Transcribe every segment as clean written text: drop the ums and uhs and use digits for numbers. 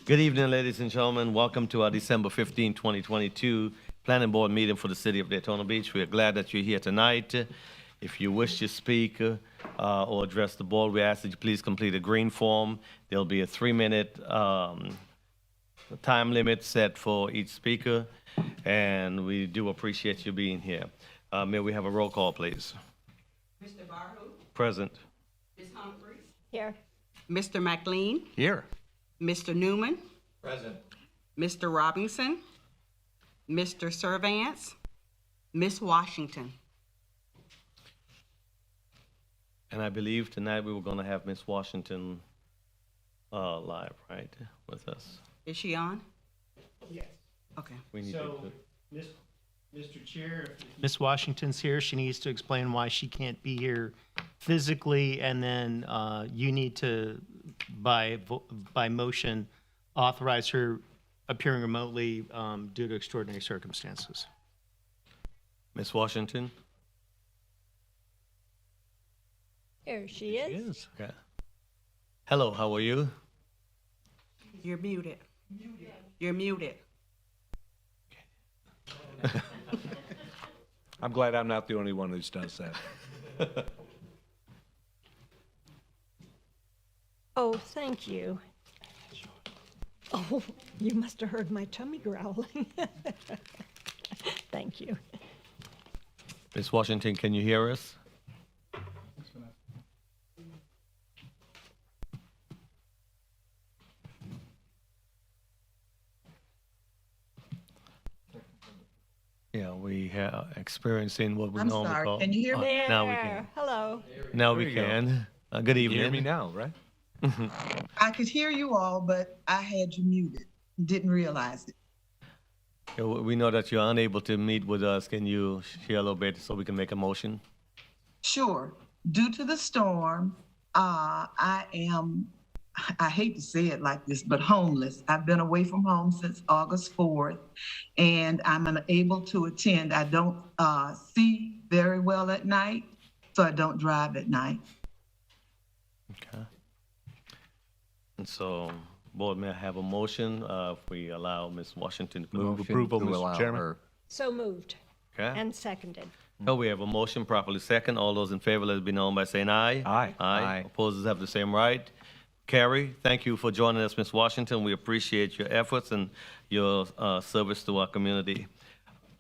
Good evening, ladies and gentlemen. Welcome to our December 15, 2022 Planning Board meeting for the City of Daytona Beach. We are glad that you're here tonight. If you wish to speak or address the board, we ask that you please complete a green form. There'll be a 3-minute time limit set for each speaker, and we do appreciate you being here. May we have a roll call, please? Mr. Barhu, Present. Ms. Humphries, Here. Mr. McLean, Here. Mr. Newman, Present. Mr. Robinson, Mr. Servance, Ms. Washington. And I believe tonight we were going to have Ms. Washington live, right, with us. Is she on? Yes. Okay. We need So, to. Mr. Chair, if Ms. Washington's here, she needs to explain why she can't be here physically, and then you need to, by motion, authorize her appearing remotely due to extraordinary circumstances. Ms. Washington? Here she is. Okay. Hello, how are you? You're muted. You're muted. I'm glad I'm not the only one who does that. Oh, thank you. Oh, you must have heard my tummy growling. Thank you. Ms. Washington, can you hear us? Yeah, we are experiencing what we I'm normally sorry, call. can you hear me? There. Now we can. Hello. Now There we you go. can. Good You evening. hear me now, right? I could hear you all, but I had you muted. Didn't realize it. Yeah, we know that you're unable to meet with us. Can you share a little bit so we can make a motion? Sure. Due to the storm, I hate to say it like this, but homeless. I've been away from home since August 4th, and I'm unable to attend. I don't see very well at night, so I don't drive at night. Okay. And so, board, may I have a motion if we allow Ms. Washington to Move move? approval, to Mr. allow Chairman. her. So moved Okay. and seconded. No, we have a motion properly second. All those in favor, let it be known by saying aye. Aye. Aye. Aye. Opposers have the same right. Carrie, thank you for joining us, Ms. Washington. We appreciate your efforts and your service to our community.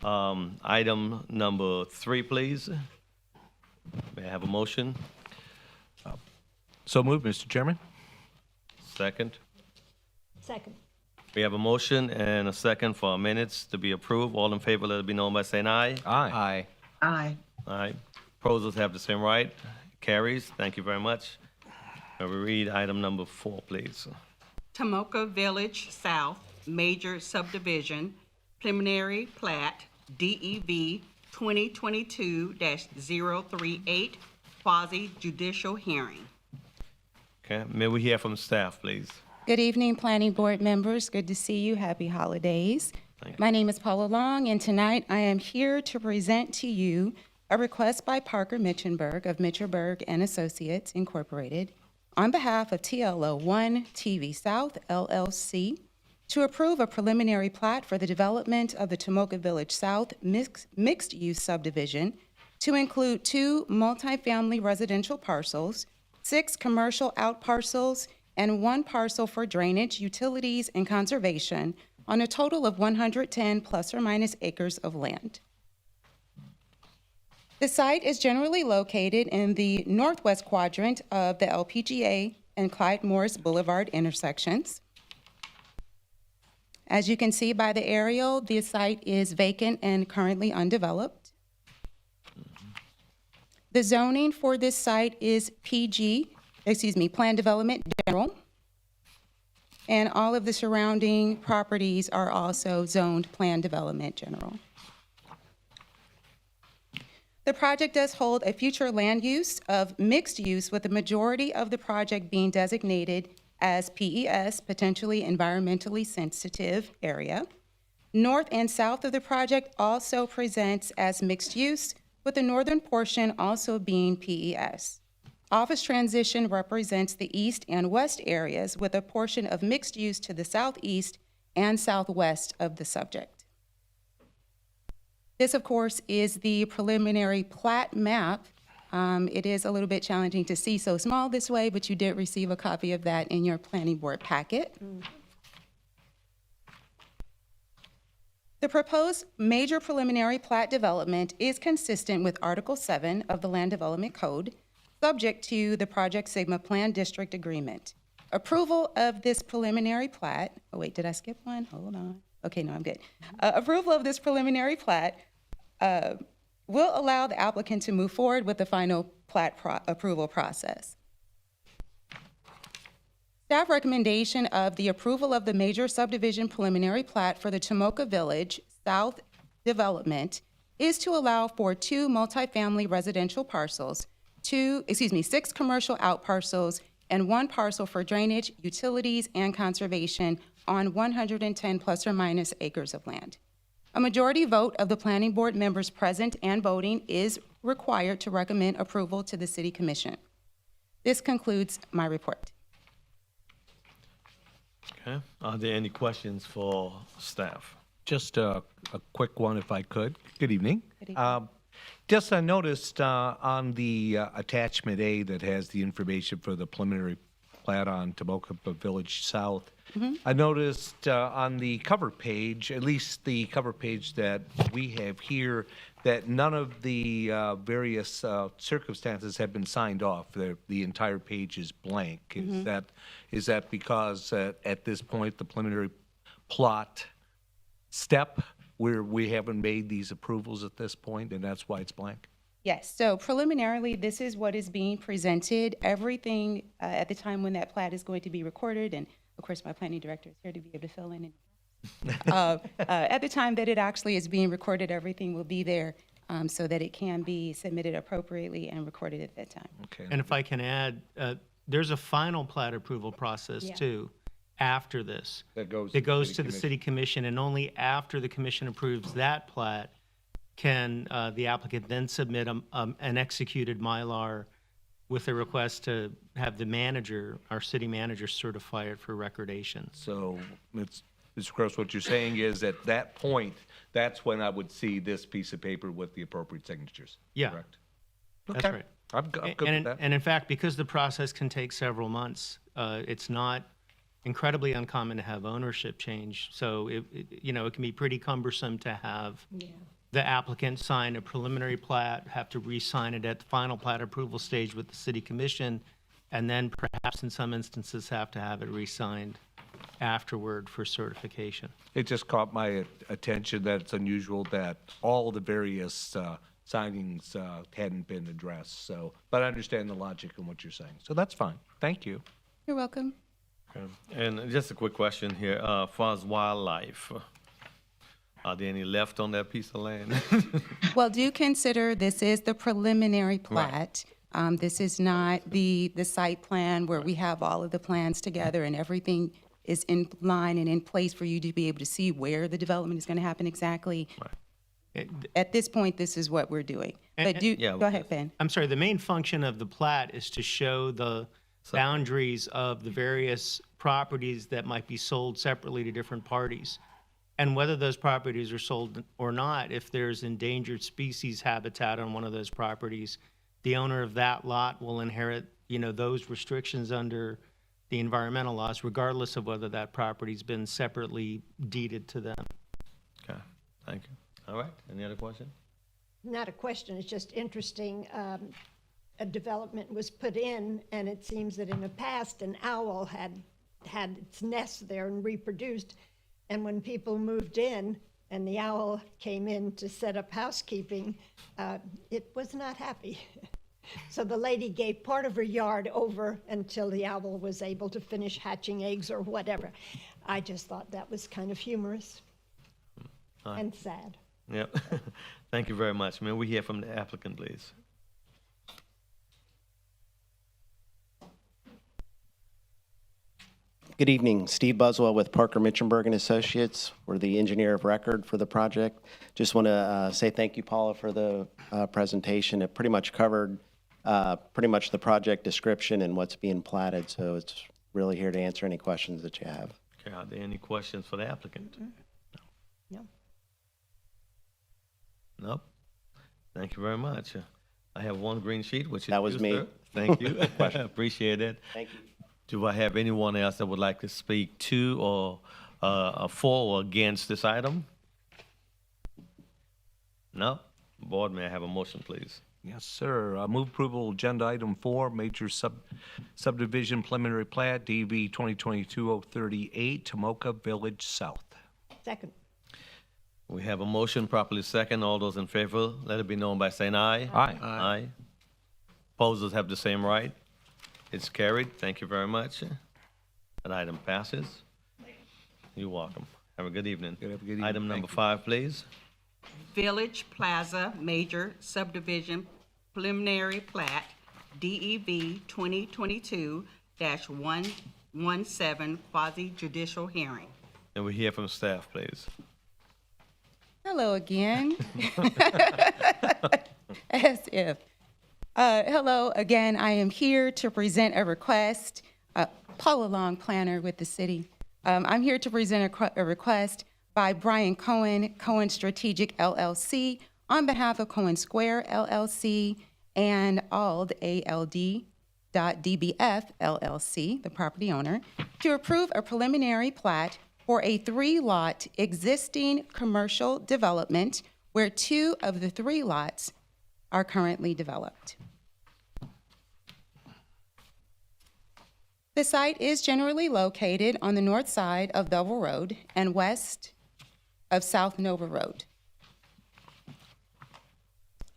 Item number 3, please. May I have a motion? So moved, Mr. Chairman. Second. Second. We have a motion and a second for our minutes to be approved. All in favor, let it be known by saying aye. Aye. Aye. Aye. Opposers have the same right. Carries. Thank you very much. May we read item number 4, please. Tomoka Village South, Major Subdivision, Preliminary Plat, DEV 2022-038, Quasi Judicial Hearing. Okay, may we hear from staff, please? Good evening, Planning Board members. Good to see you. Happy holidays. Thank you. My name is Paula Long, and tonight I am here to present to you a request by Parker Mitchenberg of Mitchenberg and Associates Incorporated on behalf of TLO1 TV South LLC to approve a preliminary plat for the development of the Tomoka Village South mixed-use subdivision to include 2 multifamily residential parcels, 6 commercial outparcels, and 1 parcel for drainage, utilities, and conservation on a total of 110 plus or minus acres of land. The site is generally located in the northwest quadrant of the LPGA and Clyde Morris Boulevard intersections. As you can see by the aerial, the site is vacant and currently undeveloped. The zoning for this site is Plan Development General. And all of the surrounding properties are also zoned Plan Development General. The project does hold a future land use of mixed use, with the majority of the project being designated as PES, potentially environmentally sensitive area. North and south of the project also presents as mixed use, with the northern portion also being PES. Office transition represents the east and west areas with a portion of mixed use to the southeast and southwest of the subject. This, of course, is the preliminary plat map. It is a little bit challenging to see so small this way, but you did receive a copy of that in your planning board packet. The proposed major preliminary plat development is consistent with Article 7 of the Land Development Code, subject to the Project Sigma Plan District Agreement. Approval of this preliminary plat, oh wait, did I skip one? Hold on. Okay, no, I'm good. Approval of this preliminary plat will allow the applicant to move forward with the final plat approval process. Staff recommendation of the approval of the major subdivision preliminary plat for the Tomoka Village South Development is to allow for 2 multifamily residential parcels, 6 commercial outparcels, and 1 parcel for drainage, utilities, and conservation on 110 plus or minus acres of land. A majority vote of the planning board members present and voting is required to recommend approval to the City Commission. This concludes my report. Okay. Are there any questions for staff? Just a quick one, if I could. Good evening. Good evening. Just I noticed on the attachment A that has the information for the preliminary plat on Tomoka Village South, I noticed on the cover page, at least the cover page that we have here, that none of the various circumstances have been signed off. The entire page is blank. Is that because at this point the preliminary plot step where we haven't made these approvals at this point, and that's why it's blank? Yes, so preliminarily, this is what is being presented. Everything at the time when that plat is going to be recorded, and of course, my planning director is here to be able to fill in. At the time that it actually is being recorded, everything will be there so that it can be submitted appropriately and recorded at that time. Okay. And if I can add, there's a final plat approval process Yeah. too, after this. That goes to the city commission, and only after the commission approves that plat can the applicant then submit an executed Mylar with a request to have the manager, our city manager, certify it for recordation. So, Mr. Gross, what you're saying is at that point, that's when I would see this piece of paper with the appropriate signatures? Yeah. Correct? That's Okay. right. I'm good with And that. in fact, because the process can take several months, it's not incredibly uncommon to have ownership change. So it can be pretty cumbersome to have the applicant sign a preliminary plat, have to re-sign it at the final plat approval stage with the city commission, and then perhaps in some instances have to have it re-signed afterward for certification. It just caught my attention that it's unusual that all the various signings hadn't been addressed. So, but I understand the logic in what you're saying. So that's fine. Thank you. You're welcome. Okay. And just a quick question here, as far as wildlife, are there any left on that piece of land? Well, do consider this is the preliminary plat. This is not the site plan where we have all of the plans together and everything is in line and in place for you to be able to see where the development is going to happen exactly. At this point, this is what we're doing. But Yeah, go ahead, Ben. I'm sorry, the main function of the plat is to show the boundaries of the various properties that might be sold separately to different parties. And whether those properties are sold or not, if there's endangered species habitat on one of those properties, the owner of that lot will inherit, those restrictions under the environmental laws, regardless of whether that property's been separately deeded to them. Okay, thank you. All right, any other question? Not a question, it's just interesting. A development was put in, and it seems that in the past, an owl had its nest there and reproduced. And when people moved in and the owl came in to set up housekeeping, it was not happy. So the lady gave part of her yard over until the owl was able to finish hatching eggs or whatever. I just thought that was kind of humorous and sad. Yep. Thank you very much. May we hear from the applicant, please? Good evening, Steve Buswell with Parker Mitchenberg and Associates. We're the engineer of record for the project. Just want to say thank you, Paula, for the presentation. It pretty much covered pretty much the project description and what's being platted, so it's really here to answer any questions that you have. Okay, are there any questions for the applicant? No. Nope. Thank you very much. I have one green sheet, which is That was you, me. sir. Thank you. Appreciate it. Thank you. Do I have anyone else that would like to speak to or for or against this item? No? Board, may I have a motion, please? Yes, sir. Move approval agenda item 4, major subdivision preliminary plat, DV 2022-038, Tomoka Village South. Second. We have a motion properly second. All those in favor, let it be known by saying aye. Aye. Aye. Opposers have the same right. It's carried. Thank you very much. That item passes. You're welcome. Have a good evening. Good, have a good evening. Item number Thank you. 5, please. Village Plaza Major Subdivision Preliminary Plat, DEV 2022-117 Quasi Judicial Hearing. And we hear from staff, please. Hello again. As if. Hello again. I am here to present a request. Paula Long, planner with the city. I'm here to present a request by Brian Cohen, Cohen Strategic LLC, on behalf of Cohen Square LLC and ALD, ALD, .dbf LLC, the property owner, to approve a preliminary plat for a 3-lot existing commercial development where 2 of the 3 lots are currently developed. The site is generally located on the north side of Belleville Road and west of South Nova Road.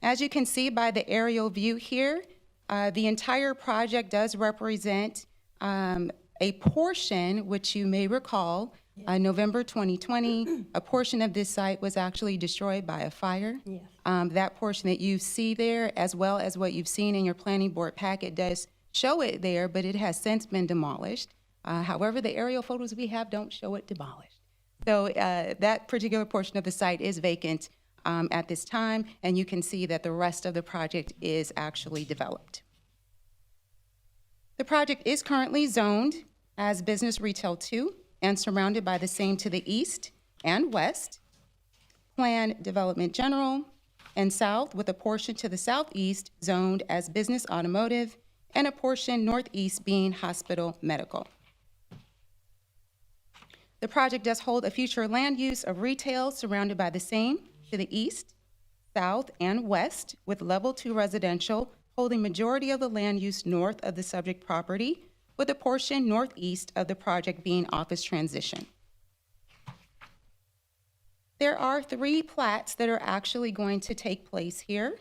As you can see by the aerial view here, the entire project does represent a portion, which you may recall, November 2020, a portion of this site was actually destroyed by a fire. Yes. That portion that you see there, as well as what you've seen in your planning board packet, does show it there, but it has since been demolished. However, the aerial photos we have don't show it demolished. So that particular portion of the site is vacant at this time, and you can see that the rest of the project is actually developed. The project is currently zoned as Business Retail 2 and surrounded by the same to the east and west, Plan Development General, and south, with a portion to the southeast zoned as Business Automotive, and a portion northeast being Hospital Medical. The project does hold a future land use of retail surrounded by the same to the east, south, and west, with level 2 residential holding majority of the land use north of the subject property, with a portion northeast of the project being office transition. There are 3 plats that are actually going to take place here.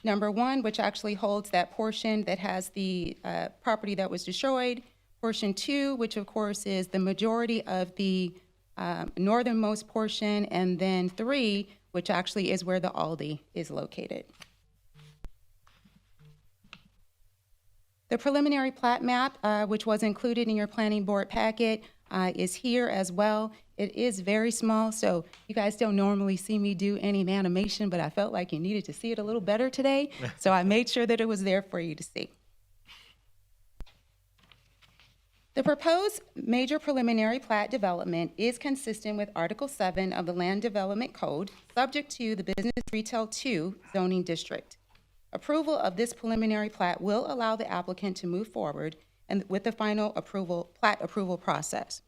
Number 1, which actually holds that portion that has the property that was destroyed. Portion 2, which of course is the majority of the northernmost portion, and then 3, which actually is where the Aldi is located. The preliminary plat map, which was included in your planning board packet, is here as well. It is very small, so you guys don't normally see me do any animation, but I felt like you needed to see it a little better today, so I made sure that it was there for you to see. The proposed major preliminary plat development is consistent with Article 7 of the Land Development Code, subject to the Business Retail 2 zoning district. Approval of this preliminary plat will allow the applicant to move forward and with the final plat approval process.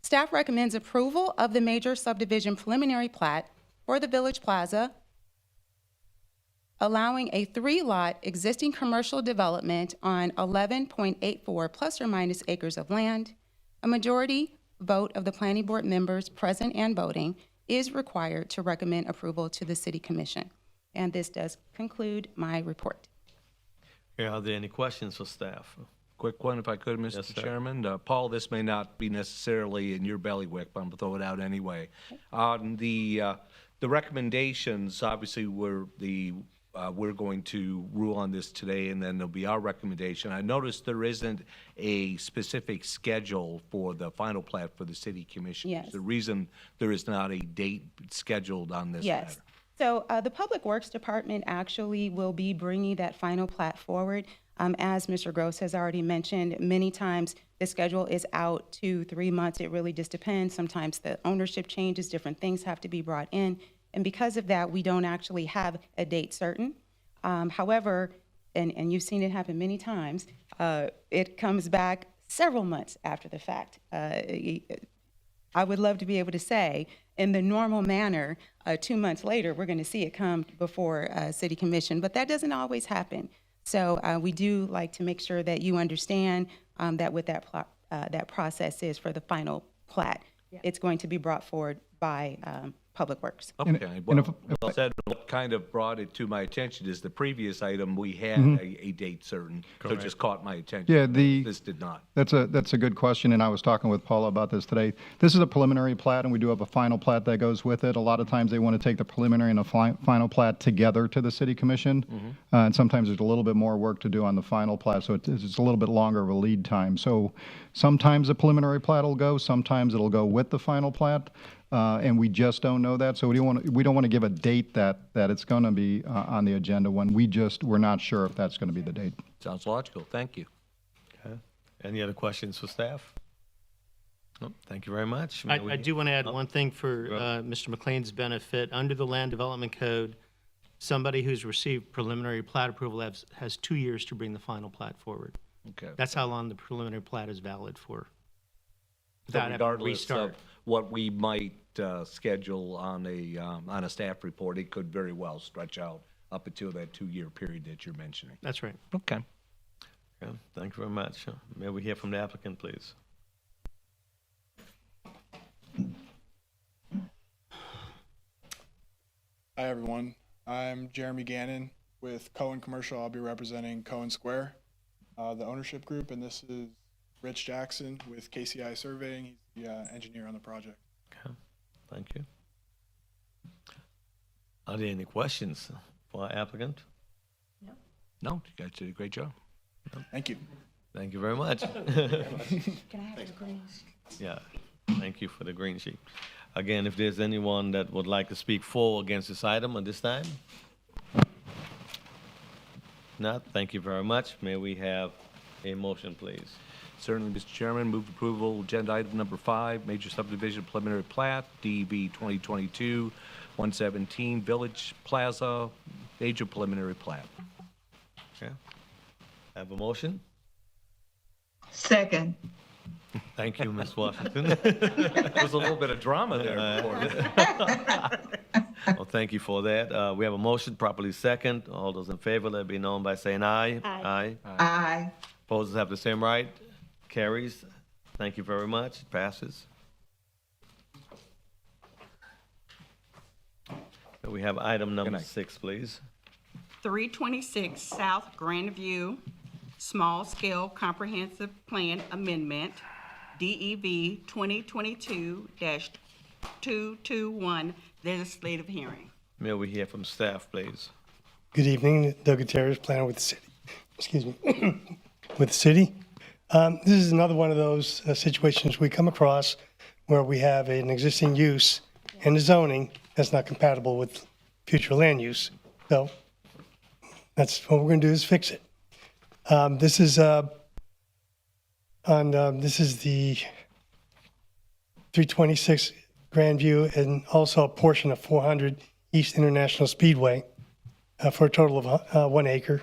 Staff recommends approval of the major subdivision preliminary plat for the Village Plaza, allowing a 3-lot existing commercial development on 11.84 plus or minus acres of land. A majority vote of the planning board members present and voting is required to recommend approval to the City Commission. And this does conclude my report. Okay, are there any questions for staff? Quick one, if I could, Yes, Mr. sir. Chairman. Paul, this may not be necessarily in your bailiwick, but I'm gonna throw it out anyway. On the recommendations, obviously, we're going to rule on this today, and then there'll be our recommendation. I noticed there isn't a specific schedule for the final plat for the city commission. Yes. The reason there is not a date scheduled on this Yes. matter. So the Public Works Department actually will be bringing that final plat forward. As Mr. Gross has already mentioned, many times the schedule is out 2-3 months. It really just depends. Sometimes the ownership changes, different things have to be brought in. And because of that, we don't actually have a date certain. However, and you've seen it happen many times, it comes back several months after the fact. I would love to be able to say, in the normal manner, 2 months later, we're going to see it come before City Commission, but that doesn't always happen. So we do like to make sure that you understand that what that process is for the final plat. It's going to be brought forward by Public Works. Okay, well said. What kind of brought it to my attention is the previous item, we had a date certain, so it just caught my attention. Yeah, This did not. That's a good question, and I was talking with Paula about this today. This is a preliminary plat, and we do have a final plat that goes with it. A lot of times they want to take the preliminary and the final plat together to the city commission, and sometimes there's a little bit more work to do on the final plat, so it's a little bit longer of a lead time. So sometimes the preliminary plat will go, sometimes it'll go with the final plat. And we just don't know that, so we don't want to give a date that it's going to be on the agenda when we're not sure if that's going to be the date. Sounds logical. Thank you. Okay. Any other questions for staff? No, thank you very much. May we- I do want to add one thing for Mr. McLean's benefit. Under the Land Development Code, somebody who's received preliminary plat approval has 2 years to bring the final plat forward. Okay. That's how long the preliminary plat is valid for. So Without having to regardless restart. of what we might schedule on a staff report, it could very well stretch out up until that 2-year period that you're mentioning. That's right. Okay. Okay, thank you very much. May we hear from the applicant, please? Hi, everyone. I'm Jeremy Gannon with Cohen Commercial. I'll be representing Cohen Square, the ownership group, and this is Rich Jackson with KCI Surveying. He's the engineer on the project. Okay, thank you. Are there any questions for our applicant? No, you guys did a great job. Thank you. Thank you very much. Can I have the green? Yeah, thank you for the green sheet. Again, if there's anyone that would like to speak for or against this item at this time? Not, thank you very much. May we have a motion, please? Certainly, Mr. Chairman, move approval, agenda item number 5, major subdivision preliminary plat, DEB 2022-117, Village Plaza, major preliminary plat. Okay. Have a motion? Second. Thank you, Ms. Washington. There's a little bit of drama there before this. Well, thank you for that. We have a motion properly second. All those in favor, let it be known by saying aye. Aye. Aye. Opposers have the same right. Carries. Thank you very much. It passes. We have item number 6, please. 326 South Grandview, Small Scale Comprehensive Plan Amendment, DEV 2022-221 legislative hearing. May we hear from staff, please? Good evening, Doug Gutierrez, planner with the city. Excuse me, with the city. This is another one of those situations we come across where we have an existing use and the zoning that's not compatible with future land use. So that's what we're going to do is fix it. This is the 326 Grandview and also a portion of 400 East International Speedway for a total of 1 acre.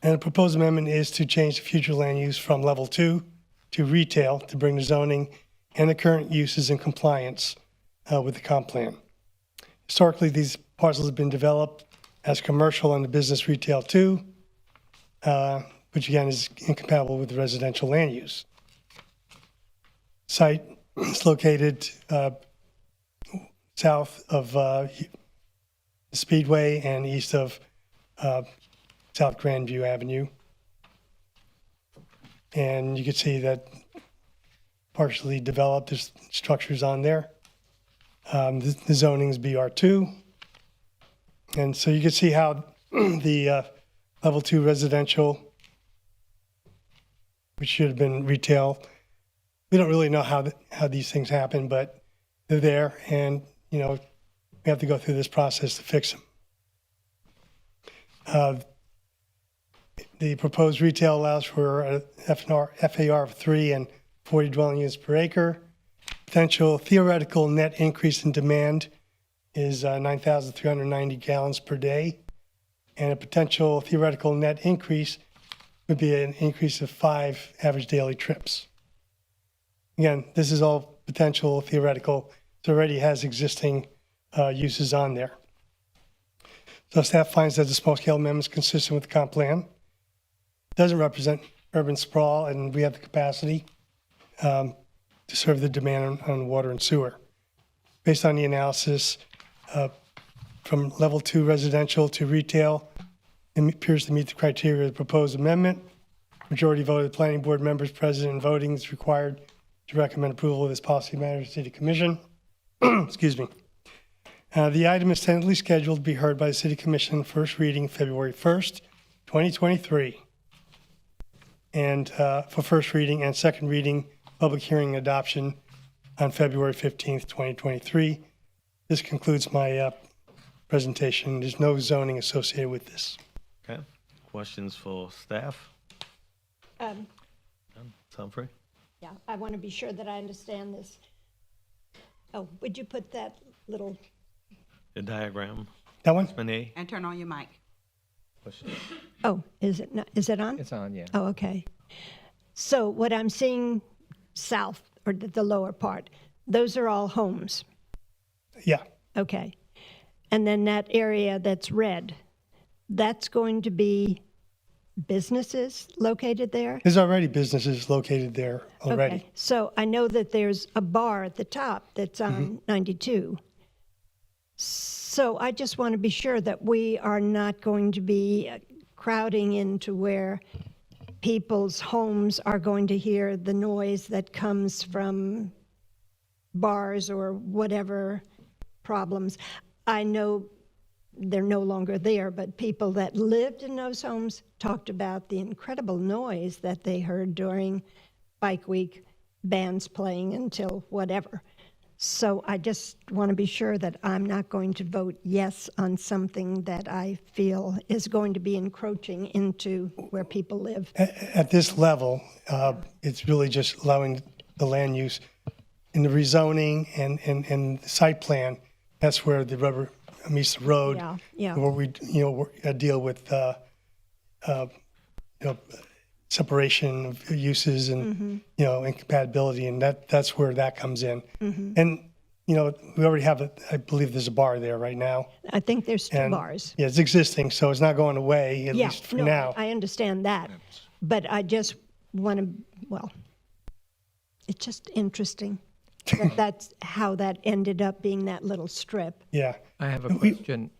And the proposed amendment is to change the future land use from level 2 to retail to bring the zoning and the current uses in compliance with the comp plan. Historically, these parcels have been developed as commercial and the business retail too, which again is incompatible with the residential land use. Site is located south of the Speedway and east of South Grandview Avenue. And you can see that partially developed, there's structures on there. The zoning is BR2. And so you can see how the level 2 residential, which should have been retail, we don't really know how these things happen, but they're there. And, you know, we have to go through this process to fix them. The proposed retail allows for a FAR of 3 and 40 dwelling units per acre. Potential theoretical net increase in demand is 9,390 gallons per day. And a potential theoretical net increase would be an increase of 5 average daily trips. Again, this is all potential theoretical. It already has existing uses on there. So staff finds that the small-scale amendment is consistent with the comp plan, doesn't represent urban sprawl, and we have the capacity to serve the demand on water and sewer. Based on the analysis, from level 2 residential to retail, it appears to meet the criteria of the proposed amendment. Majority vote of the planning board members present and voting is required to recommend approval of this policy matter to the City Commission. Excuse me. The item is tentatively scheduled to be heard by the City Commission first reading February 1st, 2023. And for first reading and second reading, public hearing and adoption on February 15th, 2023. This concludes my presentation. There's no zoning associated with this. Okay. Questions for staff? Humphrey? Yeah, I want to be sure that I understand this. Oh, would you put that little, The diagram? That one? Renee? And turn on your mic. Questions? oh, is it, is it on? It's on, yeah. Oh, okay. So what I'm seeing south, or the lower part, those are all homes. Yeah. Okay. And then that area that's red, that's going to be businesses located there? There's already businesses located there already. Okay. So I know that there's a bar at the top that's on 92. So I just want to be sure that we are not going to be crowding into where people's homes are going to hear the noise that comes from bars or whatever problems. I know they're no longer there, but people that lived in those homes talked about the incredible noise that they heard during Bike Week, bands playing until whatever. So I just want to be sure that I'm not going to vote yes on something that I feel is going to be encroaching into where people live. At this level, it's really just allowing the land use in the rezoning and the site plan. That's where the rubber meets the road. Yeah, yeah. Where we, deal with, separation of uses and, incompatibility, and that's where that comes in. And, we already have, I believe there's a bar there right now. I think there's two And, bars. Yeah, it's existing, so it's not going away, at least for no, now. I understand that, but I just want to, well, it's just interesting that that's how that ended up being that little strip. Yeah. I have a question.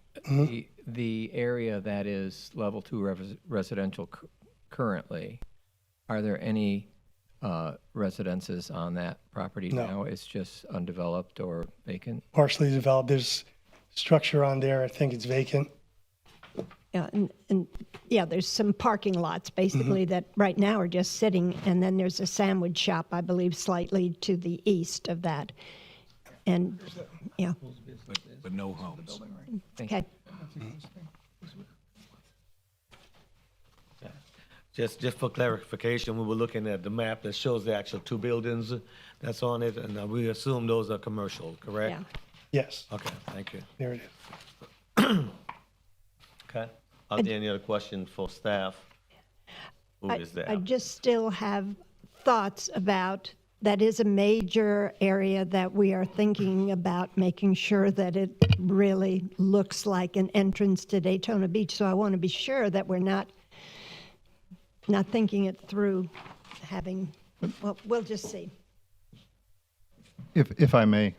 The area that is level 2 residential currently, are there any residences on that property No. now? It's just undeveloped or vacant? Partially developed. There's structure on there. I think it's vacant. Yeah, and yeah, there's some parking lots basically that right now are just sitting, and then there's a sandwich shop, I believe, slightly to the east of that. And, yeah, But no homes. okay. Just for clarification, we were looking at the map that shows the actual two buildings that's on it, and we assume those are commercial, correct? Yeah. Yes, Okay, thank you. there it is. Okay. Are there any other questions for staff? Who is I there? just still have thoughts about, that is a major area that we are thinking about making sure that it really looks like an entrance to Daytona Beach. So I want to be sure that we're not thinking it through, having, well, we'll just see. If I may,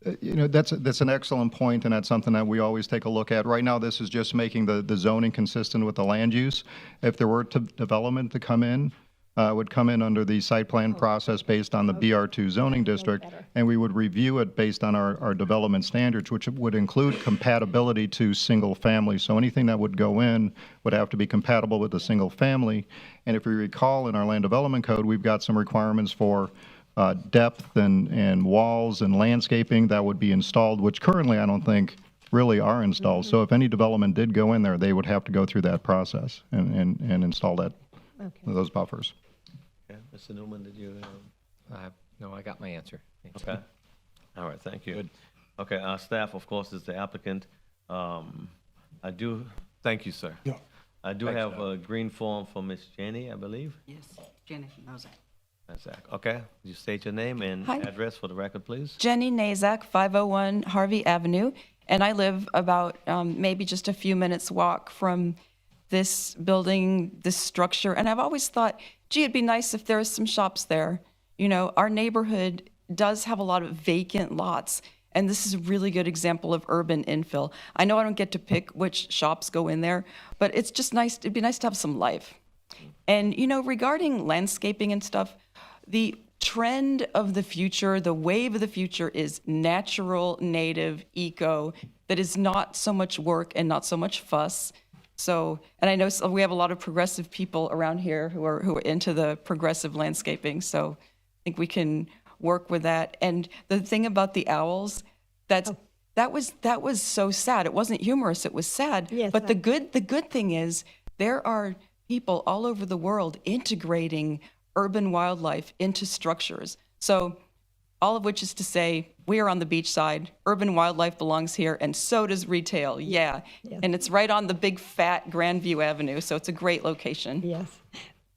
that's an excellent point, and that's something that we always take a look at. Right now, this is just making the zoning consistent with the land use. If there were development to come in, would come in under the site plan process based on the BR2 zoning district, and we would review it based on our development standards, which would include compatibility to single family. So anything that would go in would have to be compatible with the single family. And if you recall, in our land development code, we've got some requirements for depth and walls and landscaping that would be installed, which currently I don't think really are installed. So if any development did go in there, they would have to go through that process and install those buffers. Okay, Mr. Newman, did you? No, I got my answer. Thanks. Okay. All right, thank you. Okay, our staff, of course, is the applicant. Thank you, sir. Yeah. I do have a green form for Miss Jenny, I believe. Yes, Jenny Mozak. Nazak. Okay, you state your name and Hi. address for the record, please. Jenny Nazak, 501 Harvey Avenue, and I live about maybe just a few minutes walk from this building, this structure, and I've always thought, gee, it'd be nice if there was some shops there. You know, our neighborhood does have a lot of vacant lots, and this is a really good example of urban infill. I know I don't get to pick which shops go in there, but it's just nice, it'd be nice to have some life. And, you know, regarding landscaping and stuff, the trend of the future, the wave of the future is natural, native, eco, that is not so much work and not so much fuss. So, and I know we have a lot of progressive people around here who are into the progressive landscaping. So I think we can work with that. And the thing about the owls, that was so sad. It wasn't humorous, it was sad. Yes, but the good thing is there are people all over the world integrating urban wildlife into structures. So all of which is to say, we are on the beach side, urban wildlife belongs here, and so does retail, yeah. Yes. And it's right on the big fat Grandview Avenue, so it's a great location. Yes.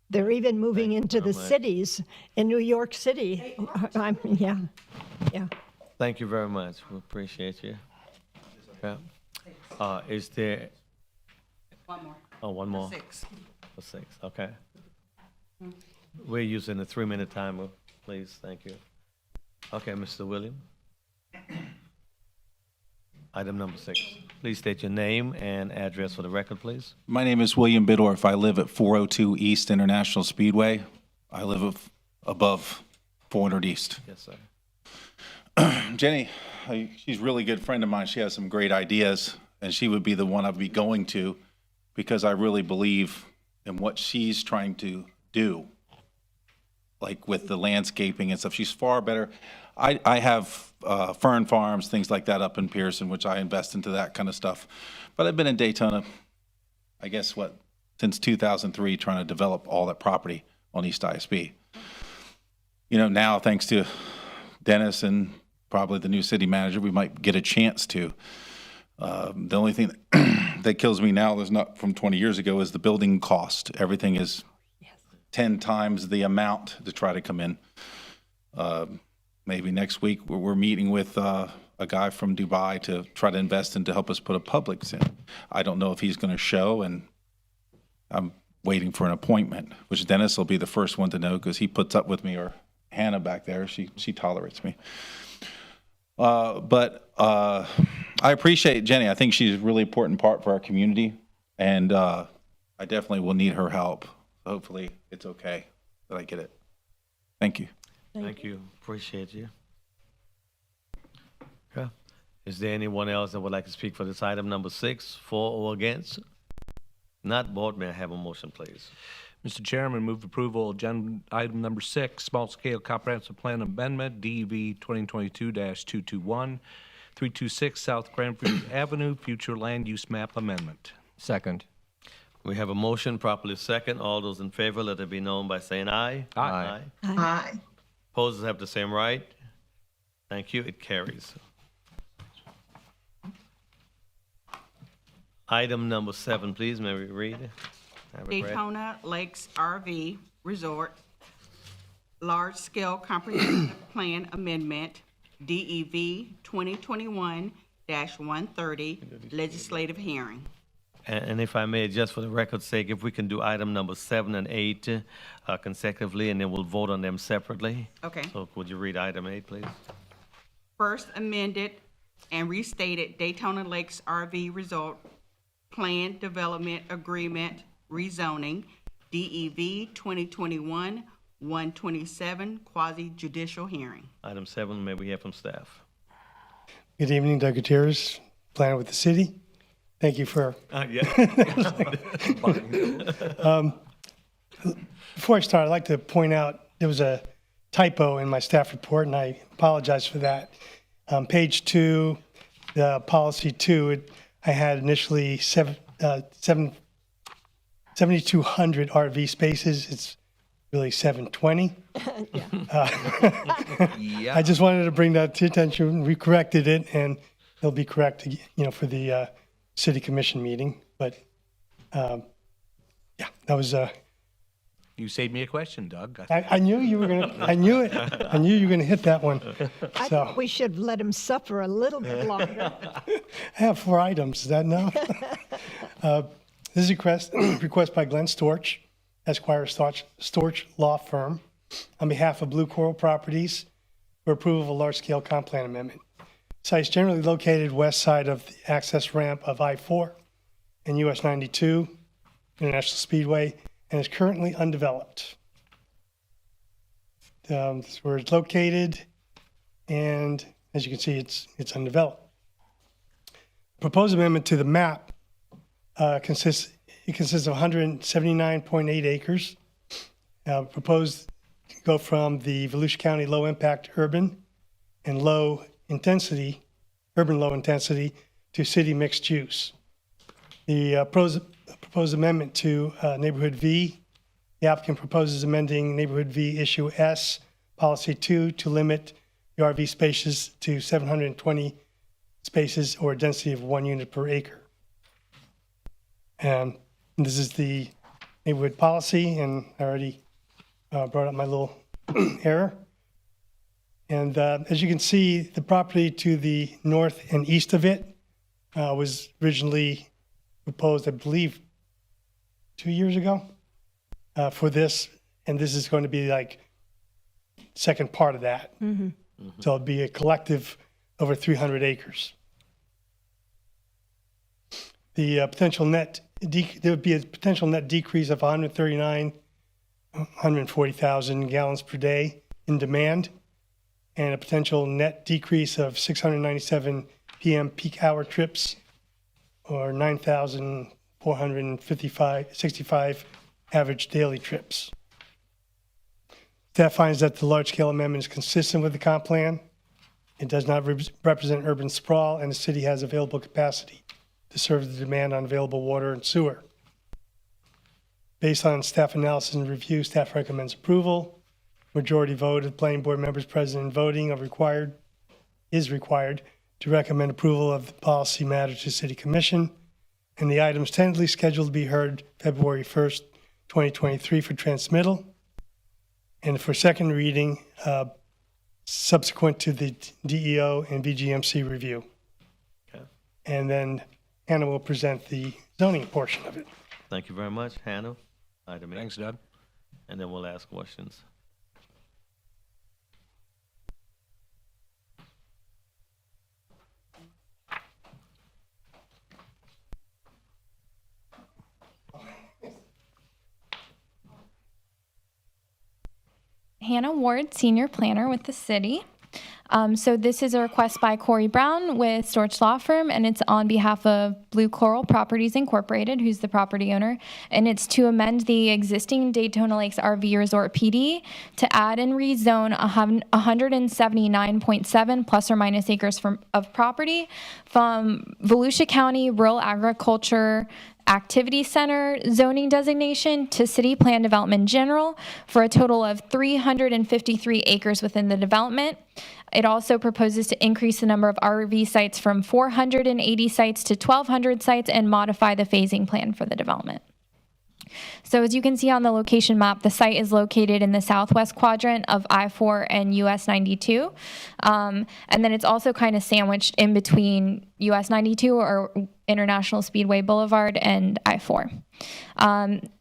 They're even moving into the cities in New York City. Yeah. Thank you very much. We appreciate you. Yeah. Is there? One more. Oh, one more. 6. For 6, okay. We're using a 3-minute timer, please. Thank you. Okay, Mr. William. Item number 6. Please state your name and address for the record, please. My name is William Bidorf. I live at 402 East International Speedway. I live above 400 East. Yes, sir. Jenny, she's a really good friend of mine. She has some great ideas, and she would be the one I'd be going to because I really believe in what she's trying to do, like with the landscaping and stuff. She's far better. I have fern farms, things like that up in Pearson, which I invest into that kind of stuff. But I've been in Daytona, I guess, since 2003, trying to develop all that property on East ISB. You know, now, thanks to Dennis and probably the new city manager, we might get a chance to. The only thing that kills me now is not from 20 years ago is the building cost. Everything is 10 times the amount to try to come in. Maybe next week we're meeting with a guy from Dubai to try to invest in to help us put a Publix in. I don't know if he's going to show, and I'm waiting for an appointment, which Dennis will be the first one to know because he puts up with me, or Hannah back there, she tolerates me. But I appreciate Jenny. I think she's a really important part for our community, and I definitely will need her help. Hopefully it's okay that I get it. Thank you. Thank you. Appreciate you. Okay. Is there anyone else that would like to speak for this item number 6, for or against? Not, board, may I have a motion, please? Mr. Chairman, move approval of item number 6, small-scale comprehensive plan amendment, DEV 2022-221, 326 South Grandview Avenue, future land use map amendment. Second. We have a motion properly second. All those in favor, let it be known by saying aye. Aye. Aye. Opposers have the same right. Thank you. It carries. Item number 7, please. May we read? Have it read. Daytona Lakes RV Resort, large-scale comprehensive plan amendment, DEV 2021-130, legislative hearing. And if I may, just for the record's sake, if we can do item number 7 and 8 consecutively, and then we'll vote on them separately. Okay. So would you read item 8, please? First amended and restated Daytona Lakes RV Resort Plan Development Agreement rezoning, DEV 2021-127, quasi-judicial hearing. Item 7, may we hear from staff? Good evening, Doug Gutierrez, planner with the city. Thank you for. Yeah. Before I start, I'd like to point out there was a typo in my staff report, and I apologize for that. Page 2, the policy 2, I had initially 7,200 RV spaces. It's really 720. I just wanted to bring that to attention. We corrected it, and it'll be correct, for the city commission meeting. But yeah, that was. You saved me a question, Doug. I knew you were gonna. I knew it. I knew you were gonna hit that one. I So think we should let him suffer a little bit longer. I have 4 items. Is that enough? This is a request by Glenn Storch, Esquire Storch Law Firm, on behalf of Blue Coral Properties for approval of a large-scale comp plan amendment. Site's generally located west side of the access ramp of I-4 and US 92 International Speedway, and is currently undeveloped. This is where it's located, and as you can see, it's undeveloped. Proposed amendment to the map consists of 179.8 acres. Proposed to go from the Volusia County low impact urban and urban low intensity to city mixed use. The proposed amendment to Neighborhood V, the applicant proposes amending Neighborhood V Issue S, Policy 2, to limit the RV spaces to 720 spaces or a density of 1 unit per acre. And this is the neighborhood policy, and I already brought up my little error. And as you can see, the property to the north and east of it was originally proposed, I believe, 2 years ago for this, and this is going to be like second part of that. So it'll be a collective over 300 acres. The potential net, there would be a potential net decrease of 140,000 gallons per day in demand, and a potential net decrease of 697 PM peak hour trips, or 9,465 average daily trips. Staff finds that the large-scale amendment is consistent with the comp plan. It does not represent urban sprawl, and the city has available capacity to serve the demand on available water and sewer. Based on staff analysis and review, staff recommends approval. Majority vote of planning board members present and voting is required to recommend approval of the policy matter to City Commission, and the items tentatively scheduled to be heard February 1st, 2023 for transmittal, and for second reading subsequent to the DEO and VGMC review. Okay. And then Hannah will present the zoning portion of it. Thank you very much, Hannah. Item 8. Thanks, Doug. And then we'll ask questions. Hannah Ward, Senior Planner with the city. So this is a request by Corey Brown with Storch Law Firm, and it's on behalf of Blue Coral Properties Incorporated, who's the property owner, and it's to amend the existing Daytona Lakes RV Resort PD to add and rezone 179.7 plus or minus acres of property from Volusia County Rural Agriculture Activity Center zoning designation to City Plan Development General for a total of 353 acres within the development. It also proposes to increase the number of RV sites from 480 sites to 1,200 sites and modify the phasing plan for the development. So as you can see on the location map, the site is located in the southwest quadrant of I-4 and US 92. And then it's also kind of sandwiched in between US 92 or International Speedway Boulevard and I-4.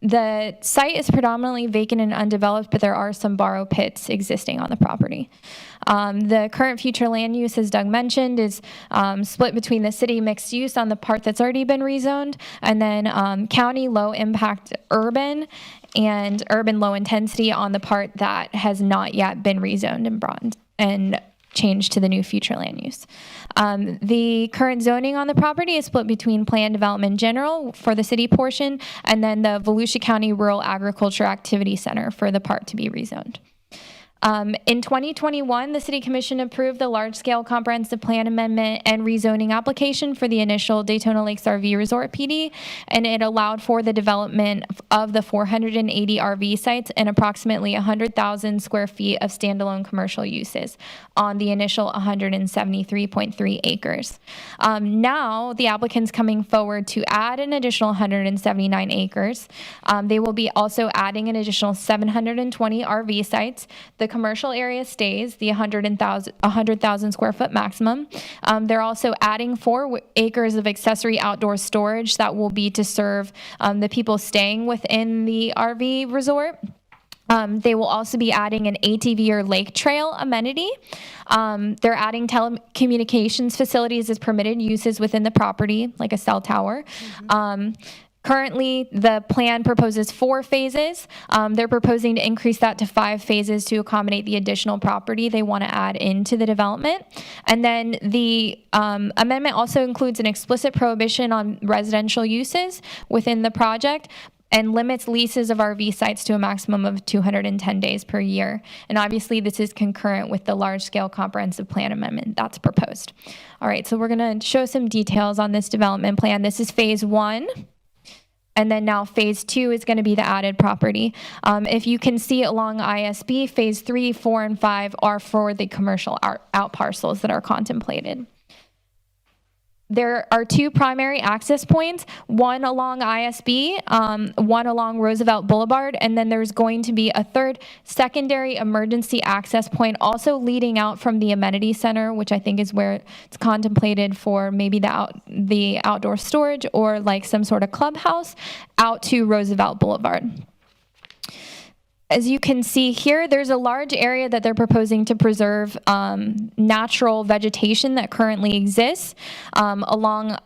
The site is predominantly vacant and undeveloped, but there are some borrow pits existing on the property. The current future land use, as Doug mentioned, is split between the city mixed use on the part that's already been rezoned, and then county low impact urban and urban low intensity on the part that has not yet been rezoned and brought and changed to the new future land use. The current zoning on the property is split between Plan Development General for the city portion and then the Volusia County Rural Agriculture Activity Center for the part to be rezoned. In 2021, the City Commission approved the large-scale comprehensive plan amendment and rezoning application for the initial Daytona Lakes RV Resort PD, and it allowed for the development of the 480 RV sites and approximately 100,000 square feet of standalone commercial uses on the initial 173.3 acres. Now, the applicant's coming forward to add an additional 179 acres. They will be also adding an additional 720 RV sites. The commercial area stays the 100,000 square foot maximum. They're also adding 4 acres of accessory outdoor storage that will be to serve the people staying within the RV resort. They will also be adding an ATV or lake trail amenity. They're adding telecommunications facilities as permitted uses within the property, like a cell tower. Currently, the plan proposes 4 phases. They're proposing to increase that to 5 phases to accommodate the additional property they want to add into the development. And then the amendment also includes an explicit prohibition on residential uses within the project and limits leases of RV sites to a maximum of 210 days per year. And obviously, this is concurrent with the large-scale comprehensive plan amendment that's proposed. All right, so we're going to show some details on this development plan. This is phase 1. And then now phase 2 is going to be the added property. If you can see along ISB, phase 3, 4, and 5 are for the commercial out parcels that are contemplated. There are 2 primary access points, one along ISB, one along Roosevelt Boulevard, and then there's going to be a 3rd secondary emergency access point also leading out from the amenity center, which I think is where it's contemplated for maybe the outdoor storage or like some sort of clubhouse out to Roosevelt Boulevard. As you can see here, there's a large area that they're proposing to preserve natural vegetation that currently exists along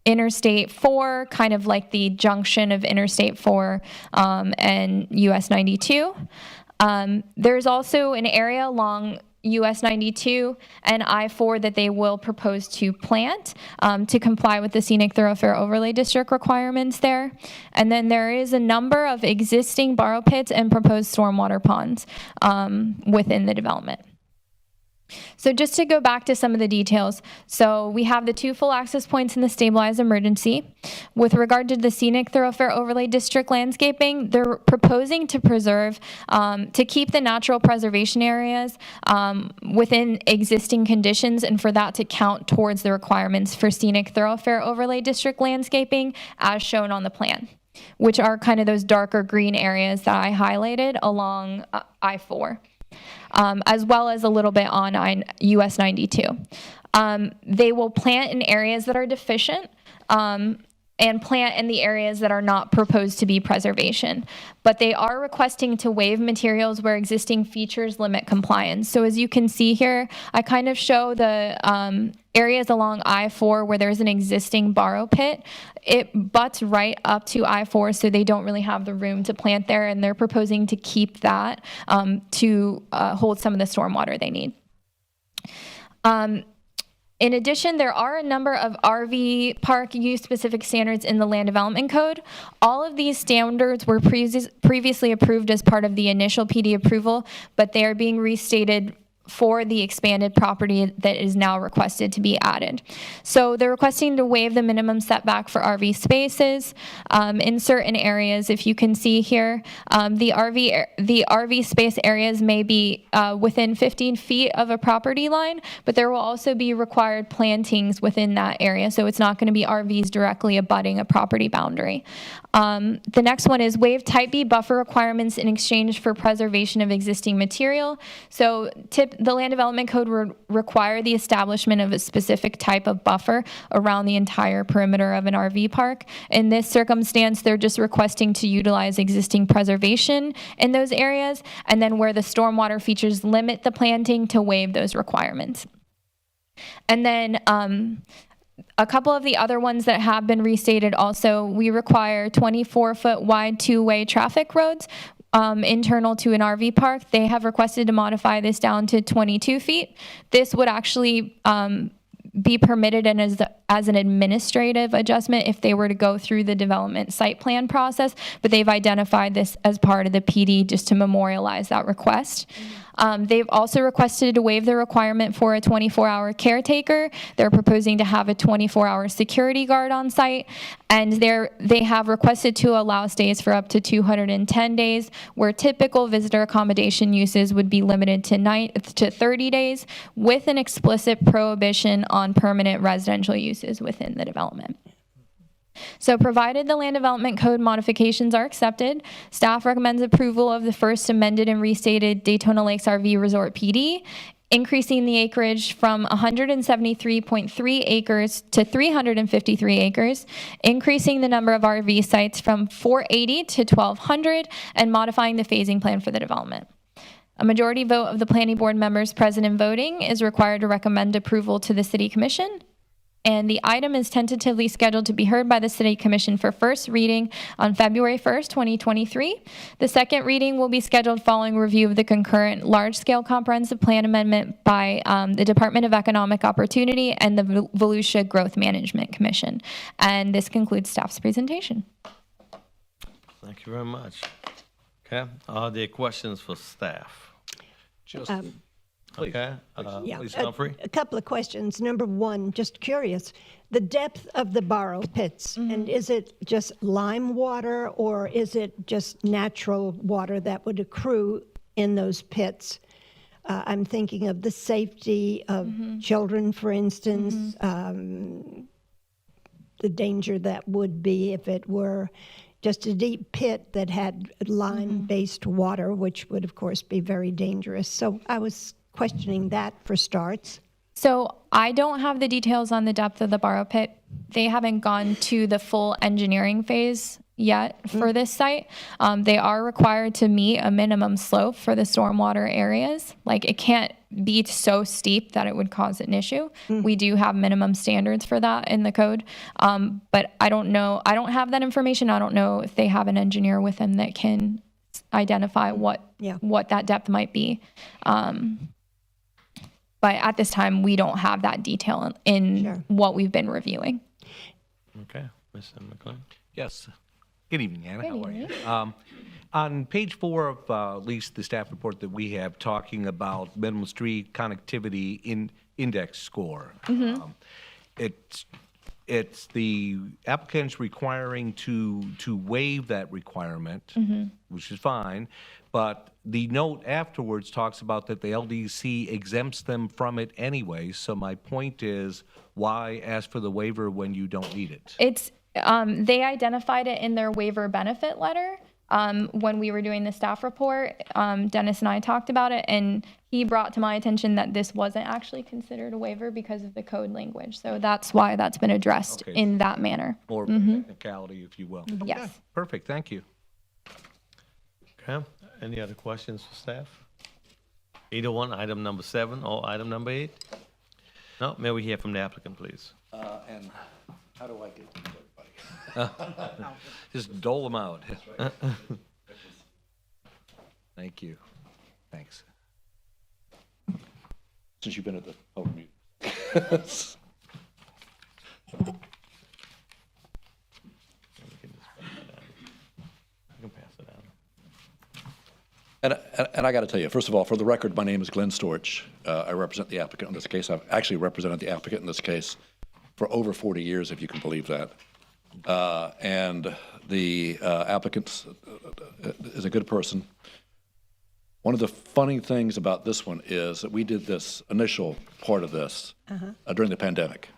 Interstate 4, kind of like the junction of Interstate 4 and US 92. There's also an area along US 92 and I-4 that they will propose to plant to comply with the Scenic Thoroughfare Overlay District requirements there. And then there is a number of existing borrow pits and proposed stormwater ponds within the development. So just to go back to some of the details, so we have the 2 full access points in the stabilized emergency. With regard to the Scenic Thoroughfare Overlay District landscaping, they're proposing to preserve, to keep the natural preservation areas within existing conditions and for that to count towards the requirements for Scenic Thoroughfare Overlay District landscaping as shown on the plan, which are kind of those darker green areas that I highlighted along I-4. As well as a little bit on US 92. They will plant in areas that are deficient and plant in the areas that are not proposed to be preservation. But they are requesting to waive materials where existing features limit compliance. So as you can see here, I kind of show the areas along I-4 where there's an existing borrow pit. It butts right up to I-4, so they don't really have the room to plant there, and they're proposing to keep that to hold some of the stormwater they need. In addition, there are a number of RV park use-specific standards in the Land Development Code. All of these standards were previously approved as part of the initial PD approval, but they are being restated for the expanded property that is now requested to be added. So they're requesting to waive the minimum setback for RV spaces in certain areas. If you can see here, the RV space areas may be within 15 feet of a property line, but there will also be required plantings within that area. So it's not going to be RVs directly abutting a property boundary. The next one is waive Type B buffer requirements in exchange for preservation of existing material. So the Land Development Code would require the establishment of a specific type of buffer around the entire perimeter of an RV park. In this circumstance, they're just requesting to utilize existing preservation in those areas, and then where the stormwater features limit the planting, to waive those requirements. And then a couple of the other ones that have been restated also, we require 24-foot wide 2-way traffic roads internal to an RV park. They have requested to modify this down to 22 feet. This would actually be permitted and as an administrative adjustment if they were to go through the development site plan process, but they've identified this as part of the PD just to memorialize that request. They've also requested to waive the requirement for a 24-hour caretaker. They're proposing to have a 24-hour security guard on site, and they have requested to allow stays for up to 210 days, where typical visitor accommodation uses would be limited to 30 days, with an explicit prohibition on permanent residential uses within the development. So provided the land development code modifications are accepted, staff recommends approval of the first amended and restated Daytona Lakes RV Resort PD, increasing the acreage from 173.3 acres to 353 acres, increasing the number of RV sites from 480 to 1,200, and modifying the phasing plan for the development. A majority vote of the planning board members present and voting is required to recommend approval to the City Commission. And the item is tentatively scheduled to be heard by the City Commission for first reading on February 1st, 2023. The second reading will be scheduled following review of the concurrent large-scale comprehensive plan amendment by the Department of Economic Opportunity and the Volusia Growth Management Commission. And this concludes staff's presentation. Thank you very much. Okay, are there questions for staff? Just, Okay, Yeah, Lisa Humphrey? a couple of questions. Number one, just curious, the depth of the borrow pits, and is it just lime water or is it just natural water that would accrue in those pits? I'm thinking of the safety of children, for instance, the danger that would be if it were just a deep pit that had lime-based water, which would, of course, be very dangerous. So I was questioning that for starts. So I don't have the details on the depth of the borrow pit. They haven't gone to the full engineering phase yet for this site. They are required to meet a minimum slope for the stormwater areas. Like, it can't be so steep that it would cause an issue. We do have minimum standards for that in the code. But I don't know. I don't have that information. I don't know if they have an engineer with them that can identify what that depth might be. But at this time, we don't have that detail in what we've been reviewing. Okay, Mr. McLean? yes. Good evening, Anna. Good How are you? evening. On page 4 of at least the staff report that we have, talking about minimum street connectivity index score. It's the applicants requiring to waive that requirement, which is fine, but the note afterwards talks about that the LDC exempts them from it anyway. So my point is, why ask for the waiver when you don't need it? It's they identified it in their waiver benefit letter when we were doing the staff report. Dennis and I talked about it, and he brought to my attention that this wasn't actually considered a waiver because of the code language. So that's why that's been addressed in that manner. More of a technicality, if you will. Yes. Okay, perfect, thank you. Okay, any other questions for staff? Either one, item number 7 or item number 8? No, may we hear from the applicant, please? And how do I get to everybody? Just dole them out. Thank you. Thanks. Since you've been at the public meeting. And I got to tell you, first of all, for the record, my name is Glenn Storch. I represent the applicant in this case. I've actually represented the applicant in this case for over 40 years, if you can believe that. And the applicant is a good person. One of the funny things about this one is that we did this initial part of this during the pandemic.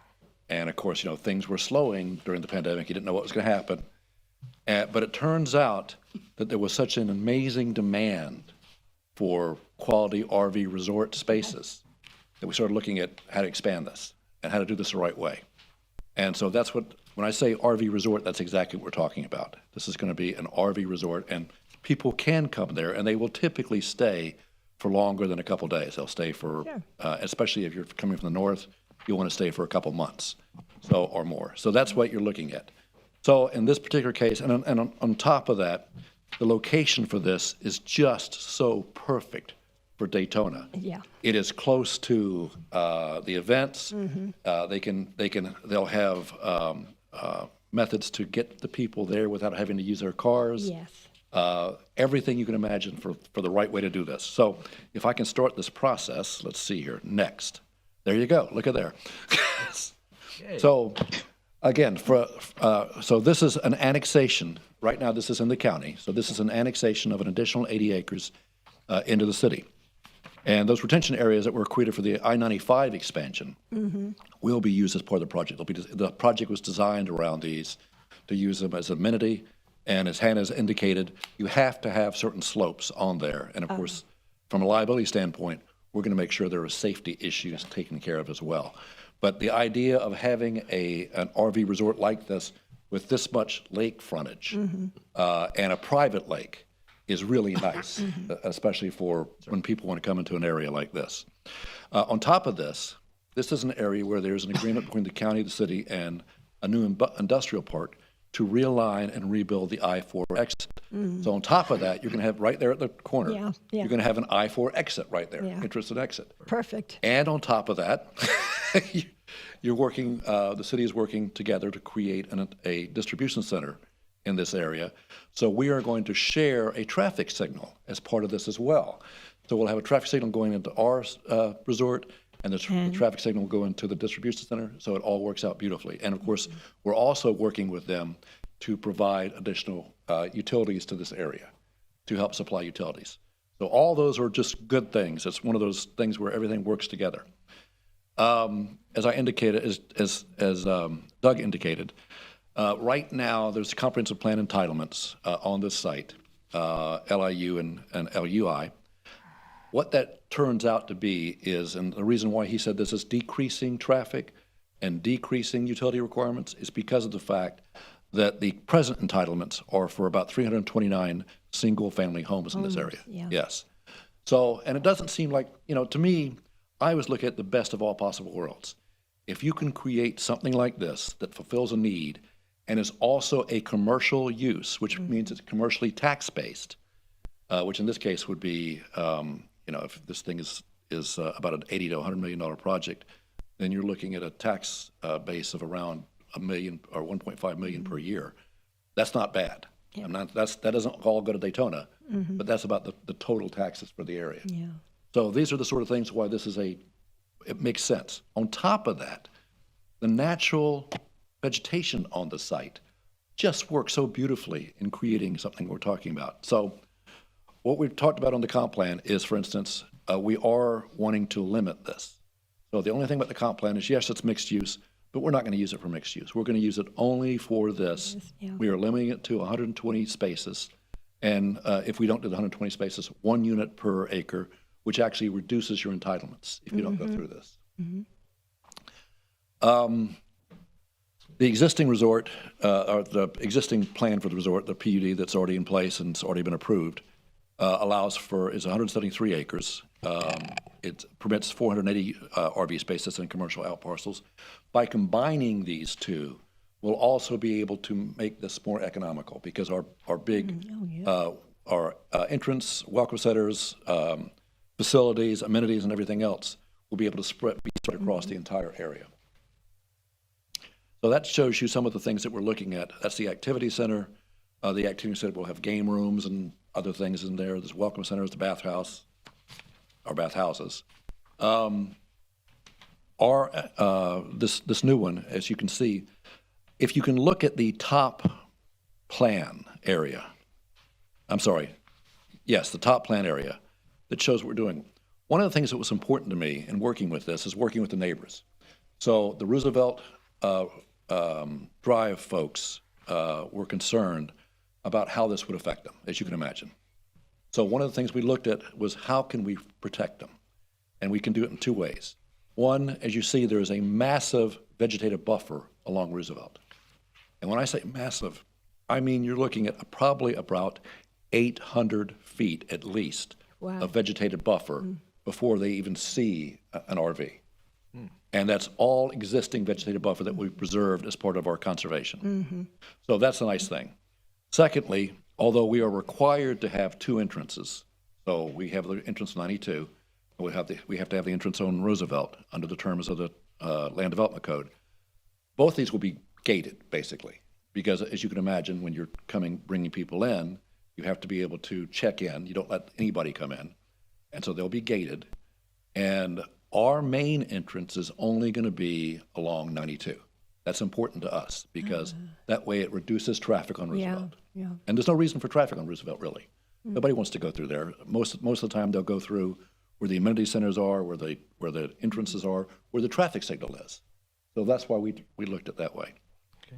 And of course, you know, things were slowing during the pandemic. You didn't know what was going to happen. But it turns out that there was such an amazing demand for quality RV resort spaces that we started looking at how to expand this and how to do this the right way. And so that's what, when I say RV resort, that's exactly what we're talking about. This is going to be an RV resort, and people can come there, and they will typically stay for longer than a couple days. They'll stay for, especially if you're coming from the north, you'll want to stay for a couple months, so or more. So that's what you're looking at. So in this particular case, and on top of that, the location for this is just so perfect for Daytona. Yeah. It is close to the events. They'll have methods to get the people there without having to use their cars. Yes. everything you can imagine for the right way to do this. So if I can start this process, let's see here, next. There you go, look at there. So again, so this is an annexation. Right now, this is in the county. So this is an annexation of an additional 80 acres into the city. And those retention areas that were created for the I-95 expansion will be used as part of the project. The project was designed around these to use them as amenity. And as Hannah's indicated, you have to have certain slopes on there. And of course, from a liability standpoint, we're going to make sure there are safety issues taken care of as well. But the idea of having an RV resort like this with this much lake frontage and a private lake is really nice, especially for when people want to come into an area like this. On top of this, this is an area where there's an agreement between the county, the city, and a new industrial park to realign and rebuild the I-4 exit. So on top of that, you're going to have right there at the corner, you're going to have an I-4 exit right there, entrance and exit. Perfect. And on top of that, you're working, the city is working together to create a distribution center in this area. So we are going to share a traffic signal as part of this as well. So we'll have a traffic signal going into our resort, and the traffic signal will go into the distribution center, so it all works out beautifully. And of course, we're also working with them to provide additional utilities to this area, to help supply utilities. So all those are just good things. It's one of those things where everything works together. As I indicated, as Doug indicated, right now there's comprehensive plan entitlements on this site, LIU and LUI. What that turns out to be is, and the reason why he said this is decreasing traffic and decreasing utility requirements is because of the fact that the present entitlements are for about 329 single-family homes in this area. Yes. So, and it doesn't seem like, to me, I always look at the best of all possible worlds. If you can create something like this that fulfills a need and is also a commercial use, which means it's commercially tax-based, which in this case would be, if this thing is about an $80 to $100 million project, then you're looking at a tax base of around $1 million or 1.5 million per year. That's not bad. That doesn't all go to Daytona, but that's about the total taxes for the area. So these are the sort of things why this is it makes sense. On top of that, the natural vegetation on the site just works so beautifully in creating something we're talking about. So what we've talked about on the comp plan is, for instance, we are wanting to limit this. So the only thing about the comp plan is, yes, it's mixed use, but we're not going to use it for mixed use. We're going to use it only for this. We are limiting it to 120 spaces. And if we don't do the 120 spaces, 1 unit per acre, which actually reduces your entitlements if you don't go through this. The existing resort, or the existing plan for the resort, the PUD that's already in place and it's already been approved, is 173 acres. It permits 480 RV spaces and commercial out parcels. By combining these two, we'll also be able to make this more economical because our big, our entrance, welcome centers, facilities, amenities, and everything else will be able to be spread across the entire area. So that shows you some of the things that we're looking at. That's the activity center. The activity center will have game rooms and other things in there. There's welcome centers, the bathhouse, or bathhouses. This new one, as you can see, if you can look at the top plan area, the top plan area that shows what we're doing. One of the things that was important to me in working with this is working with the neighbors. So the Roosevelt Drive folks were concerned about how this would affect them, as you can imagine. So one of the things we looked at was how can we protect them? And we can do it in two ways. One, as you see, there is a massive vegetative buffer along Roosevelt. And when I say massive, I mean you're looking at probably about 800 feet at least of vegetative buffer before they even see an RV. And that's all existing vegetative buffer that we've preserved as part of our conservation. So that's a nice thing. Secondly, although we are required to have 2 entrances, so we have the entrance 92, we have to have the entrance on Roosevelt under the terms of the Land Development Code. Both these will be gated, basically, because as you can imagine, when you're bringing people in, You have to be able to check in. You don't let anybody come in. And so they'll be gated. And our main entrance is only going to be along 92. That's important to us because that way it reduces traffic on Roosevelt. Yeah. And there's no reason for traffic on Roosevelt, really. Nobody wants to go through there. Most of the time, they'll go through where the amenity centers are, where the entrances are, where the traffic signal is. So that's why we looked at that way. Okay.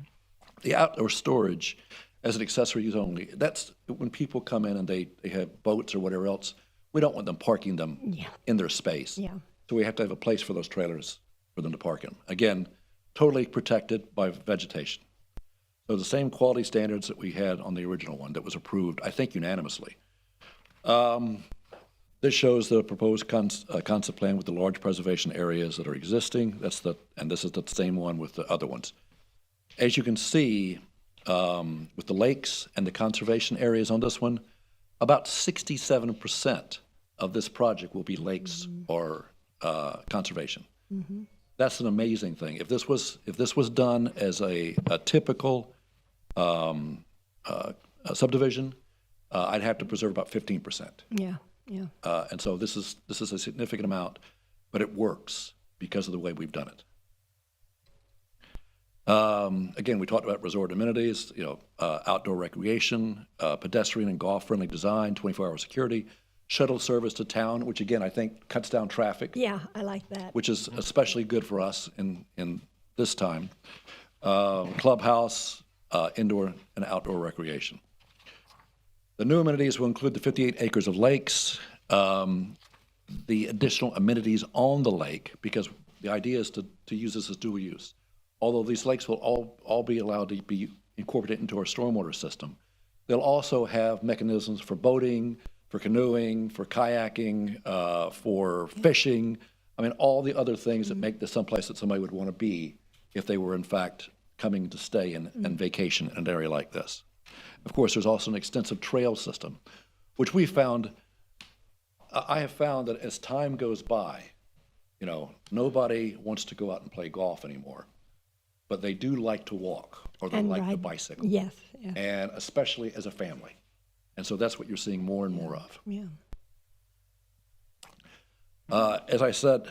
The outdoor storage as an accessory use only, that's when people come in and they have boats or whatever else, we don't want them parking them in their space. Yeah. So we have to have a place for those trailers for them to park in. Again, totally protected by vegetation. So the same quality standards that we had on the original one that was approved, I think unanimously. This shows the proposed concept plan with the large preservation areas that are existing. And this is the same one with the other ones. As you can see, with the lakes and the conservation areas on this one, about 67% of this project will be lakes or conservation. That's an amazing thing. If this was done as a typical subdivision, I'd have to preserve about 15%. Yeah. And so this is a significant amount, but it works because of the way we've done it. Again, we talked about resort amenities, outdoor recreation, pedestrian and golf-friendly design, 24-hour security, shuttle service to town, which again, I think cuts down traffic. Yeah, I like that. Which is especially good for us in this time. Clubhouse, indoor and outdoor recreation. The new amenities will include the 58 acres of lakes, the additional amenities on the lake, because the idea is to use this as dual use. Although these lakes will all be allowed to be incorporated into our stormwater system, they'll also have mechanisms for boating, for canoeing, for kayaking, for fishing. I mean, all the other things that make this someplace that somebody would want to be if they were in fact coming to stay and vacation in an area like this. Of course, there's also an extensive trail system, which I have found that as time goes by, nobody wants to go out and play golf anymore, but they do like to walk or they like to bicycle. Yes. And especially as a family. And so that's what you're seeing more and more of. Yeah. As I said,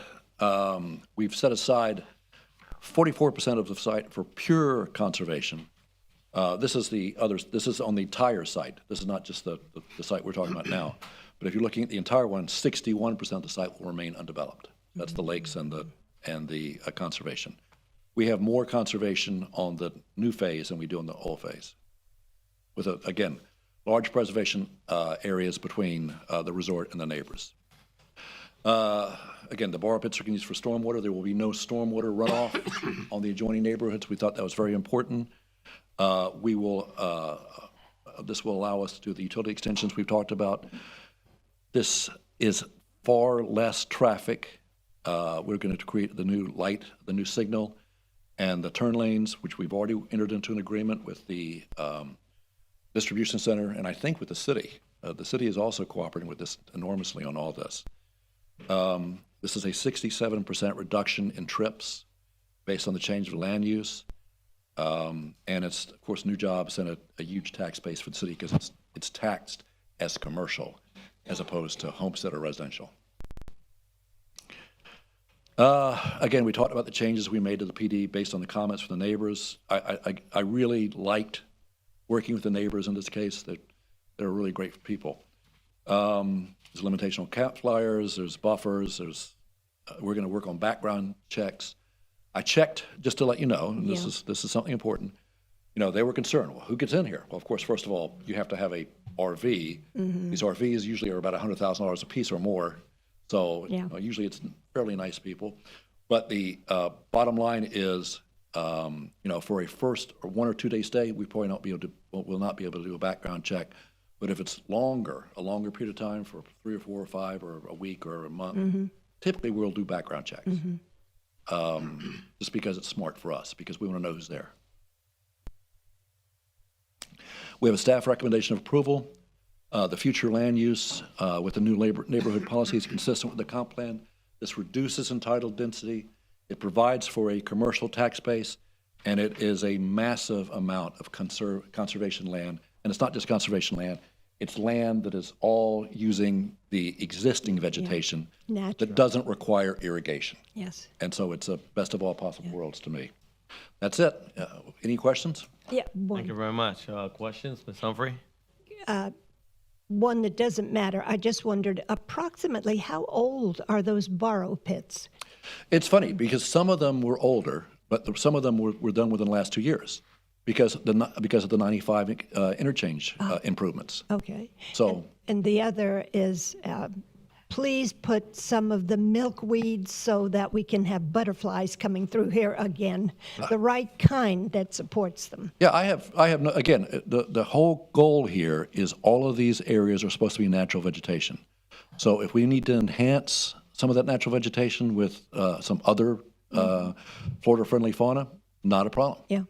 we've set aside 44% of the site for pure conservation. This is on the entire site. This is not just the site we're talking about now. But if you're looking at the entire one, 61% of the site will remain undeveloped. That's the lakes and the conservation. We have more conservation on the new phase than we do on the old phase. With, again, large preservation areas between the resort and the neighbors. Again, the borrow pits are used for stormwater. There will be no stormwater runoff on the adjoining neighborhoods. We thought that was very important. This will allow us to do the utility extensions we've talked about. This is far less traffic. We're going to create the new light, the new signal, and the turn lanes, which we've already entered into an agreement with the distribution center, and I think with the city. The city is also cooperating with this enormously on all this. This is a 67% reduction in trips based on the change of land use. And it's, of course, new jobs and a huge tax base for the city because it's taxed as commercial as opposed to homestead or residential. Again, we talked about the changes we made to the PD based on the comments from the neighbors. I really liked working with the neighbors in this case. They're really great people. There's limitation on cap flyers, there's buffers, we're going to work on background checks. I checked, just to let you know, and this is something important, they were concerned, well, who gets in here? Well, of course, first of all, you have to have a RV. Mm-hmm. These RVs usually are about $100,000 a piece or more. So usually it's fairly nice people. But the bottom line is, for a first or 1 or 2 day stay, we probably will not be able to do a background check. But if it's a longer period of time for 3 or 4 or 5 or a week or a month, typically we'll do background checks. Just because it's smart for us, because we want to know who's there. We have a staff recommendation of approval. The future land use with the new neighborhood policy is consistent with the comp plan. This reduces entitled density. It provides for a commercial tax base, and it is a massive amount of conservation land. And it's not just conservation land, It's land that is all using the existing vegetation Natural. that doesn't require irrigation. Yes. And so it's a best of all possible worlds to me. That's it. Any questions? Yeah, Thank you very much. Questions, Ms. Humphrey? one that doesn't matter. I just wondered approximately how old are those borrow pits? It's funny because some of them were older, but some of them were done within the last 2 years because of the 95 interchange improvements. Okay. So And the other is, please put some of the milkweed so that we can have butterflies coming through here again, the right kind that supports them. yeah, I have no, again, the whole goal here is all of these areas are supposed to be natural vegetation. So if we need to enhance some of that natural vegetation with some other Florida-friendly fauna, not a problem. Yeah.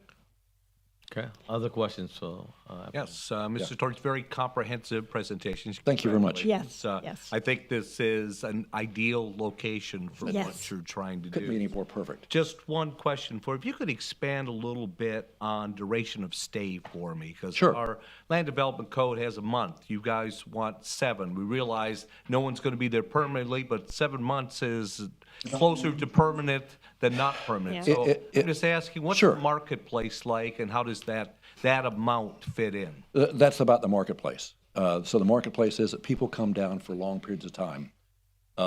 Okay. Other questions? So, Yes, Mr. Torrance, very comprehensive presentation. Thank you very much. Yes, Congratulations. yes. I think this is an ideal location for Yes. what you're trying to Couldn't be do. any more perfect. Just one question for, if you could expand a little bit on duration of stay for me, because Sure. our land development code has a month. You guys want 7. We realize no one's going to be there permanently, but 7 months is closer to permanent than not permanent. Yeah. So I'm just asking, what's Sure. the marketplace like, and how does that amount fit in? That's about the marketplace. So the marketplace is that people come down for long periods of time.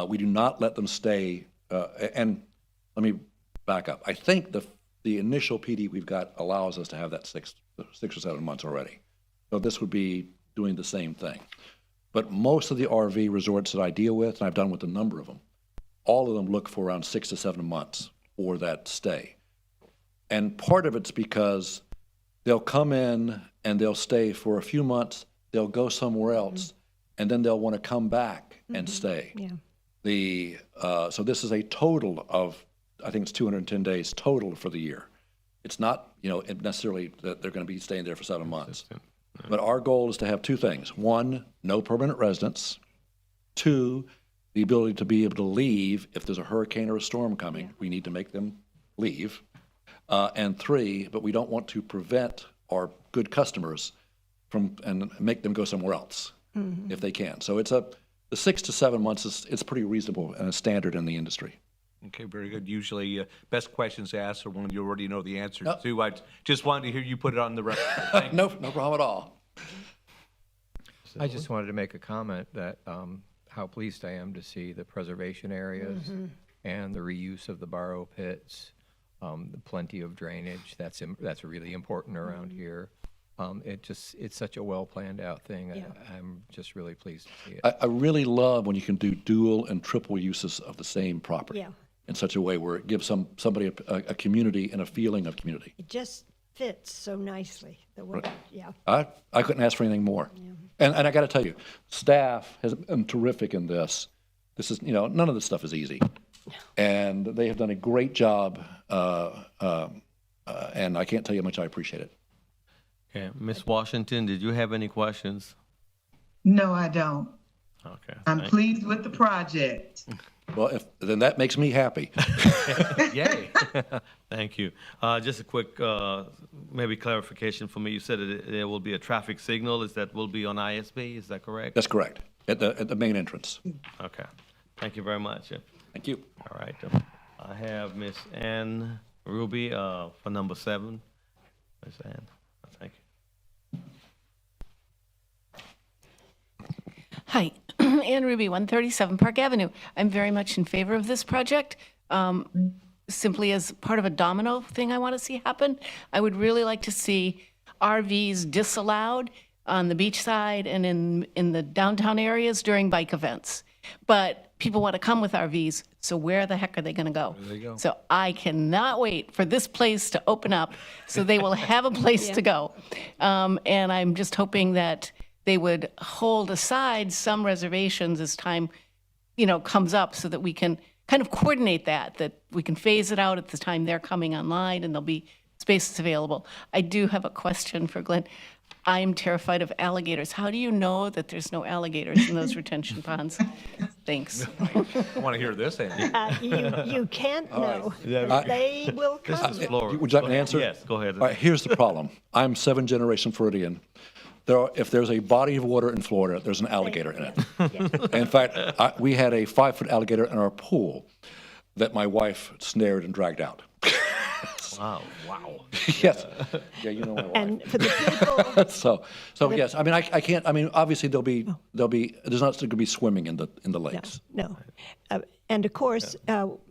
We do not let them stay, and let me back up. I think the initial PD we've got allows us to have that 6 or 7 months already. So this would be doing the same thing. But most of the RV resorts that I deal with, and I've done with a number of them, all of them look for around 6 to 7 months for that stay. And part of it's because they'll come in and they'll stay for a few months, they'll go somewhere else, and then they'll want to come back and stay. Yeah. So this is a total of, I think it's 210 days total for the year. It's not, necessarily that they're going to be staying there for 7 months. But our goal is to have 2 things. 1, no permanent residence. 2, the ability to be able to leave if there's a hurricane or a storm coming. We need to make them leave. And 3, but we don't want to prevent our good customers from and make them go somewhere else if they can. So the 6 to 7 months it's pretty reasonable and a standard in the industry. Okay, very good. Usually, best questions asked are one you already know the answer to. I just wanted to hear you put it on the record. Thank you. No problem at all. I just wanted to make a comment that how pleased I am to see the preservation areas and the reuse of the borrow pits, the plenty of drainage. That's really important around here. It's such a well planned out thing. I'm just really pleased to see it. I really love when you can do dual and triple uses of the same property Yeah. in such a way where it gives somebody a community and a feeling of community. It just fits so nicely, the way, yeah. I couldn't ask for anything more. And I got to tell you, staff has been terrific in this. This is, none of this stuff is easy. And they have done a great job, and I can't tell you how much I appreciate it. Okay. Ms. Washington, did you have any questions? No, I don't. Okay. I'm pleased with the project. Well, then that makes me happy. Yay. Thank you. Just a quick, maybe clarification for me. You said there will be a traffic signal. Will be on ISB? Is that correct? That's correct, at the main entrance. Okay. Thank you very much. Thank you. All right. I have Miss Ann Ruby for number 7. Miss Ann, thank you. Hi, Ann Ruby, 137 Park Avenue. I'm very much in favor of this project. Simply as part of a domino thing I want to see happen. I would really like to see RVs disallowed on the beach side and in the downtown areas during bike events. But people want to come with RVs, so where the heck are they going to go? There they go. So I cannot wait for this place to open up so they will have a place to go. And I'm just hoping that they would hold aside some reservations as time, comes up so that we can kind of coordinate that we can phase it out at the time they're coming online and there'll be spaces available. I do have a question for Glenn. I'm terrified of alligators. How do you know that there's no alligators in those retention ponds? Thanks. I want to hear this, Andy. You can't know. Yeah. They will come. This is Florida. Would you like me to answer? Yes, go ahead. All right, here's the problem. I'm 7th generation Floridian. if there's a body of water in Florida, there's an alligator in it. In fact, we had a 5-foot alligator in our pool that my wife snared and dragged out. Wow, wow. Yes. Yeah, you know my wife. And for the people, So yes, I mean, I can't, I mean, obviously there's not going to be swimming in the lakes. no. And of course,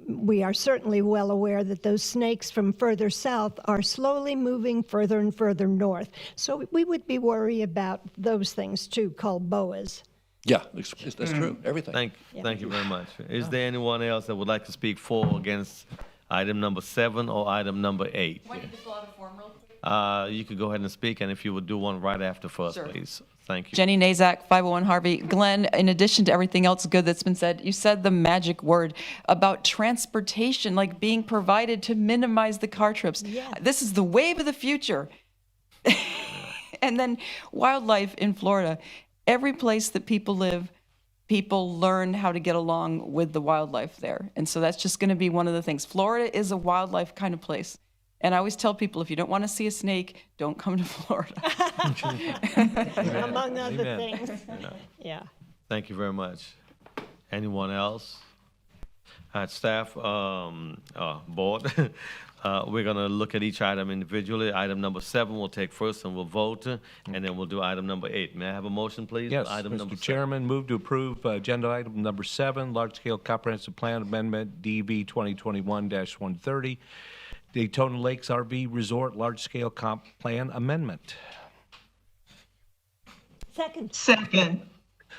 we are certainly well aware that those snakes from further south are slowly moving further and further north. So we would be worried about those things too, called boas. Yeah, that's true, everything. Thank you very much. Is there anyone else that would like to speak for or against item number 7 or item number 8? You could go ahead and speak, and if you would do one right after first, Sure. please. Thank you. Jenny Nazak, 501 Harvey. Glenn, in addition to everything else good that's been said, you said the magic word about transportation, like being provided to minimize the car trips. Yeah. This is the wave of the future. And then wildlife in Florida. Every place that people live, people learn how to get along with the wildlife there. And so that's just going to be one of the things. Florida is a wildlife kind of place. And I always tell people, if you don't want to see a snake, don't come to Florida. Among other Amen. things. Yeah. Thank you very much. Anyone else? All right, staff, board, we're going to look at each item individually. Item number 7 we'll take first and we'll vote, and then we'll do item number 8. May I have a motion, please? Yes, Item number Mr. 7. Chairman, move to approve agenda item number 7, large-scale comprehensive plan amendment, DB 2021-130, Daytona Lakes RV Resort large-scale comp plan amendment. Second.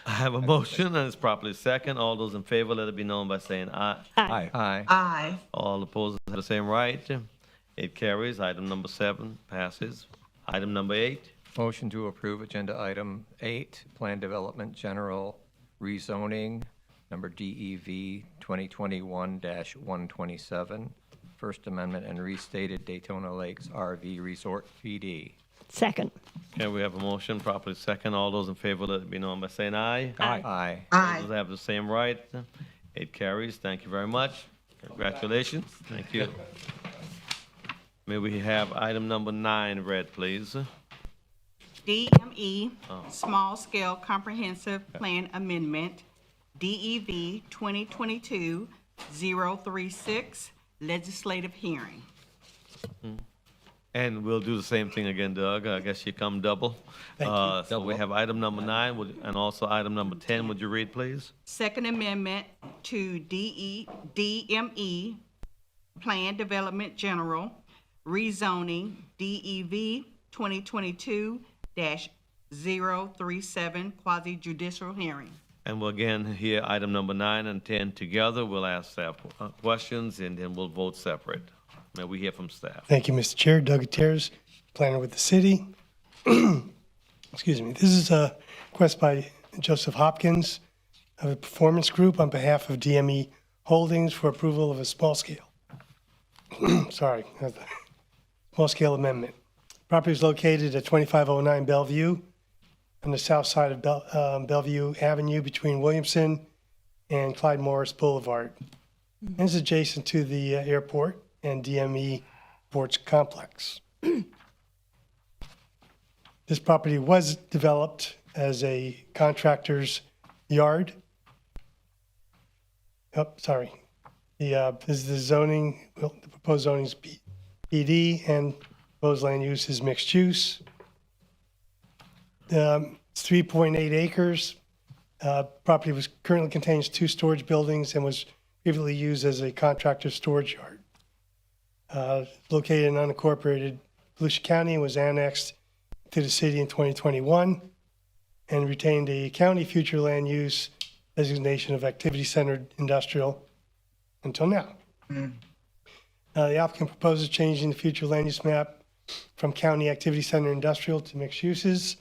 I have a motion, and it's properly second. All those in favor, let it be known by saying aye. Aye. Aye. Aye. All opposed have the same right. It carries. Item number 7 passes. Item number 8. Motion to approve agenda item 8, Plan Development General Rezoning, number DEV 2021-127, First Amendment and restated Daytona Lakes RV Resort PD. Second. Okay, we have a motion, properly second. All those in favor, let it be known by saying aye. Aye. Aye. Those have the same right. It carries. Thank you very much. Congratulations. Thank you. May we have item number 9 read, please? DME, Small Scale Comprehensive Plan Amendment, DEV 2022-036, Legislative Hearing. And we'll do the same thing again, Doug. I guess you come double. So we have item number 9 and also item number 10. Would you read, please? Second Amendment to DME, Plan Development General, rezoning DEV 2022-037, quasi judicial hearing. And we'll again hear item number 9 and 10 together. We'll ask staff questions, and then we'll vote separate. May we hear from staff? Thank you, Mr. Chair. Doug Gutierrez, planner with the city. Excuse me. This is a request by Joseph Hopkins of a performance group on behalf of DME Holdings for approval of a small scale. Sorry, small scale amendment. Property is located at 2509 Bellevue on the south side of Bellevue Avenue between Williamson and Clyde Morris Boulevard. And it's adjacent to the airport and DME Sports Complex. This property was developed as a contractor's yard. Oh, sorry. This is the zoning, well, the proposed zoning is PD, and proposed land use is mixed use. It's 3.8 acres. Property currently contains 2 storage buildings and was previously used as a contractor's storage yard. Located in unincorporated Volusia County, was annexed to the city in 2021 and retained a county future land use designation of activity-centered industrial until now. The applicant proposes changing the future land use map from county activity center industrial to mixed uses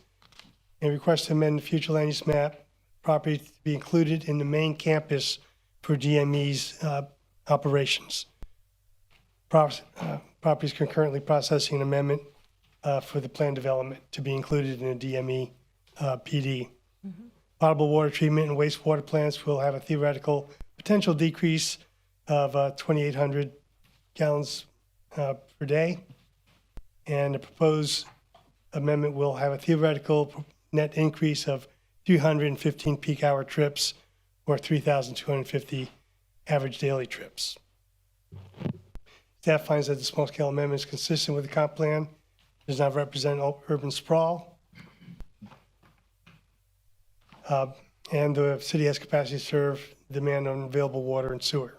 and requests to amend the future land use map property to be included in the main campus for DME's operations. Property is concurrently processing an amendment for the plan development to be included in a DME PD. Potable water treatment and wastewater plants will have a theoretical potential decrease of 2,800 gallons per day. And the proposed amendment will have a theoretical net increase of 315 peak hour trips or 3,250 average daily trips. Staff finds that the small-scale amendment is consistent with the comp plan, does not represent urban sprawl, and the city has capacity to serve demand on available water and sewer.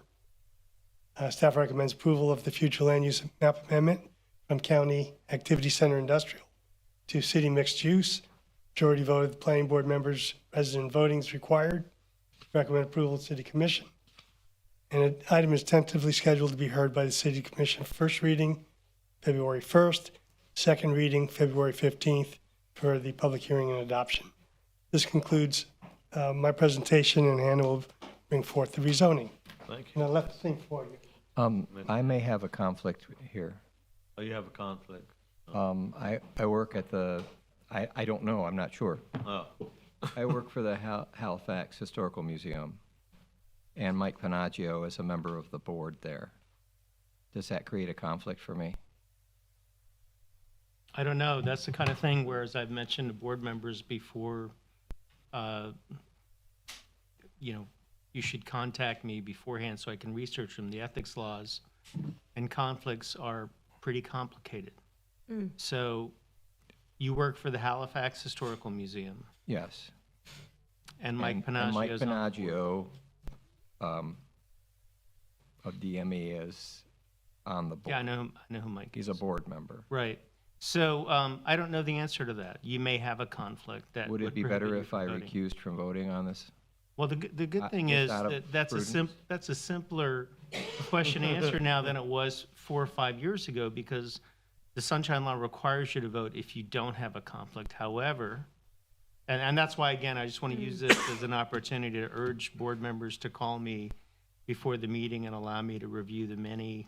Staff recommends approval of the future land use map amendment from County Activity Center Industrial to City Mixed Use. Majority vote of the planning board members, resident voting is required. Recommend approval of the City Commission. And an item is tentatively scheduled to be heard by the City Commission for first reading, February 1st, second reading, February 15th, for the public hearing and adoption. This concludes my presentation, and Hannah will bring forth the rezoning. Thank you. And I left the thing for you. I may have a conflict here. Oh, you have a conflict. I work at the, I don't know, I'm not sure. Oh, I work for the Halifax Historical Museum, and Mike Panaggio is a member of the board there. Does that create a conflict for me? I don't know. That's the kind of thing where, as I've mentioned to board members before, you should contact me beforehand so I can research them. The ethics laws and conflicts are pretty complicated. So you work for the Halifax Historical Museum, Yes. and Mike And Panaggio Mike is on the board. Panaggio of DME is on the board. Yeah, I know who Mike is. He's a board member. Right. So I don't know the answer to that. You may have a conflict that Would it be prohibit better you if from I voting. recused from voting on this? Well, the good thing is is that a that that's a simpler question to answer now than it was 4 or 5 years ago, because the Sunshine Law requires you to vote if you don't have a conflict. However, and that's why, again, I just want to use this as an opportunity to urge board members to call me before the meeting and allow me to review the many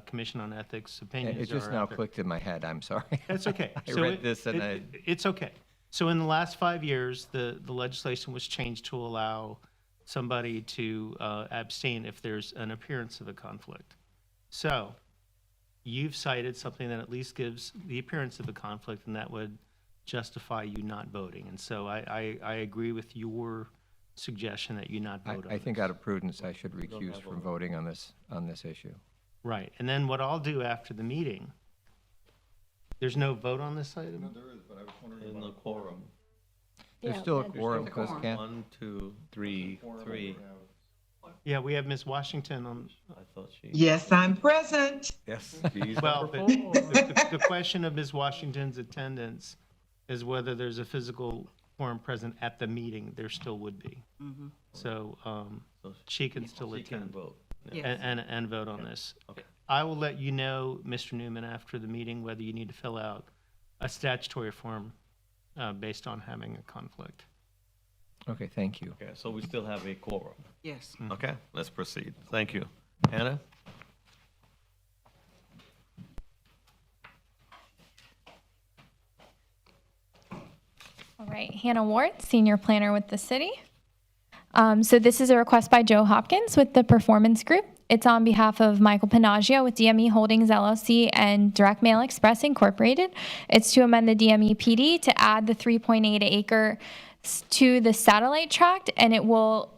Commission on Ethics opinions. It just that are now out there. clicked in my head, I'm sorry. That's okay. I So read this and it's okay. So in the last 5 years, the legislation was changed to allow somebody to abstain if there's an appearance of a conflict. So you've cited something that at least gives the appearance of a conflict, and that would justify you not voting. And so I agree with your suggestion that you not vote on I think this. out of prudence, I should recuse from voting on this issue. Right. And then what I'll do after the meeting, there's no vote on this item? in the quorum. There's still a quorum, because can't, 1, 2, 3. Yeah, we have Ms. Washington on. I thought she. Yes, I'm present. Yes. She's Well, number but 4. the question of Ms. Washington's attendance is whether there's a physical quorum present at the meeting. There still would be. So she can still She can attend vote. Yes. and vote on this. Okay. I will let you know, Mr. Newman, after the meeting, whether you need to fill out a statutory form based on having a conflict. okay, thank you. Okay, so we still have a quorum. Yes. Okay, let's proceed. Thank you. Hannah? All right, Hannah Ward, Senior Planner with the city. So this is a request by Joe Hopkins with the Performance Group. It's on behalf of Michael Panaggio with DME Holdings LLC and Direct Mail Express Incorporated. It's to amend the DME PD to add the 3.8 acre to the satellite tract, and it will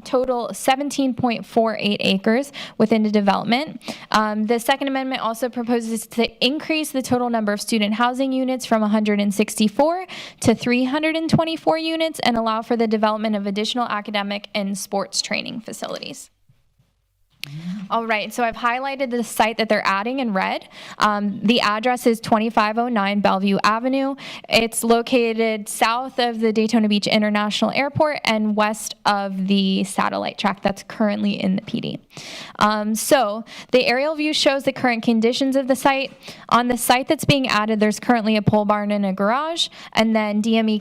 total 17.48 acres within the development. The Second Amendment also proposes to increase the total number of student housing units from 164 to 324 units and allow for the development of additional academic and sports training facilities. All right, so I've highlighted the site that they're adding in red. The address is 2509 Bellevue Avenue. It's located south of the Daytona Beach International Airport and west of the satellite tract that's currently in the PD. So the aerial view shows the current conditions of the site. On the site that's being added, there's currently a pole barn and a garage, and then DME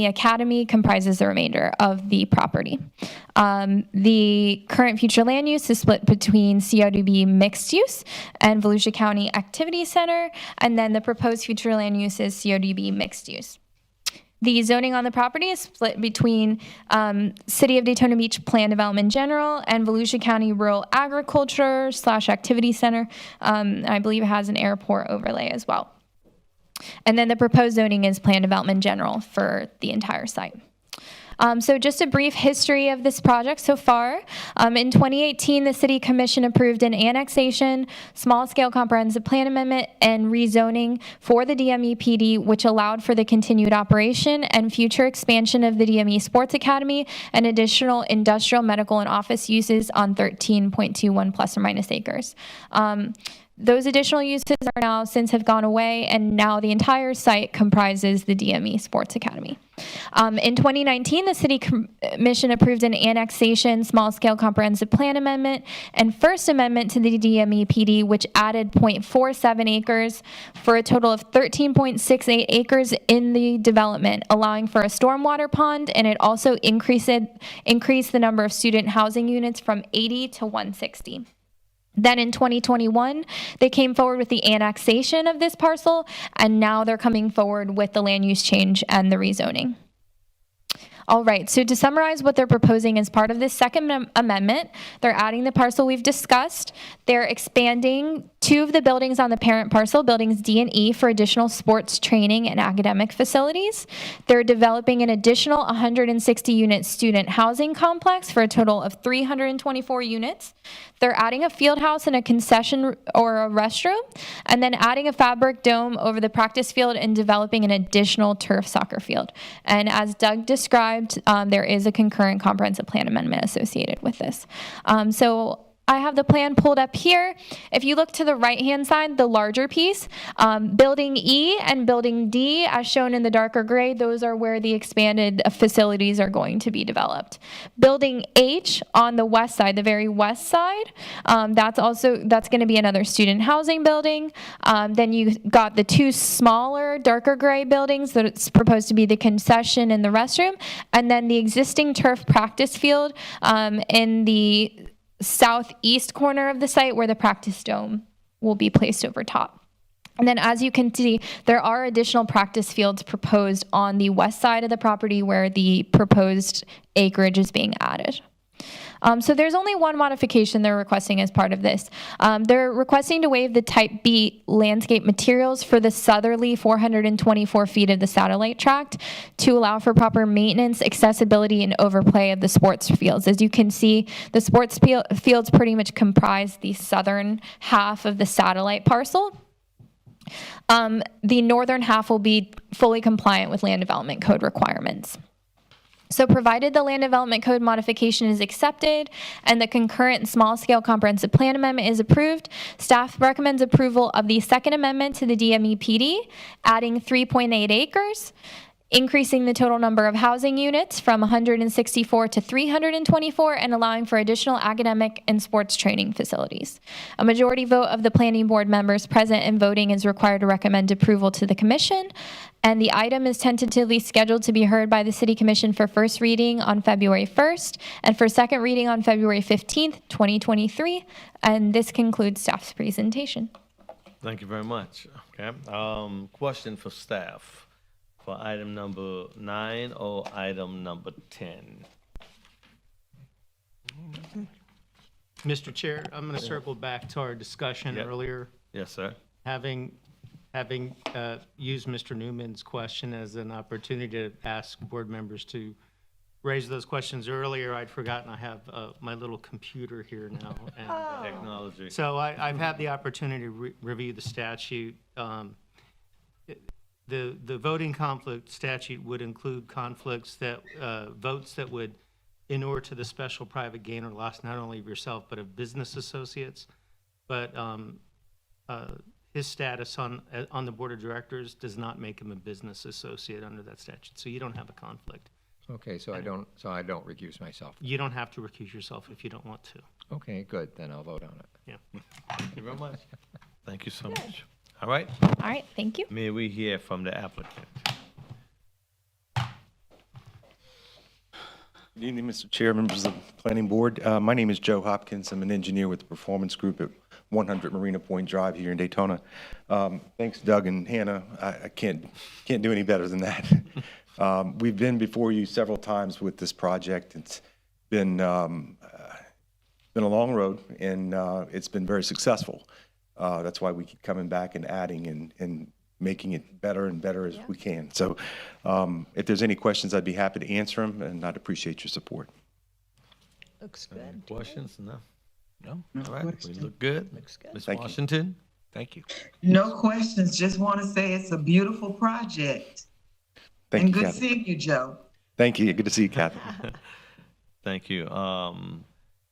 Academy comprises the remainder of the property. The current future land use is split between CRDB mixed use and Volusia County Activity Center, and then the proposed future land use is CRDB mixed use. The zoning on the property is split between City of Daytona Beach Plan Development General and Volusia County Rural Agriculture / Activity Center. I believe it has an airport overlay as well. And then the proposed zoning is plan development general for the entire site. So just a brief history of this project so far. In 2018, the City Commission approved an annexation, small-scale comprehensive plan amendment, and rezoning for the DME PD, which allowed for the continued operation and future expansion of the DME Sports Academy and additional industrial, medical, and office uses on 13.21 plus or minus acres. Those additional uses are now since have gone away, and now the entire site comprises the DME Sports Academy. In 2019, the City Commission approved an annexation, small-scale comprehensive plan amendment, and first amendment to the DME PD, which added 0.47 acres for a total of 13.68 acres in the development, allowing for a stormwater pond, and it also increased the number of student housing units from 80 to 160. Then in 2021, they came forward with the annexation of this parcel, and now they're coming forward with the land use change and the rezoning. All right, so to summarize what they're proposing as part of this second amendment, they're adding the parcel we've discussed. They're expanding 2 of the buildings on the parent parcel, buildings D and E, for additional sports training and academic facilities. They're developing an additional 160-unit student housing complex for a total of 324 units. They're adding a field house and a concession or a restroom, and then adding a fabric dome over the practice field and developing an additional turf soccer field. And as Doug described, there is a concurrent comprehensive plan amendment associated with this. So I have the plan pulled up here. If you look to the right-hand side, the larger piece, Building E and Building D, as shown in the darker gray, those are where the expanded facilities are going to be developed. Building H on the west side, the very west side, that's going to be another student housing building. Then you got the 2 smaller, darker gray buildings that it's proposed to be the concession and the restroom, and then the existing turf practice field in the southeast corner of the site where the practice dome will be placed over top. And then as you can see, there are additional practice fields proposed on the west side of the property where the proposed acreage is being added. So there's only one modification they're requesting as part of this. They're requesting to waive the Type B landscape materials for the southerly 424 feet of the satellite tract to allow for proper maintenance, accessibility, and overplay of the sports fields. As you can see, the sports fields pretty much comprise the southern half of the satellite parcel. The northern half will be fully compliant with land development code requirements. So provided the Land Development Code modification is accepted and the concurrent small-scale comprehensive plan amendment is approved, staff recommends approval of the second amendment to the DME PD, adding 3.8 acres, increasing the total number of housing units from 164 to 324, and allowing for additional academic and sports training facilities. A majority vote of the planning board members present and voting is required to recommend approval to the commission, and the item is tentatively scheduled to be heard by the City Commission for first reading on February 1st and for second reading on February 15th, 2023. And this concludes staff's presentation. Thank you very much. Okay. Question for staff for item number 9 or item number 10? Mr. Chair, I'm going to circle back to our discussion earlier. Yes, sir. Having used Mr. Newman's question as an opportunity to ask board members to raise those questions earlier, I'd forgotten I have my little computer here now. And, Technology. So I've had the opportunity to review the statute. The voting conflict statute would include conflicts that, votes that would inure to the special private gain or loss, not only of yourself, but of business associates. But his status on the board of directors does not make him a business associate under that statute. So you don't have a conflict. Okay, so I don't recuse myself. You don't have to recuse yourself if you don't want to. Okay, good, then I'll vote on it. Yeah. Thank you very much. Thank you so much. All right. All right, thank you. May we hear from the applicant? Good evening, Mr. Chair, members of the Planning Board. My name is Joe Hopkins. I'm an engineer with the Performance Group at 100 Marina Point Drive here in Daytona. Thanks, Doug and Hannah. I can't do any better than that. We've been before you several times with this project. It's been a long road, and it's been very successful. That's why we keep coming back and adding and making it better and better as we can. So if there's any questions, I'd be happy to answer them, and I'd appreciate your support. Looks good. Questions? No? No? All right, we look good. Ms. Thank you. Washington? Thank you. No questions. Just want to say it's a beautiful project. Thank And you, good Kathy. seeing you, Joe. Thank you. Good to see you, Kathy. Thank you.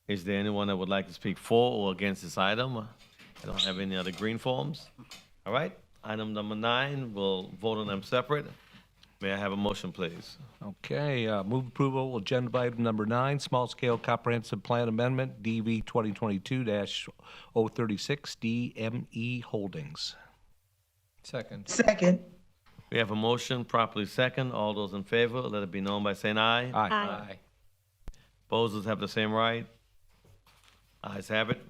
Is there anyone that would like to speak for or against this item? I don't have any other green forms. All right, item number 9, we'll vote on them separate. May I have a motion, please? Okay, move approval, agenda item number 9, small-scale comprehensive plan amendment, DV 2022-036, DME Holdings. Second. Second. We have a motion properly second. All those in favor, let it be known by saying aye. Aye. Opposers have the same right. Ayes have it.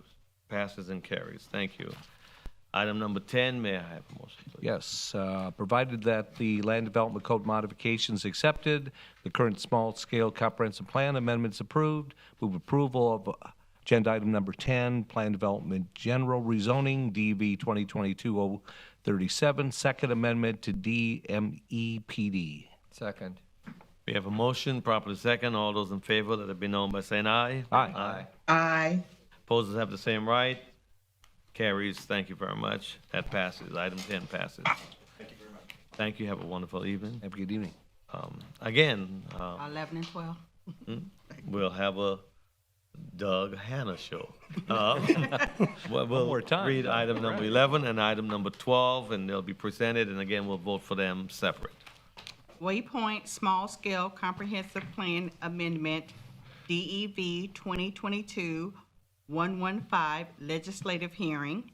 Passes and carries. Thank you. Item number 10, may I have a motion, please? Yes, provided that the Land Development Code modifications accepted, the current small-scale comprehensive plan amendments approved, move approval of agenda item number 10, Plan Development General Rezoning, DV 2022-037, second amendment to DMEPD. Second. We have a motion properly second. All those in favor, let it be known by saying aye. Aye. Aye. Opposers have the same right. Carries. Thank you very much. That passes. Item 10 passes. Thank you very much. Thank you. Have a wonderful evening. Have a good evening. Again, 11 and 12. we'll have a Doug Hannah show. We'll more time, read Doug. item number 11 and item number 12, and they'll be presented, and again, we'll vote for them separate. Waypoint Small Scale Comprehensive Plan Amendment, DEV 2022-115 Legislative Hearing.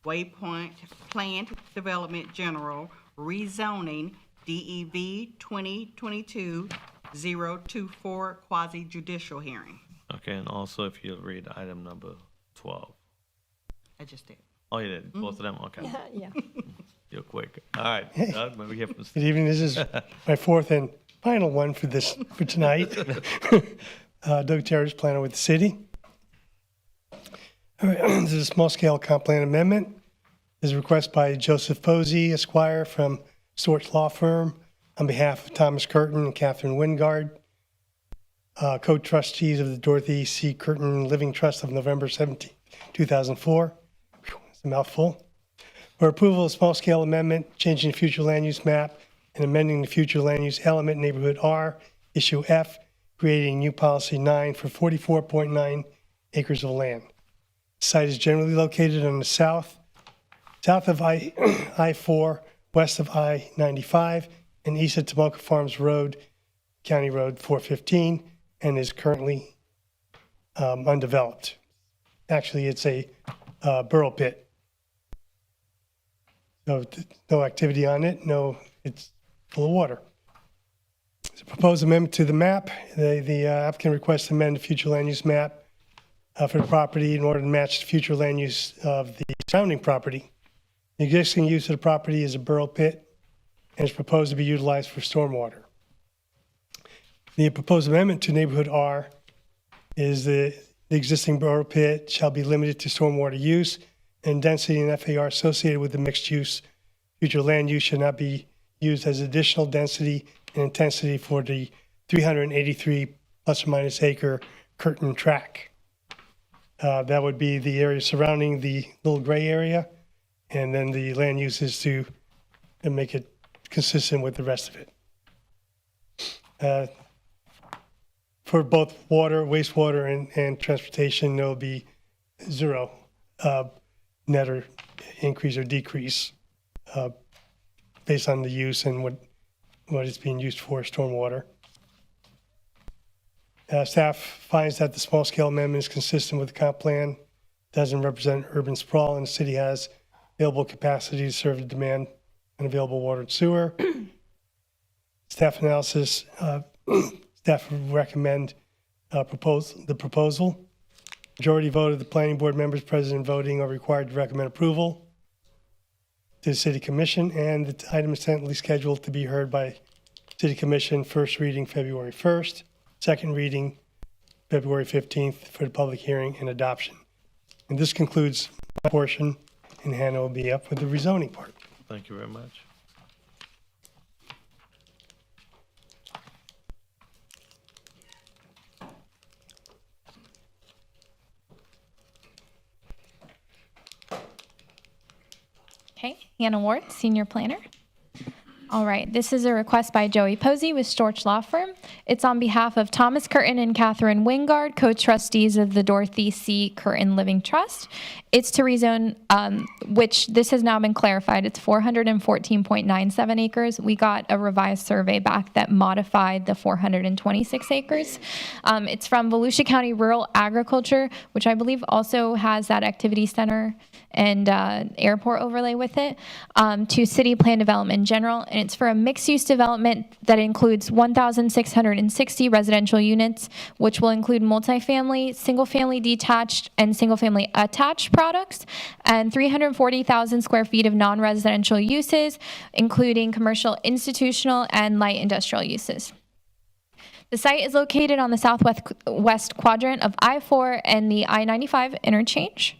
Waypoint Planned Development General Rezoning, DEV 2022-024 Quasi Judicial Hearing. Okay, and also if you'll read item number 12. I just did. Oh, you did? Both of them? Okay. Yeah. You're quick. All right, Doug, maybe hear from Good Steve. evening. This is my fourth and final one for tonight. Doug Terrence, planner with the city. All right, this is a small-scale comp plan amendment. This is a request by Joseph Posey, Esquire, from Storch Law Firm, on behalf of Thomas Curtin and Catherine Wingard, co-trustees of the Dorothy C. Curtin Living Trust of November 17, 2004. It's a mouthful. For approval of small-scale amendment, changing the future land use map and amending the future land use element neighborhood R, issue F, creating new policy 9 for 44.9 acres of land. The site is generally located on the south of I-4, west of I-95, and east of Tomoka Farms Road, County Road 415, and is currently undeveloped. Actually, it's a burrow pit. So no activity on it, it's full of water. It's a proposed amendment to the map. The applicant requests to amend the future land use map for the property in order to match the future land use of the surrounding property. The existing use of the property is a burrow pit and is proposed to be utilized for stormwater. The proposed amendment to neighborhood R is the existing burrow pit shall be limited to stormwater use, and density and FAR associated with the mixed use future land use should not be used as additional density and intensity for the 383 plus or minus acre Curtin tract. That would be the area surrounding the little gray area, and then the land use is to make it consistent with the rest of it. For both water, wastewater, and transportation, there'll be zero net or increase or decrease based on the use and what it's being used for, stormwater. Staff finds that the small-scale amendment is consistent with the comp plan, doesn't represent urban sprawl, and the city has available capacity to serve the demand and available water and sewer. Staff analysis, staff recommend the proposal. Majority vote of the planning board members present and voting are required to recommend approval to the city commission, and the item is tentatively scheduled to be heard by city commission, first reading February 1st, second reading February 15th for the public hearing and adoption. And this concludes my portion, and Hannah will be up with the rezoning part. Thank you very much. Okay, Hannah Ward, Senior Planner. All right, this is a request by Joey Posey with Storch Law Firm. It's on behalf of Thomas Curtin and Catherine Wingard, co-trustees of the Dorothy C. Curtin Living Trust. It's to rezone, which this has now been clarified. It's 414.97 acres. We got a revised survey back that modified the 426 acres. It's from Volusia County Rural Agriculture, which I believe also has that activity center and airport overlay with it, to City Plan Development in general. And it's for a mixed-use development that includes 1,660 residential units, which will include multifamily, single-family detached, and single-family attached products, and 340,000 square feet of non-residential uses, including commercial, institutional, and light industrial uses. The site is located on the southwest quadrant of I-4 and the I-95 interchange.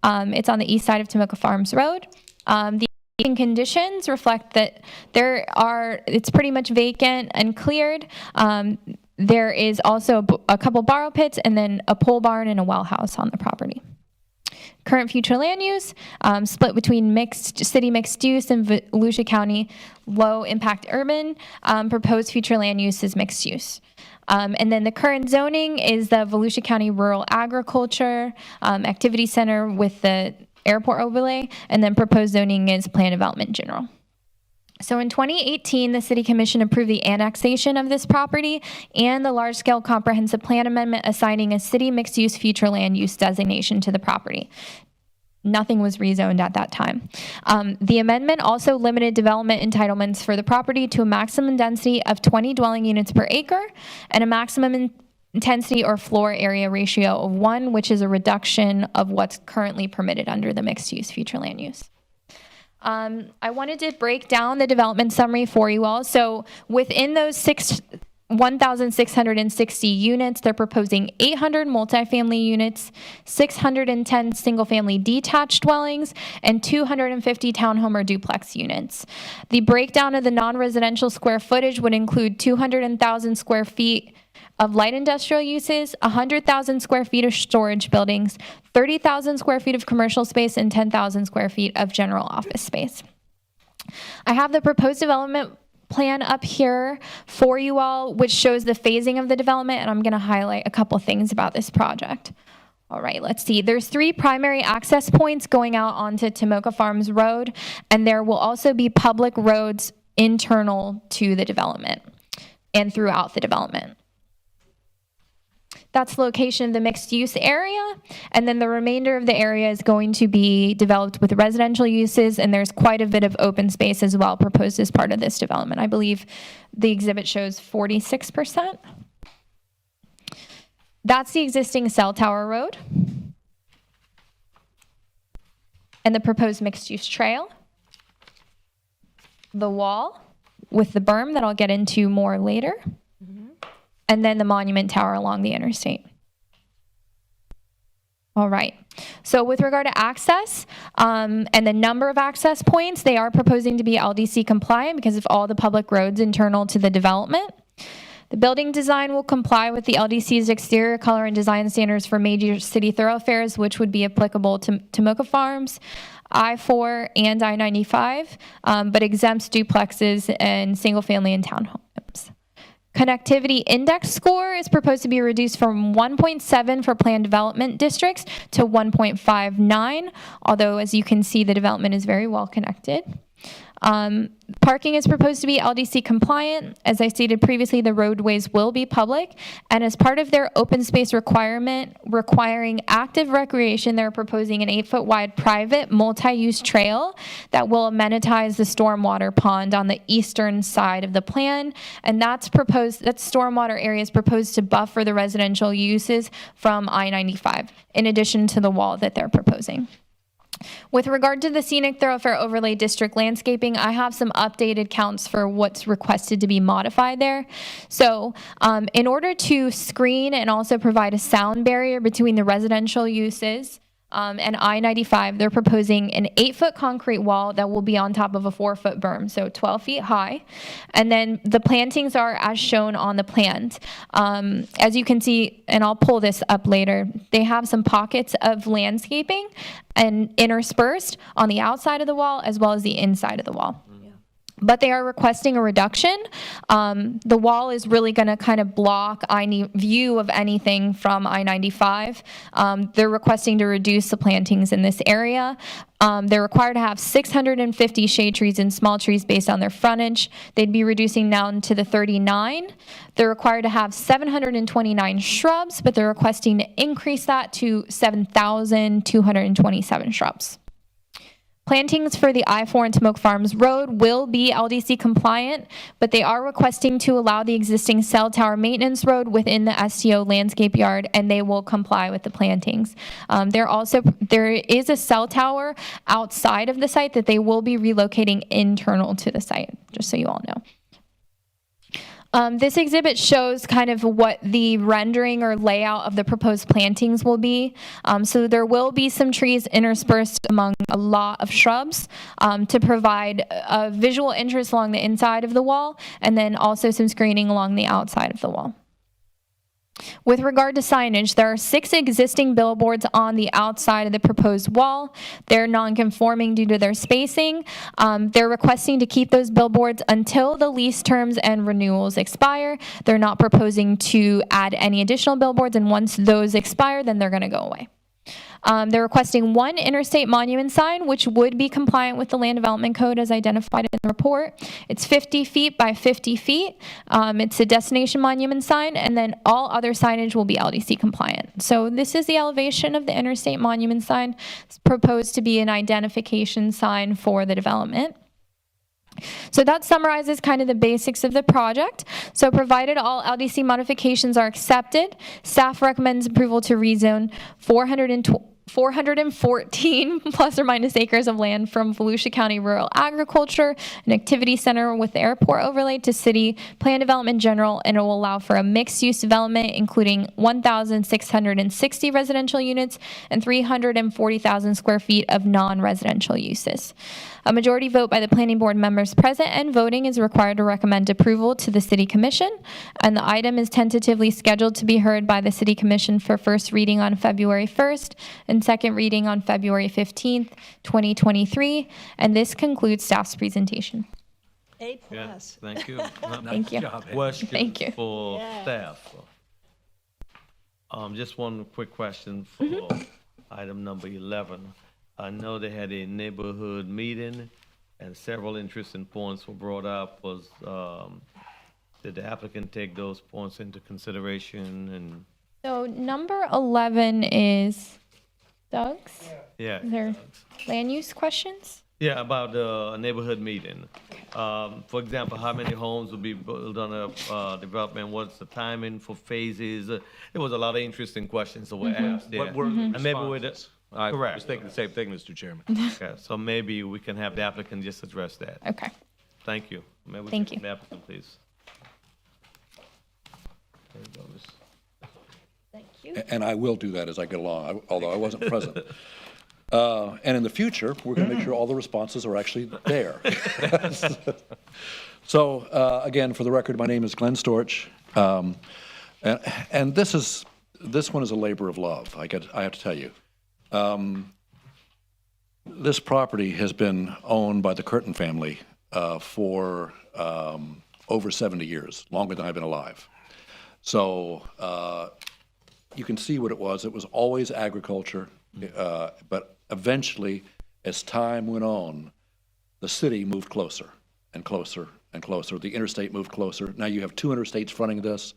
It's on the east side of Tomoka Farms Road. The conditions reflect that it's pretty much vacant and cleared. There is also a couple borrow pits and then a pole barn and a well house on the property. Current future land use, split between city mixed use and Volusia County low impact urban. Proposed future land use is mixed use. And then the current zoning is the Volusia County Rural Agriculture Activity Center with the airport overlay, and then proposed zoning is Plan Development General. So in 2018, the City Commission approved the annexation of this property and the large-scale comprehensive plan amendment assigning a city mixed-use future land use designation to the property. Nothing was rezoned at that time. The amendment also limited development entitlements for the property to a maximum density of 20 dwelling units per acre and a maximum intensity or floor area ratio of 1, which is a reduction of what's currently permitted under the mixed-use future land use. I wanted to break down the development summary for you all. So within those 1,660 units, they're proposing 800 multifamily units, 610 single-family detached dwellings, and 250 townhome or duplex units. The breakdown of the non-residential square footage would include 200,000 square feet of light industrial uses, 100,000 square feet of storage buildings, 30,000 square feet of commercial space, and 10,000 square feet of general office space. I have the proposed development plan up here for you all, which shows the phasing of the development, and I'm going to highlight a couple things about this project. All right, let's see. There's 3 primary access points going out onto Tomoka Farms Road, and there will also be public roads internal to the development and throughout the development. That's the location of the mixed-use area, and then the remainder of the area is going to be developed with residential uses, and there's quite a bit of open space as well proposed as part of this development. I believe the exhibit shows 46%. That's the existing cell tower road and the proposed mixed-use trail, the wall with the berm that I'll get into more later, and then the monument tower along the interstate. All right, so with regard to access and the number of access points, they are proposing to be LDC compliant because of all the public roads internal to the development. The building design will comply with the LDC's exterior color and design standards for major city thoroughfares, which would be applicable to Tomoka Farms, I-4 and I-95, but exempts duplexes and single-family and townhomes. Connectivity index score is proposed to be reduced from 1.7 for planned development districts to 1.59, although as you can see, the development is very well connected. Parking is proposed to be LDC compliant. As I stated previously, the roadways will be public, and as part of their open space requirement requiring active recreation, they're proposing an 8-foot wide private multi-use trail that will amenitize the stormwater pond on the eastern side of the plan, and that stormwater area is proposed to buffer the residential uses from I-95, in addition to the wall that they're proposing. With regard to the Scenic Thoroughfare Overlay District landscaping, I have some updated counts for what's requested to be modified there. So in order to screen and also provide a sound barrier between the residential uses, and I-95, they're proposing an 8-foot concrete wall that will be on top of a 4-foot berm, so 12 feet high. And then the plantings are as shown on the plans. As you can see, and I'll pull this up later, they have some pockets of landscaping and interspersed on the outside of the wall as well as the inside of the wall. But they are requesting a reduction. The wall is really going to kind of block any view of anything from I-95. They're requesting to reduce the plantings in this area. They're required to have 650 shade trees and small trees based on their frontage. They'd be reducing down to the 39. They're required to have 729 shrubs, but they're requesting to increase that to 7,227 shrubs. Plantings for the I-4 and Smoke Farms Road will be LDC compliant, but they are requesting to allow the existing cell tower maintenance road within the STO landscape yard, and they will comply with the plantings. There is a cell tower outside of the site that they will be relocating internal to the site, just so you all know. This exhibit shows kind of what the rendering or layout of the proposed plantings will be. So there will be some trees interspersed among a lot of shrubs to provide a visual interest along the inside of the wall, and then also some screening along the outside of the wall. With regard to signage, there are 6 existing billboards on the outside of the proposed wall. They're non-conforming due to their spacing. They're requesting to keep those billboards until the lease terms and renewals expire. They're not proposing to add any additional billboards, and once those expire, then they're going to go away. They're requesting 1 interstate monument sign, which would be compliant with the Land Development Code as identified in the report. It's 50 feet by 50 feet. It's a destination monument sign, and then all other signage will be LDC compliant. So this is the elevation of the interstate monument sign. It's proposed to be an identification sign for the development. So that summarizes kind of the basics of the project. So provided all LDC modifications are accepted, staff recommends approval to rezone 414 plus or minus acres of land from Volusia County Rural Agriculture, an activity center with the airport overlay, to city plan development general, and it will allow for a mixed-use development including 1,660 residential units and 340,000 square feet of non-residential uses. A majority vote by the planning board members present and voting is required to recommend approval to the city commission, and the item is tentatively scheduled to be heard by the city commission for first reading on February 1st and second reading on February 15th, 2023, and this concludes staff's presentation. A+. Yes, thank you. Thank you. Questions Thank you. for Yeah. staff? Just one quick question for item number 11. I know they had a neighborhood meeting and several interesting points were brought up. Did the applicant take those points into consideration? And So number 11 is Doug's. yeah, Is there land use questions? yeah, about the neighborhood meeting. For example, how many homes will be built on a development? What's the timing for phases? There was a lot of interesting questions that were asked there. What were the And maybe with responses? it, I correct. was thinking the same thing, Mr. Chairman. Okay, so maybe we can have the applicant just address that. Okay. Thank you. May we Thank get you. the applicant, please? There you go, Ms. Thank you. And I will do that as I get along, although I wasn't present. And in the future, we're going to make sure all the responses are actually there. So, again, for the record, my name is Glenn Storch. And this one is a labor of love, I have to tell you. This property has been owned by the Curtin family for over 70 years, longer than I've been alive. So you can see what it was. It was always agriculture, but eventually, as time went on, the city moved closer and closer and closer. The interstate moved closer. Now you have 2 interstates fronting this,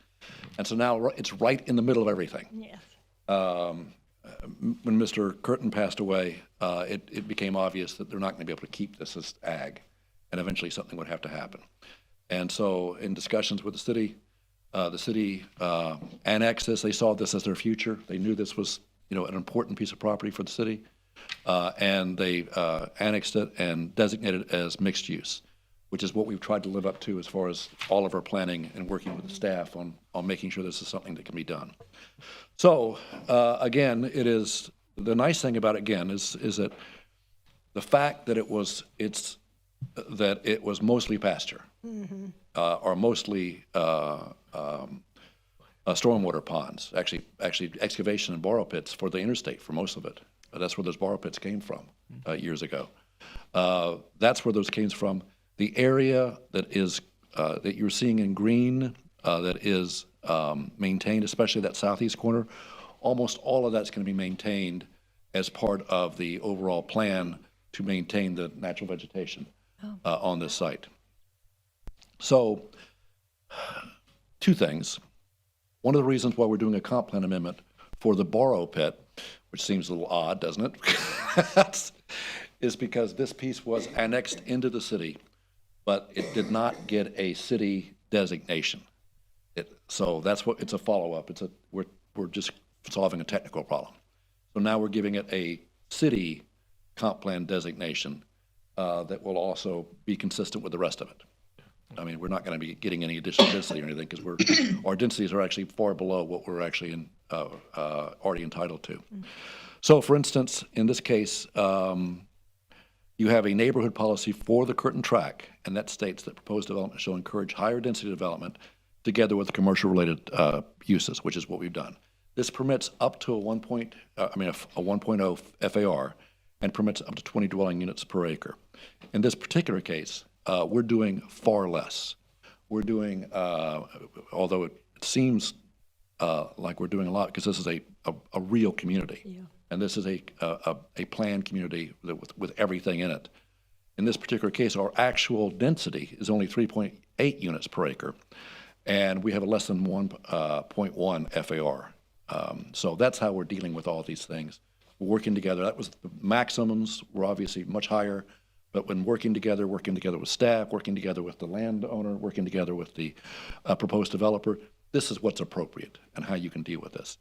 and so now it's right in the middle of everything. Yes. When Mr. Curtin passed away, it became obvious that they're not going to be able to keep this as ag, and eventually something would have to happen. And so in discussions with the city annexed this. They saw this as their future. They knew this was, an important piece of property for the city, and they annexed it and designated it as mixed use, which is what we've tried to live up to as far as all of our planning and working with the staff on making sure this is something that can be done. So, again, it is the nice thing about it, again, is that the fact that it was mostly pasture, or mostly stormwater ponds, actually excavation and borrow pits for the interstate for most of it. That's where those borrow pits came from years ago. That's where those came from. The area that is that you're seeing in green that is maintained, especially that southeast corner, almost all of that's going to be maintained as part of the overall plan to maintain the natural vegetation on this site. So, two things. One of the reasons why we're doing a comp plan amendment for the borrow pit, which seems a little odd, doesn't it? is because this piece was annexed into the city, but it did not get a city designation. So that's what, it's a follow-up. We're just solving a technical problem. So now we're giving it a city comp plan designation that will also be consistent with the rest of it. I mean, we're not going to be getting any additional density or anything because our densities are actually far below what we're actually already entitled to. So, for instance, in this case, you have a neighborhood policy for the Curtin Track, and that states that proposed development shall encourage higher density development together with commercial-related uses, which is what we've done. This permits up to a 1.0 FAR and permits up to 20 dwelling units per acre. In this particular case, we're doing far less. We're doing, although it seems like we're doing a lot, because this is a real community. And this is a planned community with everything in it. In this particular case, our actual density is only 3.8 units per acre, and we have a less than 1.1 FAR. So that's how we're dealing with all these things. We're working together. That was the maximums were obviously much higher, but when working together with staff, working together with the landowner, working together with the proposed developer, this is what's appropriate and how you can deal with this.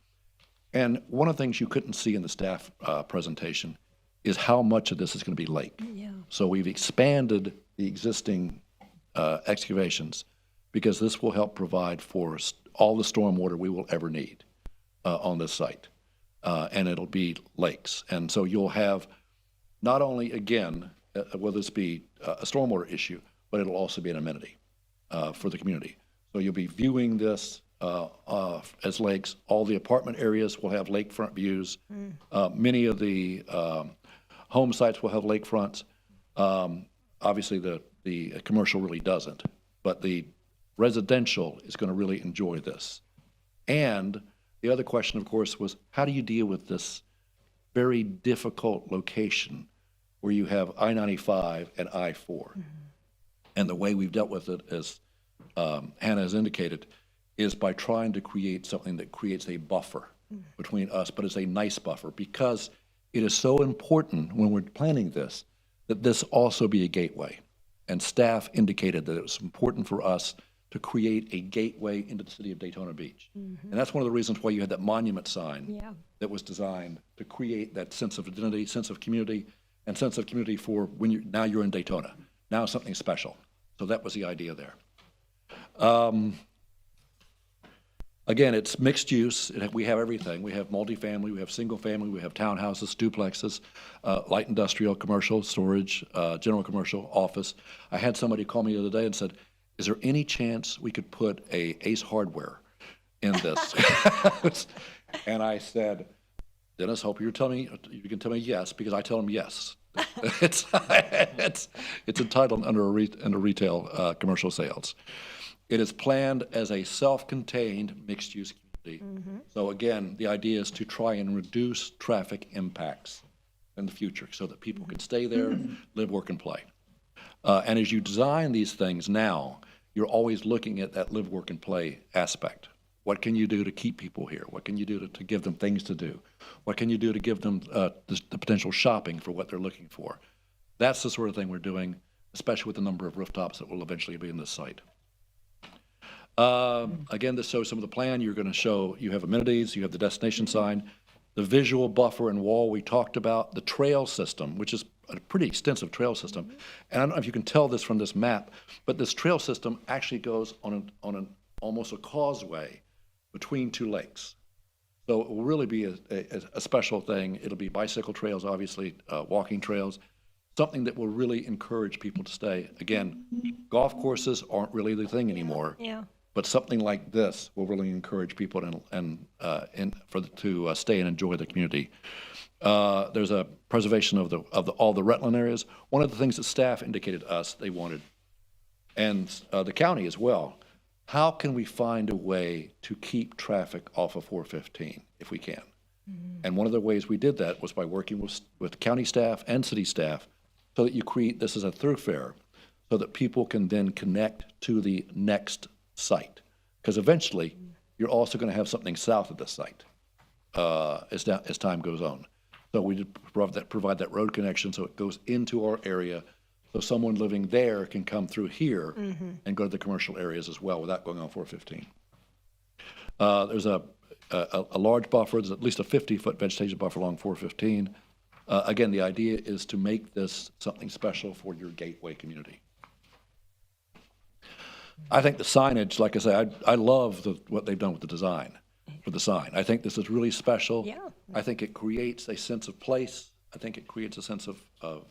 And one of the things you couldn't see in the staff presentation is how much of this is going to be lake. So we've expanded the existing excavations because this will help provide for all the stormwater we will ever need on this site. And it'll be lakes. And so you'll have not only, again, will this be a stormwater issue, but it'll also be an amenity for the community. So you'll be viewing this as lakes. All the apartment areas will have lakefront views. Many of the home sites will have lakefronts. Obviously, the commercial really doesn't, but the residential is going to really enjoy this. And the other question, of course, was how do you deal with this very difficult location where you have I-95 and I-4? And the way we've dealt with it, as Hannah has indicated, is by trying to create something that creates a buffer between us, but it's a nice buffer, because it is so important when we're planning this that this also be a gateway. And staff indicated that it was important for us to create a gateway into the city of Daytona Beach. And that's one of the reasons why you had that monument sign that was designed to create that sense of identity, sense of community, and sense of community for when now you're in Daytona. Now something special. So that was the idea there. Again, it's mixed use. We have everything. We have multifamily, we have single family, we have townhouses, duplexes, light industrial, commercial, storage, general commercial, office. I had somebody call me the other day and said, is there any chance we could put a Ace Hardware in this? And I said, Dennis, hope you can tell me yes, because I tell them yes. It's entitled under retail commercial sales. It is planned as a self-contained mixed-use community. So again, the idea is to try and reduce traffic impacts in the future so that people can stay there, live, work, and play. And as you design these things now, you're always looking at that live, work, and play aspect. What can you do to keep people here? What can you do to give them things to do? What can you do to give them the potential shopping for what they're looking for? That's the sort of thing we're doing, especially with the number of rooftops that will eventually be in this site. Again, this shows some of the plan. You're going to show, you have amenities, you have the destination sign, the visual buffer and wall we talked about, the trail system, which is a pretty extensive trail system. And I don't know if you can tell this from this map, but this trail system actually goes on almost a causeway between two lakes. So it will really be a special thing. It'll be bicycle trails, obviously, walking trails, something that will really encourage people to stay. Again, golf courses aren't really the thing anymore. Yeah. But something like this will really encourage people to stay and enjoy the community. There's a preservation of all the Rutland areas. One of the things that staff indicated to us they wanted, and the county as well, how can we find a way to keep traffic off of 415 if we can? And one of the ways we did that was by working with county staff and city staff so that you create this as a thoroughfare so that people can then connect to the next site. Because eventually, you're also going to have something south of this site as time goes on. So we provide that road connection so it goes into our area so someone living there can come through here and go to the commercial areas as well without going on 415. There's a large buffer. There's at least a 50-foot vegetation buffer along 415. Again, the idea is to make this something special for your gateway community. I think the signage, like I say, I love what they've done with the design for the sign. I think this is really special. Yeah. I think it creates a sense of place. I think it creates a sense of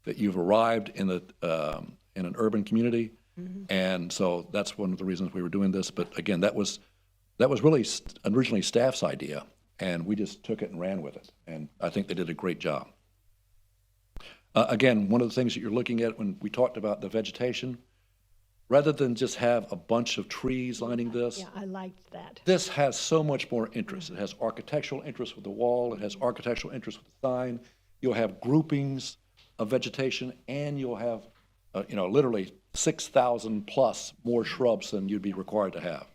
that you've arrived in an urban community, and so that's one of the reasons we were doing this. But again, that was really originally staff's idea, and we just took it and ran with it, and I think they did a great job. Again, one of the things that you're looking at when we talked about the vegetation, rather than just have a bunch of trees lining this, Yeah, I liked that. this has so much more interest. It has architectural interest with the wall. It has architectural interest with the sign. You'll have groupings of vegetation, and you'll have, literally 6,000 plus more shrubs than you'd be required to have.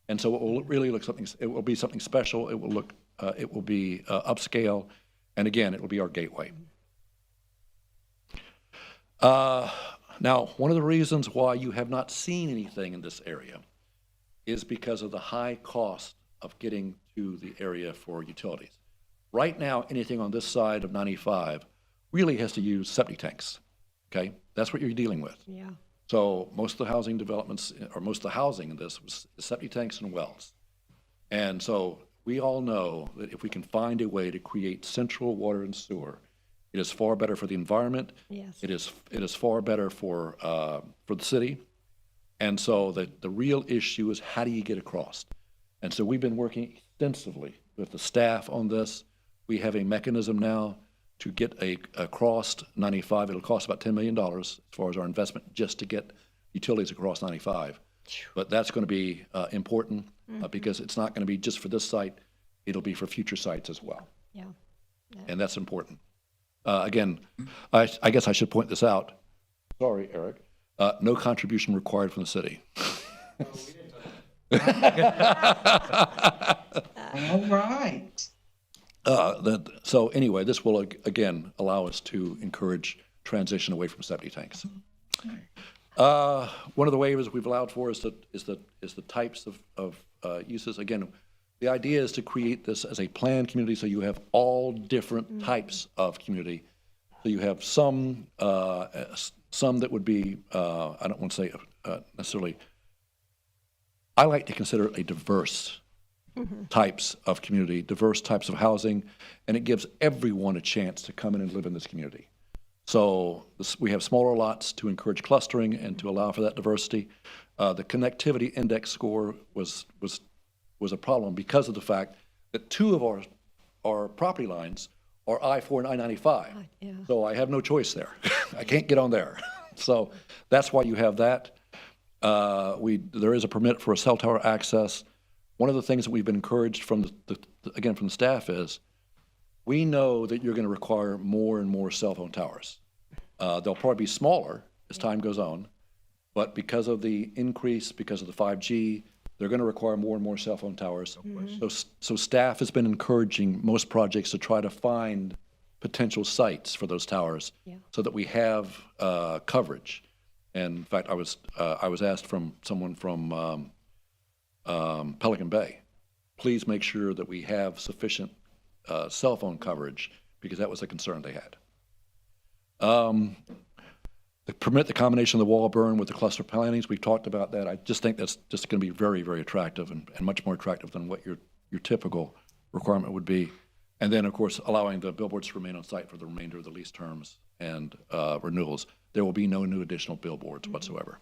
And so it will really look something. It will be something special. It will look. It will be upscale, and again, it will be our gateway. Now, one of the reasons why you have not seen anything in this area is because of the high cost of getting to the area for utilities. Right now, anything on this side of 95 really has to use septic tanks, okay? That's what you're dealing with. Yeah. So most of the housing developments, or most of the housing in this was septic tanks and wells. And so we all know that if we can find a way to create central water and sewer, it is far better for the environment. Yes. It is far better for the city. And so the real issue is how do you get across? And so we've been working extensively with the staff on this. We have a mechanism now to get across 95. It'll cost about $10 million as far as our investment just to get utilities across 95. But that's going to be important because it's not going to be just for this site. It'll be for future sites as well. Yeah. And that's important. Again, I guess I should point this out. Sorry, Eric. No contribution required from the city. All right. So anyway, this will again allow us to encourage transition away from septic tanks. One of the waivers we've allowed for is the types of uses. Again, the idea is to create this as a planned community, so you have all different types of community. So you have some that would be I don't want to say necessarily. I like to consider it a diverse types of community, diverse types of housing, and it gives everyone a chance to come in and live in this community. So we have smaller lots to encourage clustering and to allow for that diversity. The connectivity index score was a problem because of the fact that two of our property lines are I-4 and I-95. Yeah. So I have no choice there. I can't get on there. So that's why you have that. There is a permit for a cell tower access. One of the things that we've been encouraged from from the staff is we know that you're going to require more and more cell phone towers. They'll probably be smaller as time goes on, but because of the increase, because of the 5G, they're going to require more and more cell phone towers. So staff has been encouraging most projects to try to find potential sites for those towers so that we have coverage. And in fact, I was asked from someone from Pelican Bay, please make sure that we have sufficient cell phone coverage because that was a concern they had. Permit the combination of the wall burn with the cluster plantings. We've talked about that. I just think that's just going to be very, very attractive and much more attractive than what you're your typical requirement would be. And then, of course, allowing the billboards to remain on site for the remainder of the lease terms and renewals. There will be no new additional billboards whatsoever.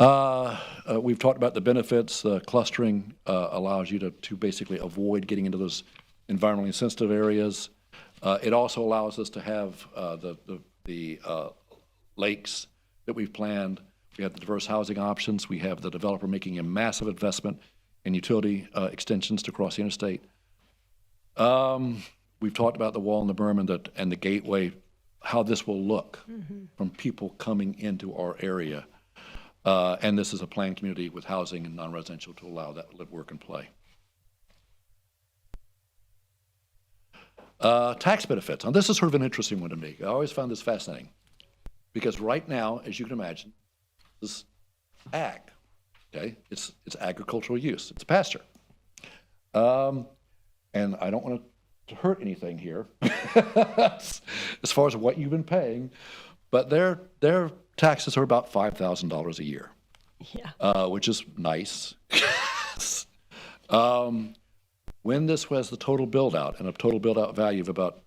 We've talked about the benefits. Clustering allows you to basically avoid getting into those environmentally sensitive areas. It also allows us to have the lakes that we've planned. We have the diverse housing options. We have the developer making a massive investment in utility extensions to cross the interstate. We've talked about the wall and the berm and the gateway, how this will look from people coming into our area. And this is a planned community with housing and non-residential to allow that to live, work, and play. Tax benefits. Now, this is sort of an interesting one to me. I always found this fascinating because right now, as you can imagine, this ag, okay? It's agricultural use. It's a pasture. And I don't want to hurt anything here as far as what you've been paying, but their taxes are about $5,000 a year, which is nice. When this was the total build-out, and a total build-out value of about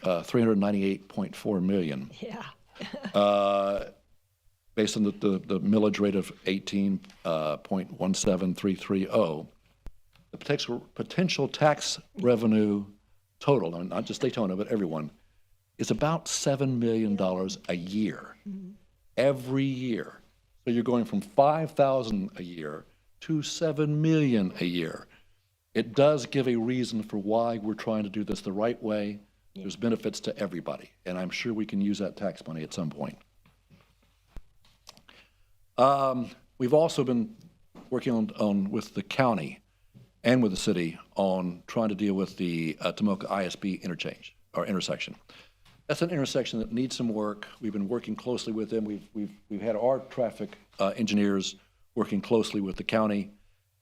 $398.4 million, based on the millage rate of 18.17330, the potential tax revenue total, not just Daytona, but everyone, is about $7 million a year, every year. So you're going from $5,000 a year to $7 million a year. It does give a reason for why we're trying to do this the right way. There's benefits to everybody, and I'm sure we can use that tax money at some point. We've also been working on with the county and with the city on trying to deal with the Tomoka ISB interchange or intersection. That's an intersection that needs some work. We've been working closely with them. We've had our traffic engineers working closely with the county,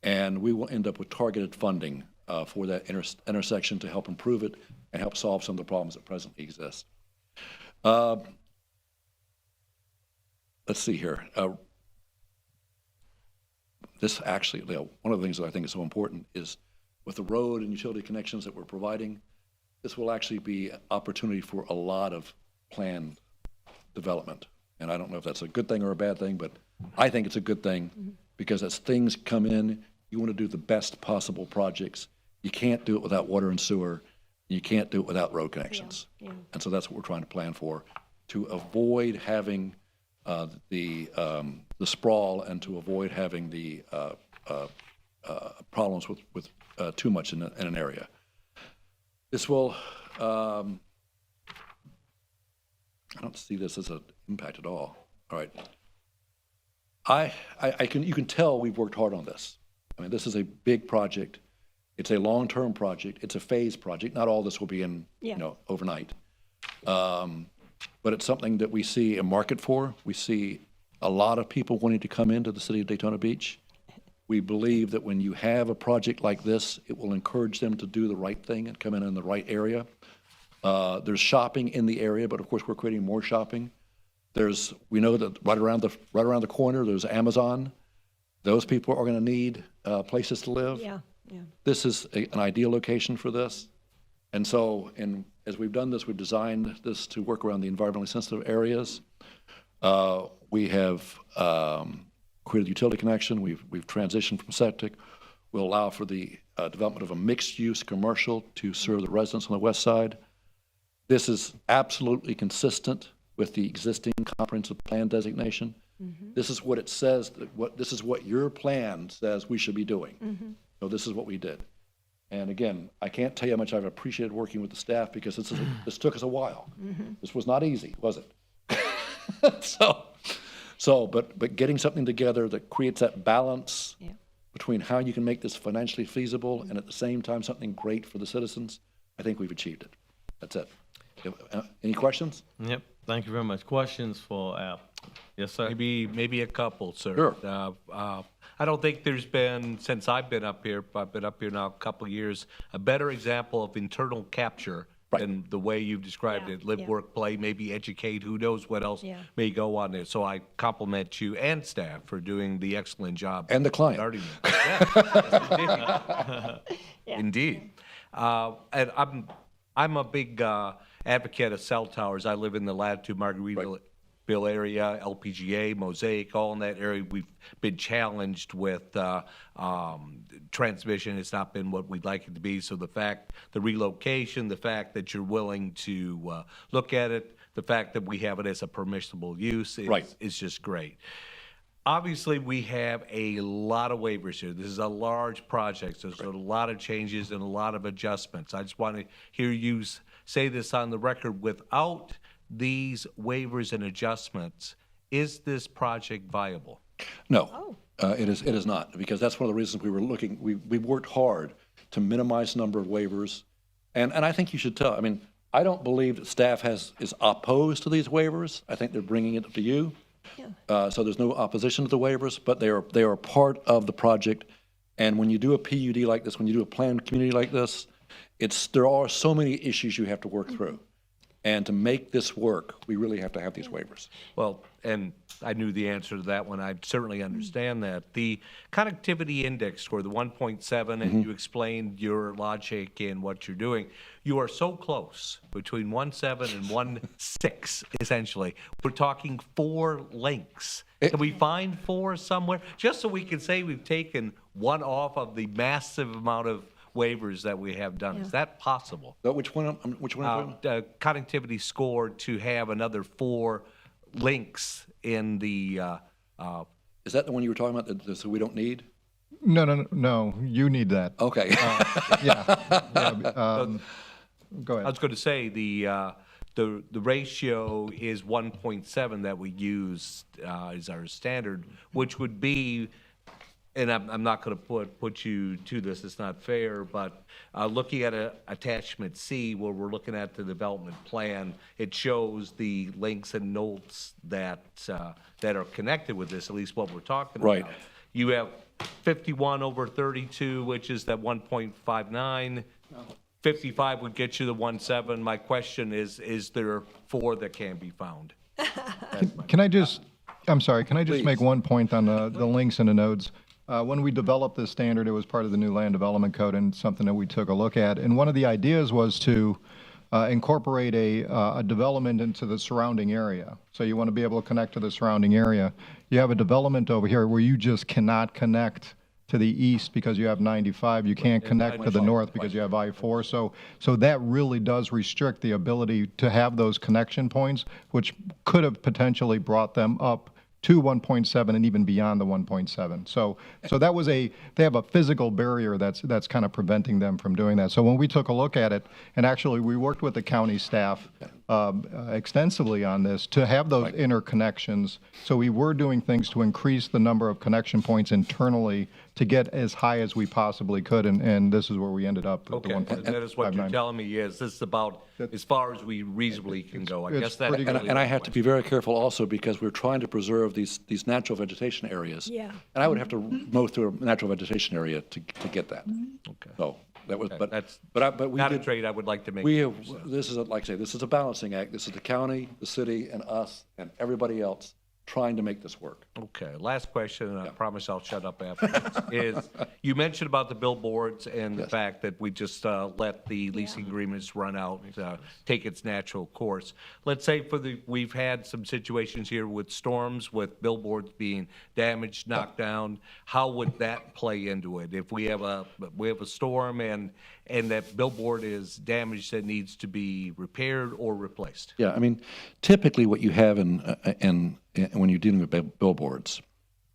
and we will end up with targeted funding for that intersection to help improve it and help solve some of the problems that presently exist. Let's see here. This actually, one of the things that I think is so important is with the road and utility connections that we're providing, this will actually be an opportunity for a lot of planned development. And I don't know if that's a good thing or a bad thing, but I think it's a good thing because as things come in, you want to do the best possible projects. You can't do it without water and sewer. You can't do it without road connections. And so that's what we're trying to plan for, to avoid having the sprawl and to avoid having the problems with too much in an area. This will, I don't see this as an impact at all. All right. You can tell we've worked hard on this. I mean, this is a big project. It's a long-term project. It's a phase project. Not all this will be in, overnight. But it's something that we see a market for. We see a lot of people wanting to come into the city of Daytona Beach. We believe that when you have a project like this, it will encourage them to do the right thing and come in the right area. There's shopping in the area, but of course we're creating more shopping. We know that right around the corner, there's Amazon. Those people are going to need places to live. This is an ideal location for this. And so, as we've done this, we've designed this to work around the environmentally sensitive areas. We have created a utility connection. We've transitioned from septic. We'll allow for the development of a mixed-use commercial to serve the residents on the west side. This is absolutely consistent with the existing comprehensive plan designation. This is what it says. This is what your plan says we should be doing. So this is what we did. And again, I can't tell you how much I've appreciated working with the staff because this took us a while. This was not easy, was it? But getting something together that creates that balance between how you can make this financially feasible and at the same time something great for the citizens, I think we've achieved it. That's it. Any questions? Yep. Thank you very much. Questions for Al? Yes, sir. Maybe a couple, sir. Sure. I don't think there's been, since I've been up here now a couple of years, a better example of internal capture than the way you've described it, live, work, play, maybe educate, who knows what else Yeah. may go on there. So I compliment you and staff for doing the excellent job. And the client. starting it. Yes, indeed. And I'm a big advocate of cell towers. I live in the Latitude Margaritaville area, LPGA, Mosaic, all in that area. We've been challenged with transmission. It's not been what we'd like it to be. So the relocation, the fact that you're willing to look at it, the fact that we have it as a permissible use is just great. Obviously, we have a lot of waivers here. This is a large project. So there's a lot of changes and a lot of adjustments. I just want to hear you say this on the record. Without these waivers and adjustments, is this project viable? No, it is not, because that's one of the reasons we were looking, we worked hard to minimize the number of waivers. And I think you should tell, I mean, I don't believe that staff is opposed to these waivers. I think they're bringing it to you. So there's no opposition to the waivers, but they are part of the project. And when you do a PUD like this, when you do a planned community like this, there are so many issues you have to work through. And to make this work, we really have to have these waivers. Well, and I knew the answer to that one. I certainly understand that. The connectivity index score, the 1.7, and you explained your logic in what you're doing. You are so close between 1.7 and 1.6, essentially. We're talking 4 links. Can we find 4 somewhere? Just so we can say we've taken one off of the massive amount of waivers that we have done. Is that possible? Which one? Connectivity score to have another 4 links in the. Is that the one you were talking about that we don't need? No, you need that. Okay. Go ahead. I was going to say the ratio is 1.7 that we use as our standard, which would be. And I'm not going to put you to this, it's not fair, but looking at attachment C, where we're looking at the development plan, it shows the links and notes that are connected with this, at least what we're talking Right. about. You have 51 over 32, which is that 1.59. 55 would get you the 1.7. My question is there 4 that can be found? Can I just Please. make one point on the links and the nodes? When we developed this standard, it was part of the new land development code and something that we took a look at. And one of the ideas was to incorporate a development into the surrounding area. So you want to be able to connect to the surrounding area. You have a development over here where you just cannot connect to the east because you have 95. You can't connect to the north because you have I-4. So that really does restrict the ability to have those connection points, which could have potentially brought them up to 1.7 and even beyond the 1.7. So that was they have a physical barrier that's kind of preventing them from doing that. So when we took a look at it, and actually we worked with the county staff extensively on this to have those interconnections. So we were doing things to increase the number of connection points internally to get as high as we possibly could, and this is where we ended up. Okay, that is what you're telling me is this is about as far as we reasonably can go. I guess that. And I have to be very careful also because we're trying to preserve these natural vegetation areas. Yeah. And I would have to mow through a natural vegetation area to get that. Okay. So that was, Okay, that's but we not a did. trade I would like to make. We have, this is, like I say, this is a balancing act. This is the county, the city, and us, and everybody else trying to make this work. Okay, last question, and I promise I'll shut up after this, is you mentioned about the billboards and the fact that we just let the leasing agreements run out, take its natural course. Let's say we've had some situations here with storms, with billboards being damaged, knocked down. How would that play into it? If we have a storm and that billboard is damaged that needs to be repaired or replaced? Yeah, I mean, typically what you have when you're dealing with billboards,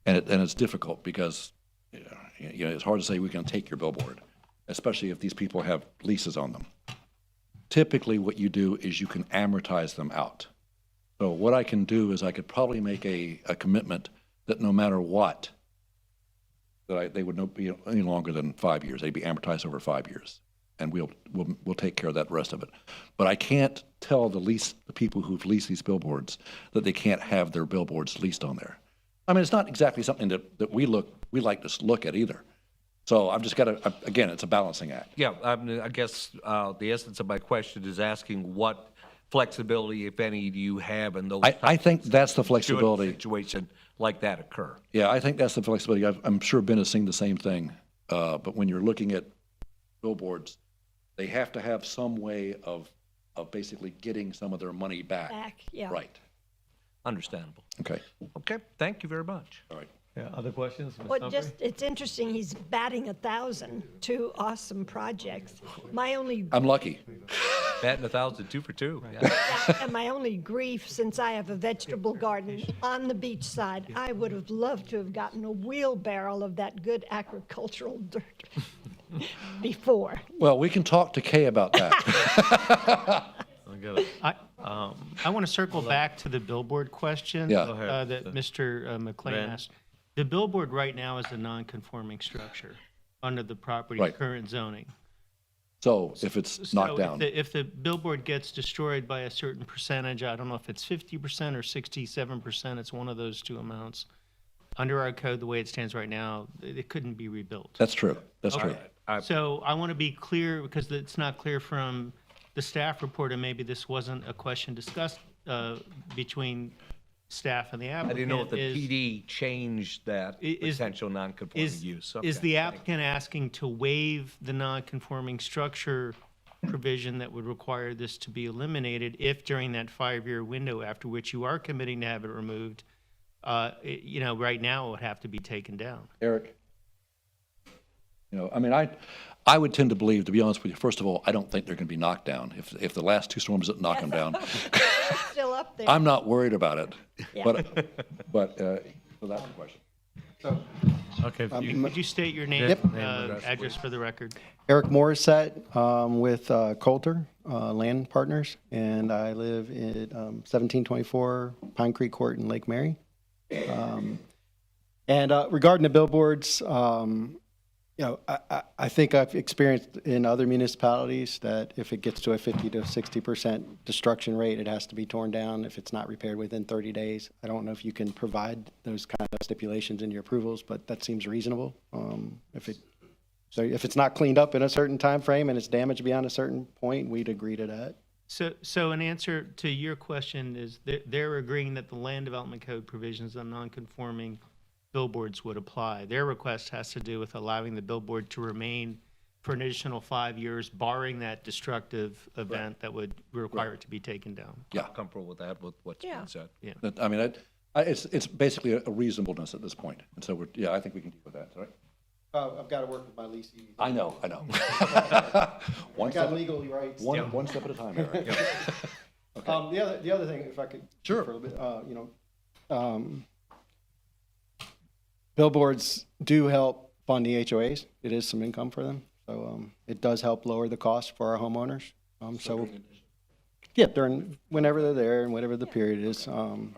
and it's difficult because it's hard to say we can take your billboard, especially if these people have leases on them. Typically, what you do is you can amortize them out. So what I can do is I could probably make a commitment that no matter what, they would not be any longer than 5 years. They'd be amortized over 5 years, and we'll take care of that rest of it. But I can't tell the people who've leased these billboards that they can't have their billboards leased on there. I mean, it's not exactly something that we like to look at either. So I've just got to, again, it's a balancing act. Yeah, I guess the essence of my question is asking what flexibility, if any, do you have in those? I think that's the should a flexibility. situation like that occur? Yeah, I think that's the flexibility. I'm sure Ben has seen the same thing. But when you're looking at billboards, they have to have some way of basically getting some of their money back. Yeah. Right. Understandable. Okay. Okay, thank you very much. All right. Yeah, other questions? Ms. Well, Humphrey? it's interesting, he's batting 1,000, 2 awesome projects. My only, I'm lucky. Batting 1,000, 2 for 2. and my only grief, since I have a vegetable garden on the beach side, I would have loved to have gotten a wheelbarrow of that good agricultural dirt before. Well, we can talk to Kay about that. I got it. I want to circle back to the billboard question Yeah. Go ahead. that Mr. McLean Ben? asked. The billboard right now is a non-conforming structure under the property's Right. current zoning. So if it's knocked So down. if the billboard gets destroyed by a certain percentage, I don't know if it's 50% or 67%, it's one of those two amounts. Under our code, the way it stands right now, it couldn't be rebuilt. That's true. That's true. So I want to be clear, because it's not clear from the staff report, and maybe this wasn't a question discussed between staff and the I applicant. didn't know if the is- PD changed that potential non-conforming use. Is Okay, the thank applicant asking to waive the non-conforming structure provision that would require this to be eliminated if during that 5-year window after which you are committing to have it removed, right now it would have to be taken down? Eric? I mean, I would tend to believe, to be honest with you, first of all, I don't think they're going to be knocked down. If the last 2 storms didn't knock them down, Still up there. I'm not worried about it. Yeah. But so that's the question. Okay. Could you state your name, Yep. address for the record? Eric Morissette with Coulter Land Partners, and I live at 1724 Pine Creek Court in Lake Mary. And regarding the billboards, I think I've experienced in other municipalities that if it gets to a 50 to 60% destruction rate, it has to be torn down if it's not repaired within 30 days. I don't know if you can provide those kind of stipulations in your approvals, but that seems reasonable. So if it's not cleaned up in a certain time frame and it's damaged beyond a certain point, we'd agree to that. So an answer to your question is they're agreeing that the land development code provisions on non-conforming billboards would apply. Their request has to do with allowing the billboard to remain for an additional 5 years, barring that destructive event that would require it to be taken down. Yeah. Comfortable with that, with what's been said? Yeah. I mean, it's basically a reasonableness at this point. And so I think we can deal with that, all right? I've got to work with my leasing. I know. I got legal rights. One step at a time, Eric. Okay. The other thing, if I could, Sure. for a little bit, billboards do help fund the HOAs. It is some income for them, so it does help lower the cost for our homeowners. Whenever they're there and whatever the period is. And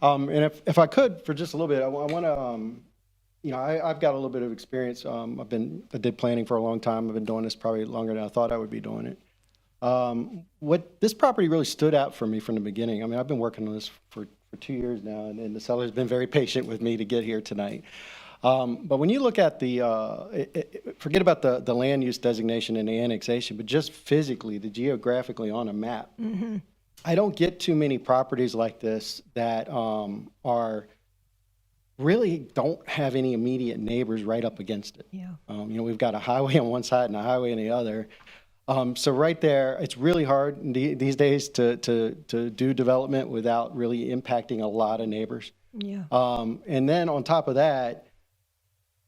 if I could, for just a little bit, I want to. I've got a little bit of experience. I did planning for a long time. I've been doing this probably longer than I thought I would be doing it. What this property really stood out for me from the beginning. I mean, I've been working on this for 2 years now, and the seller's been very patient with me to get here tonight. But when you look at forget about the land use designation and the annexation, but just physically, geographically on a map, I don't get too many properties like this that really don't have any immediate neighbors right up against it. Yeah. We've got a highway on one side and a highway on the other. So right there, it's really hard these days to do development without really impacting a lot of neighbors. Yeah. And then on top of that,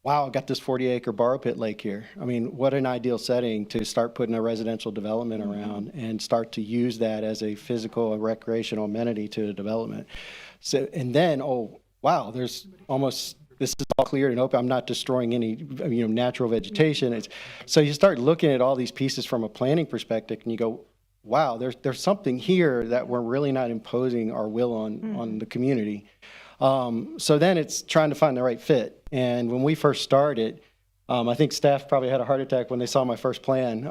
wow, I got this 40-acre borrow pit lake here. I mean, what an ideal setting to start putting a residential development around and start to use that as a physical and recreational amenity to the development. So, and then, oh, wow, this is all cleared and open. I'm not destroying any, natural vegetation. So you start looking at all these pieces from a planning perspective, and you go, wow, there's something here that we're really not imposing our will on the community. So then it's trying to find the right fit. And when we first started, I think staff probably had a heart attack when they saw my first plan,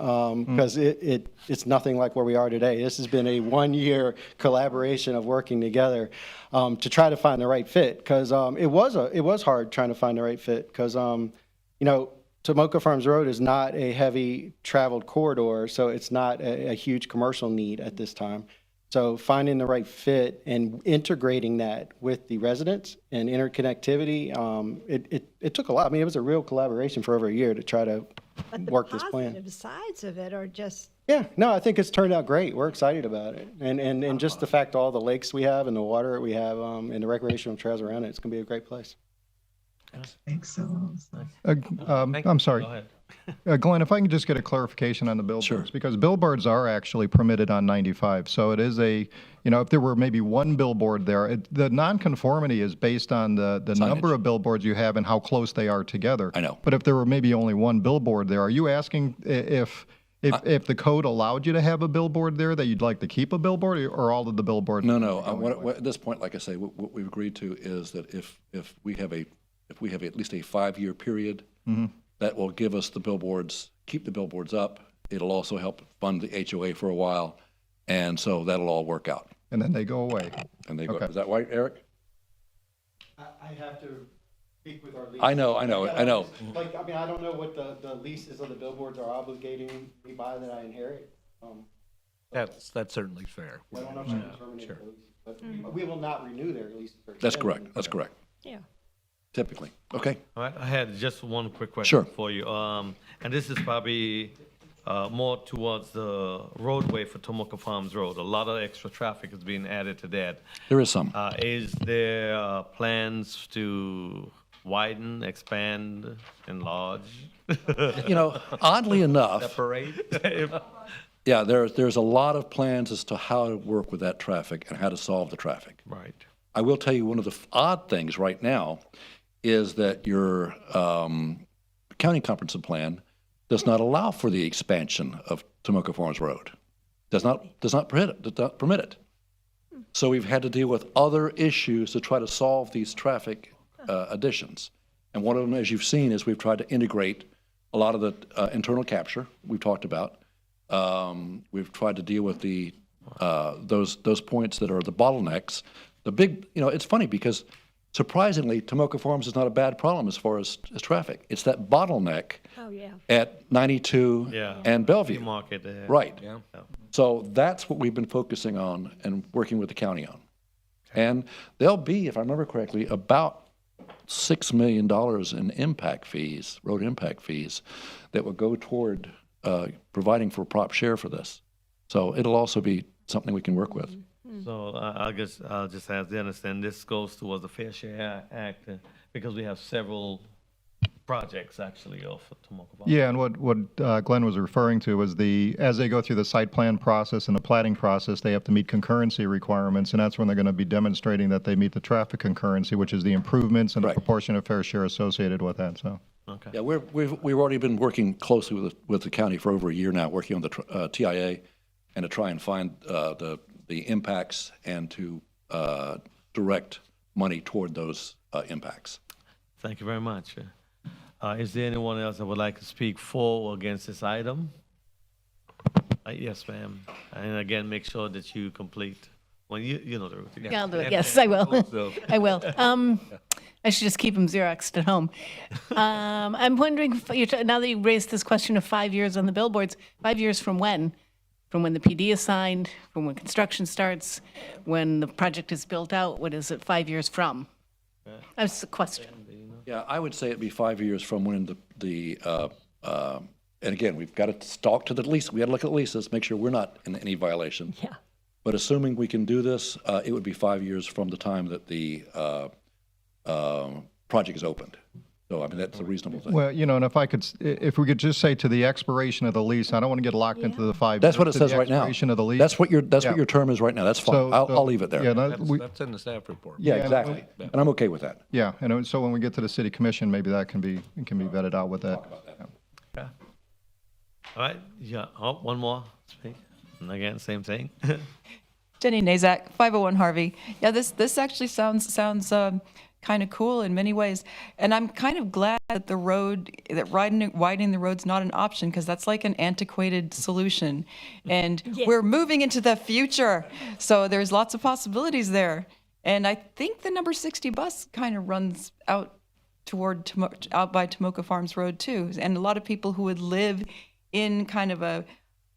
because it's nothing like where we are today. This has been a 1-year collaboration of working together to try to find the right fit, because it was hard trying to find the right fit, because Tomoka Farms Road is not a heavy traveled corridor, so it's not a huge commercial need at this time. So finding the right fit and integrating that with the residents and interconnectivity, it took a lot. I mean, it was a real collaboration for over a year to try to But the work this plan. positive sides of it are just, Yeah, no, I think it's turned out great. We're excited about it. And just the fact all the lakes we have and the water we have and the recreational trails around it, it's going to be a great place. I think so. I'm sorry. Go ahead. Glenn, if I can just get a clarification on the billboards, because billboards are actually permitted on 95. So it is if there were maybe one billboard there, the nonconformity is based on the number of billboards you have and how close they are together. I know. But if there were maybe only one billboard there, are you asking if the code allowed you to have a billboard there, that you'd like to keep a billboard, or all of the billboards? No. At this point, like I say, what we've agreed to is that if we have at least a 5-year period, that will give us the billboards, keep the billboards up. It'll also help fund the HOA for a while, and so that'll all work out. And then they go away. And they go. Okay. Is that right, Eric? I have to speak with our lease. I know. Like, I mean, I don't know what the leases of the billboards are obligating me by that I inherit. That's certainly fair. I don't know if I can terminate the lease, but we will not renew their lease. That's correct. That's correct. yeah. Typically. Okay. All right, I had just one quick question Sure. for you. And this is probably more towards the roadway for Tomoka Farms Road. A lot of extra traffic is being added to that. There is some. Is there plans to widen, expand, enlarge? Oddly enough, Separate? yeah, there's a lot of plans as to how to work with that traffic and how to solve the traffic. Right. I will tell you one of the odd things right now is that your county comprehensive plan does not allow for the expansion of Tomoka Farms Road. Does not permit it. So we've had to deal with other issues to try to solve these traffic additions. And one of them, as you've seen, is we've tried to integrate a lot of the internal capture we've talked about. We've tried to deal with those points that are the bottlenecks. The big, it's funny because surprisingly, Tomoka Farms is not a bad problem as far as traffic. It's that bottleneck Oh, yeah. at 92 and Bellevue. Market there. Right. Yeah. So that's what we've been focusing on and working with the county on. And there'll be, if I remember correctly, about $6 million in impact fees, road impact fees, that will go toward providing for prop share for this. So it'll also be something we can work with. So I'll just ask to understand, this goes towards the Fair Share Act because we have several projects actually off of Tomoka Farms. Yeah, and what Glenn was referring to was as they go through the site plan process and the platting process, they have to meet concurrency requirements, and that's when they're going to be demonstrating that they meet the traffic concurrency, which is the improvements and the proportion of fair share associated with that. So. Okay. Yeah, we've already been working closely with the county for over a year now, working on the TIA, and to try and find the impacts and to direct money toward those impacts. Thank you very much. Is there anyone else that would like to speak for or against this item? Yes, ma'am. And again, make sure that you complete. Well, you know the routine. Yeah, I'll do it. Yes, I will. I will. I should just keep them Xeroxed at home. I'm wondering, now that you raised this question of 5 years on the billboards, 5 years from when? From when the PD is signed, from when construction starts, when the project is built out? What is it, 5 years from? That's the question. Yeah, I would say it'd be 5 years from when and again, we've got to talk to the lease. We got to look at leases, make sure we're not in any violation. Yeah. But assuming we can do this, it would be 5 years from the time that the project is opened. So, I mean, that's a reasonable thing. Well, and if we could just say to the expiration of the lease, I don't want to get locked into the 5 years. That's what it to says the right now. expiration of the lease. That's what your term is right now. That's fine. I'll leave it there. Yeah, That's in the staff report. Yeah, exactly. And I'm okay with that. Yeah, and so when we get to the city commission, maybe that can be vetted out with that. Okay. All right. Yeah. Oh, one more speak. And again, same thing. Jenny Nazak, 501 Harvey. Yeah, this actually sounds kind of cool in many ways, and I'm kind of glad that widening the road's not an option, because that's like an antiquated solution, and we're moving into the future, so there's lots of possibilities there. And I think the number 60 bus kind of runs out toward out by Tomoka Farms Road too. And a lot of people who would live in kind of a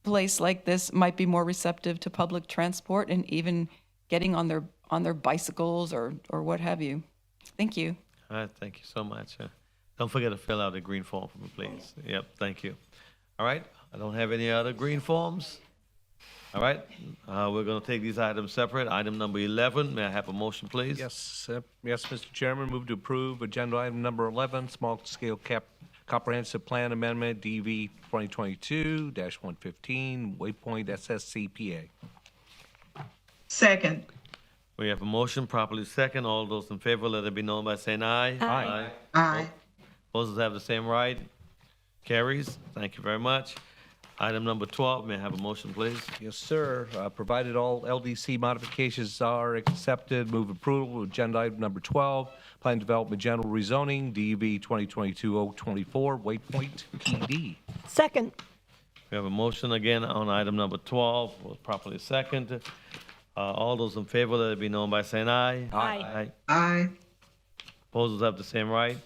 place like this might be more receptive to public transport and even getting on their bicycles or what have you. Thank you. All right, thank you so much. Don't forget to fill out the green form for me, please. Yep, thank you. All right, I don't have any other green forms. All right, we're going to take these items separate. Item number 11, may I have a motion, please? Yes, yes, Mr. Chairman, move to approve agenda item number 11, small-scale comprehensive plan amendment, DV 2022-115, Waypoint SSCPA. Second. We have a motion properly second. All those in favor, let it be known by saying aye. Aye. Aye. Opposers have the same right. Carries. Thank you very much. Item number 12, may I have a motion, please? Yes, sir. Provided all LDC modifications are accepted, move approval of agenda item number 12, Plan Development General Rezoning, DV 2022-024, Waypoint PD. Second. We have a motion again on item number 12, was properly second. All those in favor, let it be known by saying aye. Aye. Aye. Opposers have the same right.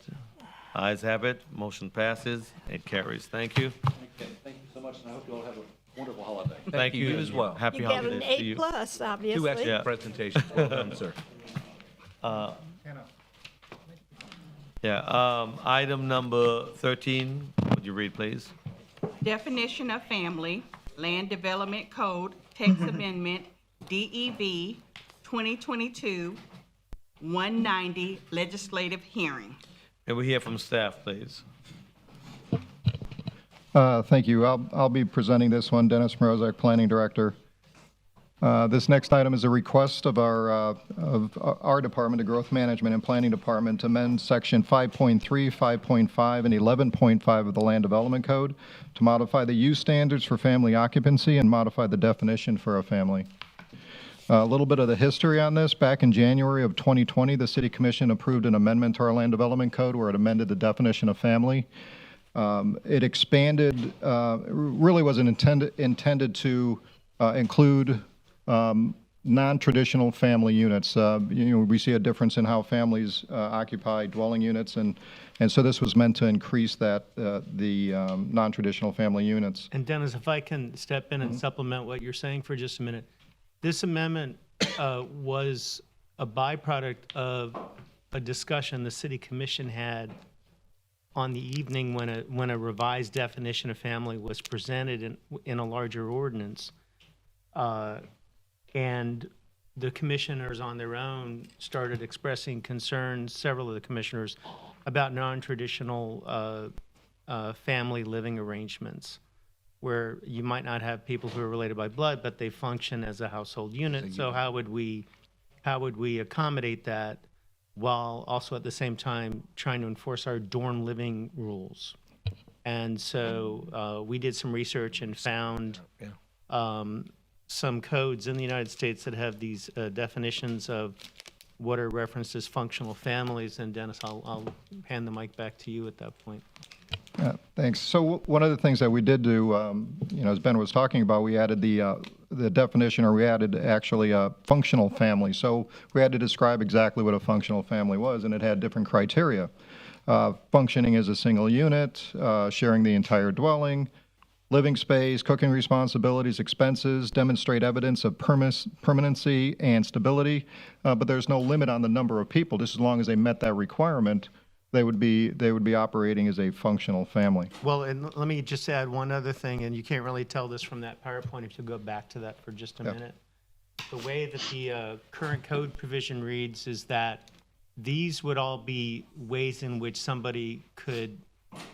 Ayes have it. Motion passes. It carries. Thank you. Thank you so much, and I hope you all have a wonderful holiday. Thank you as well. Happy You got holidays an to you. A+, obviously. Two excellent Yeah. presentations. Well done, sir. Item number 13, would you read, please? Definition of family, Land Development Code, Text Amendment, DEV 2022-190, legislative hearing. May we hear from staff, please? Thank you. I'll be presenting this one, Dennis Morozak, Planning Director. This next item is a request of our department, the Growth Management and Planning Department, to amend Section 5.3, 5.5, and 11.5 of the Land Development Code to modify the use standards for family occupancy and modify the definition for a family. A little bit of the history on this. Back in January of 2020, the City Commission approved an amendment to our Land Development Code where it amended the definition of family. It expanded, really wasn't intended to include non-traditional family units. We see a difference in how families occupy dwelling units, and so this was meant to increase the non-traditional family units. And Dennis, if I can step in and supplement what you're saying for just a minute. This amendment was a byproduct of a discussion the City Commission had on the evening when a revised definition of family was presented in a larger ordinance. And the commissioners on their own started expressing concerns, several of the commissioners, about non-traditional family living arrangements, where you might not have people who are related by blood, but they function as a household unit. So how would we accommodate that while also at the same time trying to enforce our dorm living rules? And so we did some research and found some codes in the United States that have these definitions of what are referenced as functional families. And Dennis, I'll hand the mic back to you at that point. Thanks. So one of the things that we did do, as Ben was talking about, we added the definition, or we added actually a functional family. So we had to describe exactly what a functional family was, and it had different criteria. Functioning as a single unit, sharing the entire dwelling, living space, cooking responsibilities, expenses, demonstrate evidence of permanency and stability, but there's no limit on the number of people. Just as long as they met that requirement, they would be operating as a functional family. Well, and let me just add one other thing, and you can't really tell this from that PowerPoint if you go back to that for just a minute. The way that the current code provision reads is that these would all be ways in which somebody could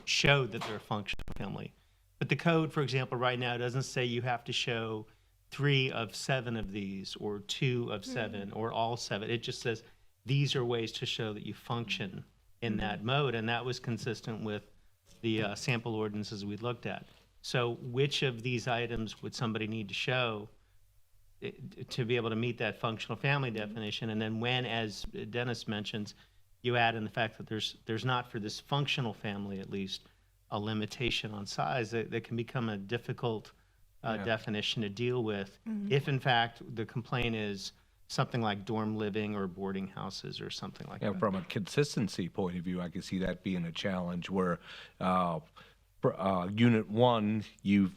show that they're a functional family. But the code, for example, right now doesn't say you have to show 3 of 7 of these, or 2 of 7, or all 7. It just says these are ways to show that you function in that mode, and that was consistent with the sample ordinances we looked at. So which of these items would somebody need to show to be able to meet that functional family definition? And then when, as Dennis mentions, you add in the fact that there's not, for this functional family at least, a limitation on size, that can become a difficult definition to deal with. If in fact the complaint is something like dorm living or boarding houses or something like Yeah, that. from a consistency point of view, I can see that being a challenge where Unit 1, you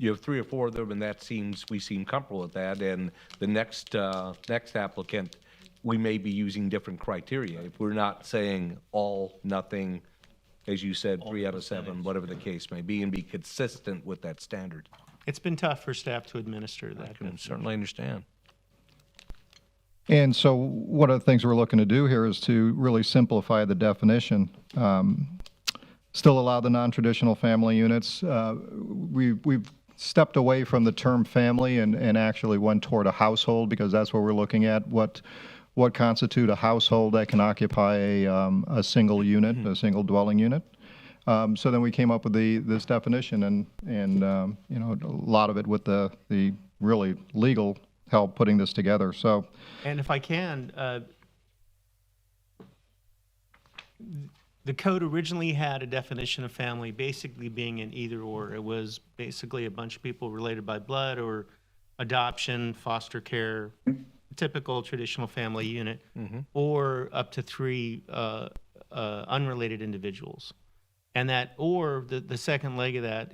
have 3 or 4 of them, and we seem comfortable with that, and the next applicant, we may be using different criteria. If we're not saying all, nothing, as you said, 3 out of 7, whatever the case may be, and be consistent with that standard. It's been tough for staff to administer that. I can certainly understand. And so one of the things we're looking to do here is to really simplify the definition. Still allow the non-traditional family units. We've stepped away from the term family and actually went toward a household, because that's what we're looking at. What constitute a household that can occupy a single unit, a single dwelling unit. So then we came up with this definition, and you know, a lot of it with the really legal help putting this together. So, And if I can, the code originally had a definition of family basically being an either or. It was basically a bunch of people related by blood or adoption, foster care, typical traditional family unit, or up to 3 unrelated individuals. And that, or the second leg of that,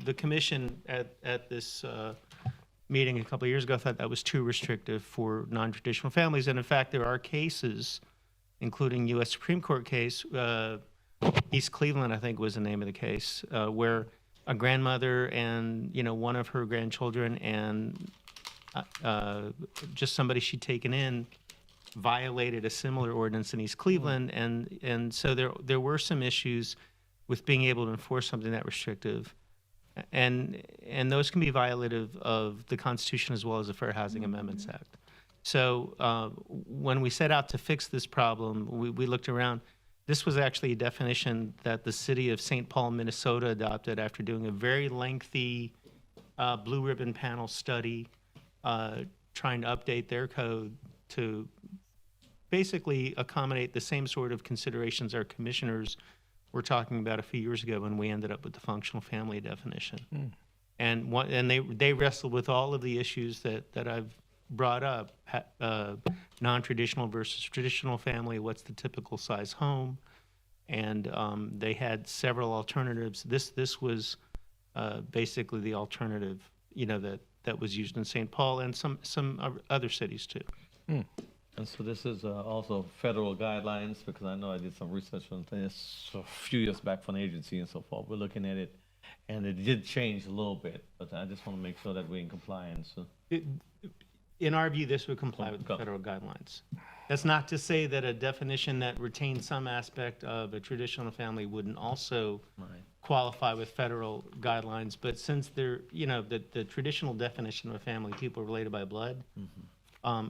the commission at this meeting a couple of years ago thought that was too restrictive for non-traditional families. And in fact, there are cases, including U.S. Supreme Court case, East Cleveland, I think was the name of the case, where a grandmother and, you know, one of her grandchildren and just somebody she'd taken in violated a similar ordinance in East Cleveland. And so there were some issues with being able to enforce something that restrictive. And those can be violative of the Constitution as well as the Fair Housing Amendments Act. So when we set out to fix this problem, we looked around. This was actually a definition that the city of St. Paul, Minnesota adopted after doing a very lengthy blue ribbon panel study, trying to update their code to basically accommodate the same sort of considerations our commissioners were talking about a few years ago when we ended up with the functional family definition. And they wrestled with all of the issues that I've brought up, non-traditional versus traditional family, what's the typical size home, and they had several alternatives. This was basically the alternative, you know, that was used in St. Paul and some other cities too. And so this is also federal guidelines, because I know I did some research on this a few years back from an agency and so forth. We're looking at it, and it did change a little bit, but I just want to make sure that we're in compliance. In our view, this would comply with the federal guidelines. That's not to say that a definition that retains some aspect of a traditional family wouldn't also qualify with federal guidelines, but since they're, you know, the traditional definition of a family, people related by blood,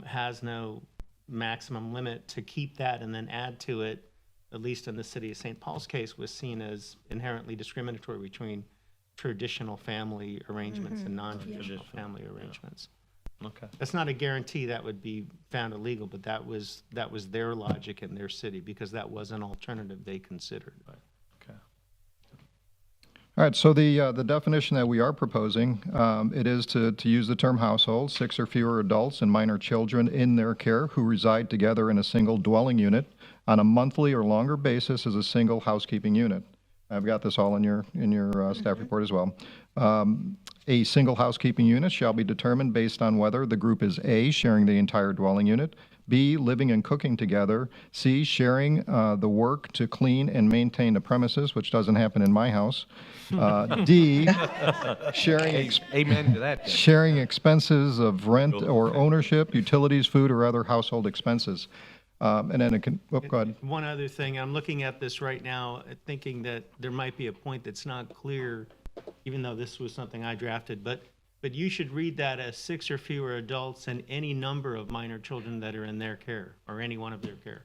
has no maximum limit. To keep that and then add to it, at least in the city of St. Paul's case, was seen as inherently discriminatory between traditional family arrangements and non-traditional family arrangements. Okay. That's not a guarantee that would be found illegal, but that was their logic in their city, because that was an alternative they considered. all right, so the definition that we are proposing, it is to use the term household, 6 or fewer adults and minor children in their care who reside together in a single dwelling unit on a monthly or longer basis as a single housekeeping unit. I've got this all in your staff report as well. A single housekeeping unit shall be determined based on whether the group is A, sharing the entire dwelling unit, B, living and cooking together, C, sharing the work to clean and maintain the premises, which doesn't happen in my house, D, sharing Amen to that. sharing expenses of rent or ownership, utilities, food, or other household expenses. And then it can, go ahead. One other thing, I'm looking at this right now, thinking that there might be a point that's not clear, even though this was something I drafted, but you should read that as 6 or fewer adults and any number of minor children that are in their care, or any one of their care.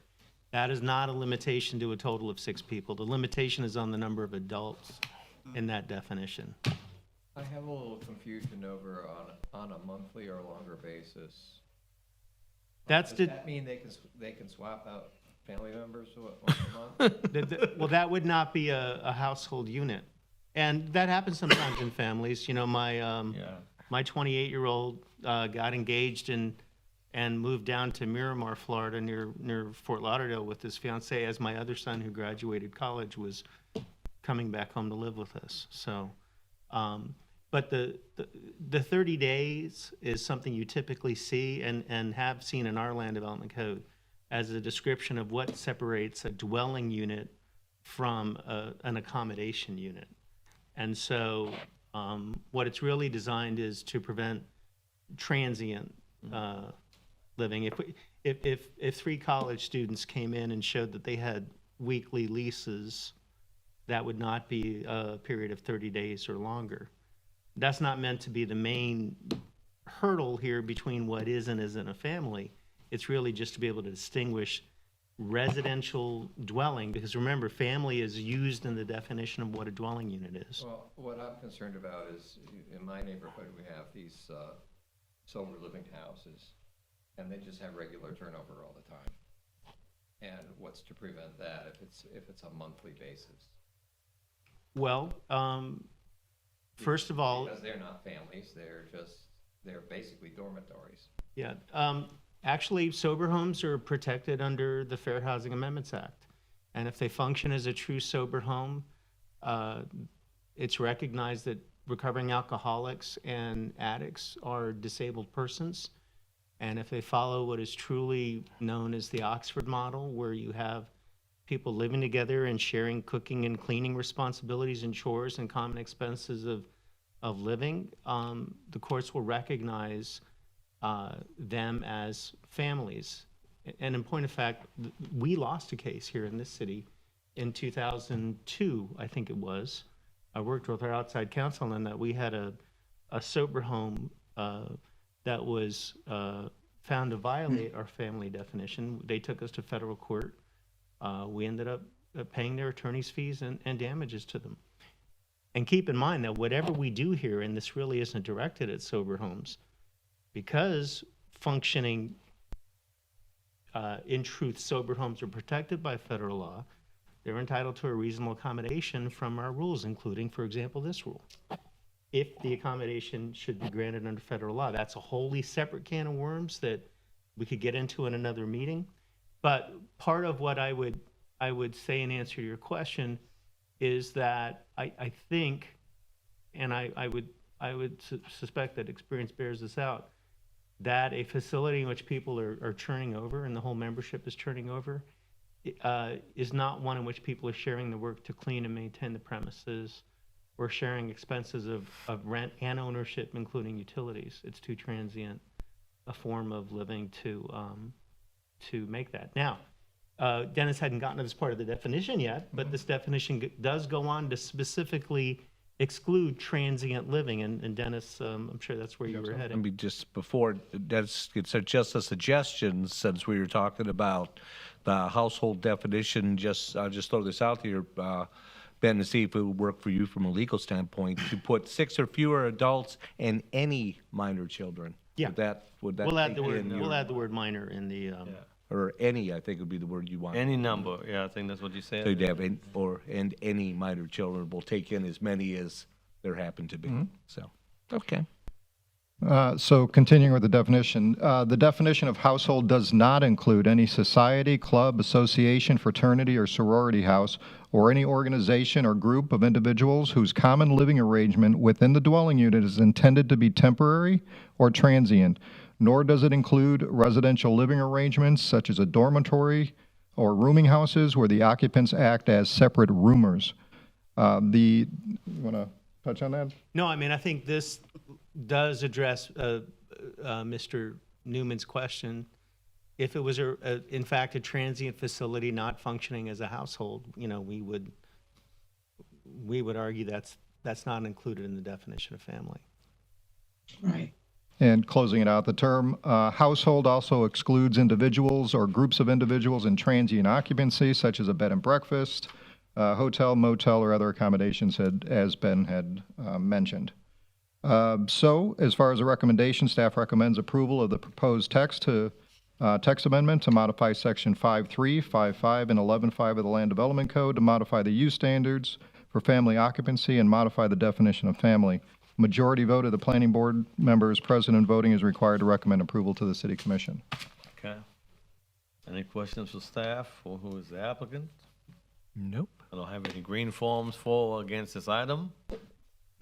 That is not a limitation to a total of 6 people. The limitation is on the number of adults in that definition. I have a little confusion over on a monthly or longer basis. Does that mean they can swap out family members once a month? Well, that would not be a household unit. And that happens sometimes in families. You know, my 28-year-old got engaged and moved down to Miramar, Florida, near Fort Lauderdale with his fiancee, as my other son, who graduated college, was coming back home to live with us. So, but the 30 days is something you typically see and have seen in our land development code as a description of what separates a dwelling unit from an accommodation unit. And so what it's really designed is to prevent transient living. If 3 college students came in and showed that they had weekly leases, that would not be a period of 30 days or longer. That's not meant to be the main hurdle here between what is and isn't a family. It's really just to be able to distinguish residential dwelling, because remember, family is used in the definition of what a dwelling unit is. Well, what I'm concerned about is, in my neighborhood, we have these sober living houses, and they just have regular turnover all the time. And what's to prevent that if it's a monthly basis? Well, first of all, because they're not families, they're basically dormitories. yeah, actually, sober homes are protected under the Fair Housing Amendments Act. And if they function as a true sober home, it's recognized that recovering alcoholics and addicts are disabled persons. And if they follow what is truly known as the Oxford model, where you have people living together and sharing cooking and cleaning responsibilities and chores and common expenses of living, the courts will recognize them as families. And in point of fact, we lost a case here in this city in 2002, I think it was. I worked with our outside counsel on that. We had a sober home that was found to violate our family definition. They took us to federal court. We ended up paying their attorney's fees and damages to them. And keep in mind that whatever we do here, and this really isn't directed at sober homes, because functioning, in truth, sober homes are protected by federal law, they're entitled to a reasonable accommodation from our rules, including, for example, this rule. If the accommodation should be granted under federal law, that's a wholly separate can of worms that we could get into in another meeting. But part of what I would say in answer to your question is that I think, and I would suspect that experience bears this out, that a facility in which people are churning over and the whole membership is churning over is not one in which people are sharing the work to clean and maintain the premises or sharing expenses of rent and ownership, including utilities. It's too transient a form of living to make that. Now, Dennis hadn't gotten to this part of the definition yet, but this definition does go on to specifically exclude transient living. And Dennis, I'm sure that's where you were I heading. mean, just before, it's just a suggestion, since we were talking about the household definition, I'll just throw this out here, Ben, to see if it would work for you from a legal standpoint, to put 6 or fewer adults and any minor children. Yeah. Would that We'll add take the word, in we'll your- add the word minor in the, Or any, I think would be the word you want. Any number, yeah, I think that's what you said. So you'd have, and any minor children will take in as many as there happen to be, so, okay. So continuing with the definition of household does not include any society, club, association, fraternity, or sorority house, or any organization or group of individuals whose common living arrangement within the dwelling unit is intended to be temporary or transient, nor does it include residential living arrangements such as a dormitory or rooming houses where the occupants act as separate roomers. You want to touch on that? No, I mean, I think this does address Mr. Newman's question. If it was, in fact, a transient facility not functioning as a household, we would argue that's not included in the definition of family. Right. And closing it out, the term household also excludes individuals or groups of individuals in transient occupancy, such as a bed and breakfast, hotel, motel, or other accommodations, as Ben had mentioned. So, as far as the recommendation, staff recommends approval of the proposed text amendment to modify Section 5.3, 5.5, and 11.5 of the Land Development Code to modify the use standards for family occupancy and modify the definition of family. Majority vote of the planning board members present and voting is required to recommend approval to the city commission. Okay. Any questions for staff or who is the applicant? Nope. I don't have any green forms for or against this item.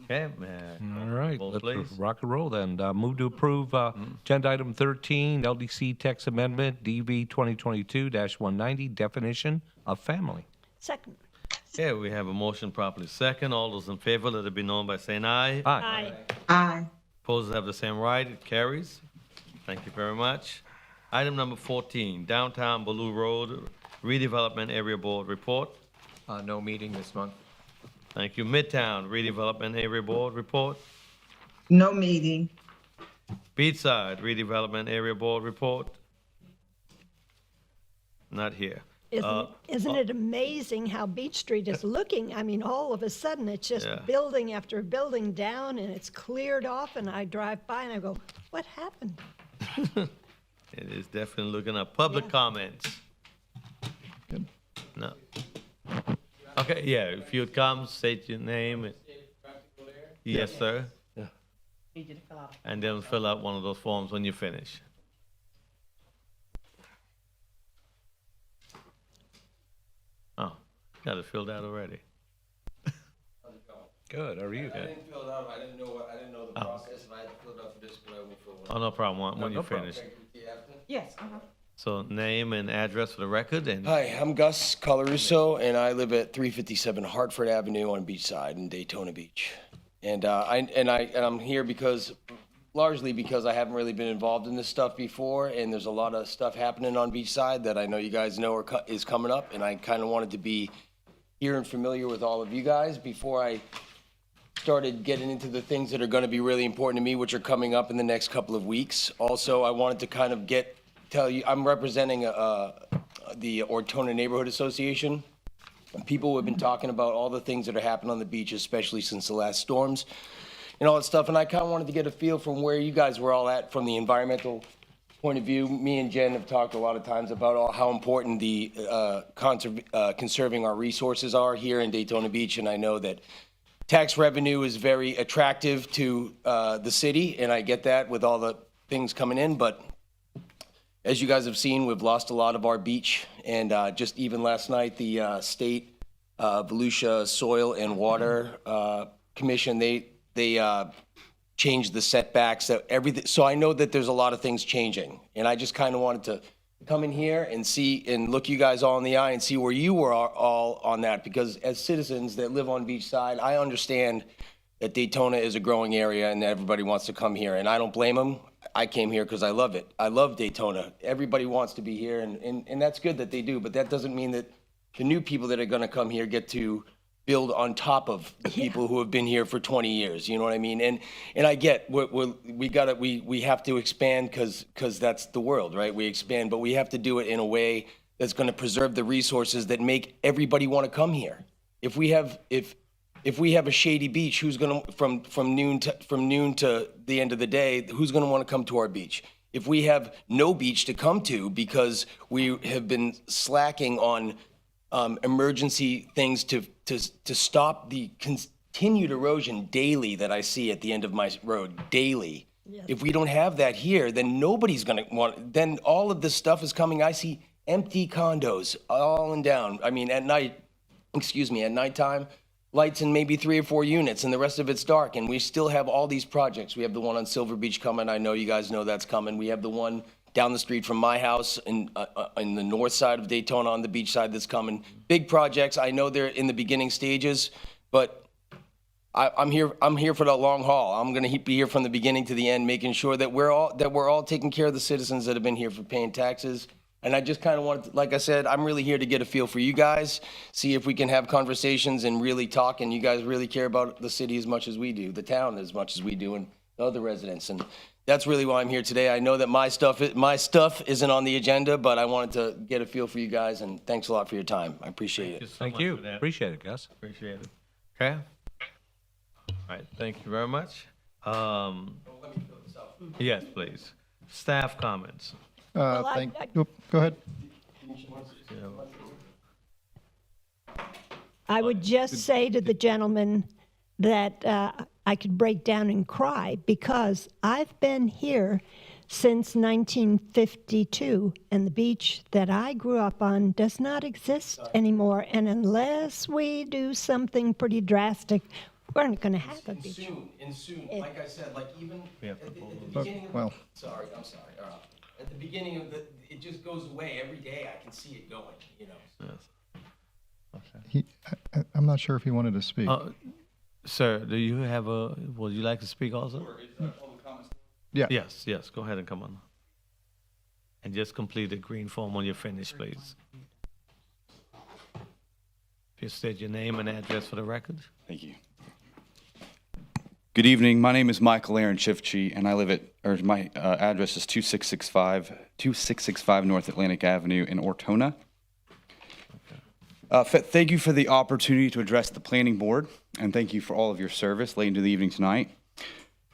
Okay, All right, vote, let's please. rock and roll then. Move to approve agenda item 13, LDC text amendment, DV 2022-190, definition of family. Second. Okay, we have a motion properly second. All those in favor, let it be known by saying aye. Aye. Aye. Opposed have the same right. It carries. Thank you very much. Item number 14, Downtown Baloo Road Redevelopment Area Board report. No meeting this month. Thank you. Midtown Redevelopment Area Board report. No meeting. Beachside Redevelopment Area Board report. Not here. Isn't it amazing how Beach Street is looking? I mean, all of a sudden, it's just Yeah. building after building down, and it's cleared off, and I drive by and I go, what happened? It is definitely looking up. Public comments. No. Okay, yeah, if you'd come, state your name. Yes, sir. And then fill out one of those forms when you finish. Oh, got it filled out already. Good, how are you? I didn't fill it out. I didn't know the process. If I had to fill it out for this, but I will fill it out. Oh, no problem, when you no problem. finish. Yes. So name and address for the record and. Hi, I'm Gus Colarusso, and I live at 357 Hartford Avenue on Beachside in Daytona Beach. And I'm here largely because I haven't really been involved in this stuff before, and there's a lot of stuff happening on Beachside that I know you guys know is coming up, and I kind of wanted to be here and familiar with all of you guys before I started getting into the things that are going to be really important to me, which are coming up in the next couple of weeks. Also, I wanted to kind of tell you, I'm representing the Ortona Neighborhood Association. People have been talking about all the things that are happening on the beach, especially since the last storms and all that stuff. And I kind of wanted to get a feel from where you guys were all at from the environmental point of view. Me and Jen have talked a lot of times about how important the conserving our resources are here in Daytona Beach. And I know that tax revenue is very attractive to the city, and I get that with all the things coming in. But as you guys have seen, we've lost a lot of our beach. And just even last night, the state Volusia Soil and Water Commission, they changed the setbacks, everything. So I know that there's a lot of things changing. And I just kind of wanted to come in here and see and look you guys all in the eye and see where you were all on that. Because as citizens that live on Beachside, I understand that Daytona is a growing area and everybody wants to come here. And I don't blame them. I came here because I love it. I love Daytona. Everybody wants to be here, and that's good that they do, but that doesn't mean that the new people that are going to come here get to build on top of the people who have been here for 20 years. You know what I mean? And I get we have to expand because that's the world, right? We expand, but we have to do it in a way that's going to preserve the resources that make everybody want to come here. If we have a shady beach, who's going to from noon to the end of the day, who's going to want to come to our beach? If we have no beach to come to because we have been slacking on emergency things to stop the continued erosion daily that I see at the end of my road daily. Yes. If we don't have that here, then nobody's going to want. Then all of this stuff is coming. I see empty condos all and down. I mean, at nighttime. Lights in maybe 3 or 4 units, and the rest of it's dark. And we still have all these projects. We have the one on Silver Beach coming. I know you guys know that's coming. We have the one down the street from my house in the north side of Daytona on the beach side that's coming. Big projects. I know they're in the beginning stages, but I'm here for the long haul. I'm going to be here from the beginning to the end, making sure that we're all taking care of the citizens that have been here for paying taxes. And I just kind of wanted to, like I said, I'm really here to get a feel for you guys, see if we can have conversations and really talk, and you guys really care about the city as much as we do, the town as much as we do, and the other residents. And that's really why I'm here today. I know that my stuff isn't on the agenda, but I wanted to get a feel for you guys, and thanks a lot for your time. I appreciate it. Thank you. Appreciate it, Gus. Appreciate it. Okay. All right, thank you very much. Yes, please. Staff comments. Well, Go ahead. I would just say to the gentleman that I could break down and cry because I've been here since 1952, and the beach that I grew up on does not exist anymore. And unless we do something pretty drastic, we're not going to have a beach. Soon, like I said, like even at the beginning of, well- sorry, I'm sorry. At the beginning of it just goes away every day. I can see it going, you know. I'm not sure if he wanted to speak. Sir, do you have would you like to speak also? Yeah. Yes, go ahead and come on. And just complete the green form when you're finished, please. If you state your name and address for the record. Thank you. Good evening. My name is Michael Aaron Chifchi, and I live my address is 2665 North Atlantic Avenue in Ortona. Thank you for the opportunity to address the planning board, and thank you for all of your service late into the evening tonight.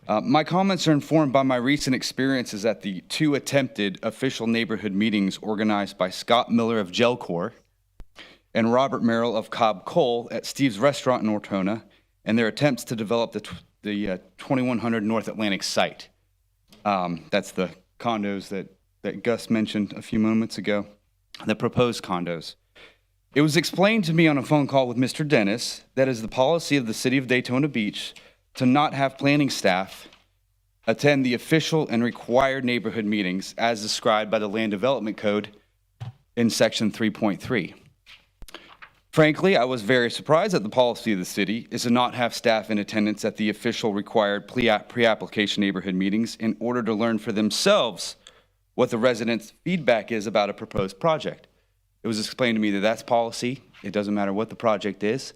My comments are informed by my recent experiences at the 2 attempted official neighborhood meetings organized by Scott Miller of Gelcor and Robert Merrill of Cobb Coal at Steve's Restaurant in Ortona, and their attempts to develop the 2100 North Atlantic site. That's the condos that Gus mentioned a few moments ago, the proposed condos. It was explained to me on a phone call with Mr. Dennis that it is the policy of the city of Daytona Beach to not have planning staff attend the official and required neighborhood meetings as described by the Land Development Code in Section 3.3. Frankly, I was very surprised that the policy of the city is to not have staff in attendance at the official required pre-application neighborhood meetings in order to learn for themselves what the residents' feedback is about a proposed project. It was explained to me that that's policy. It doesn't matter what the project is.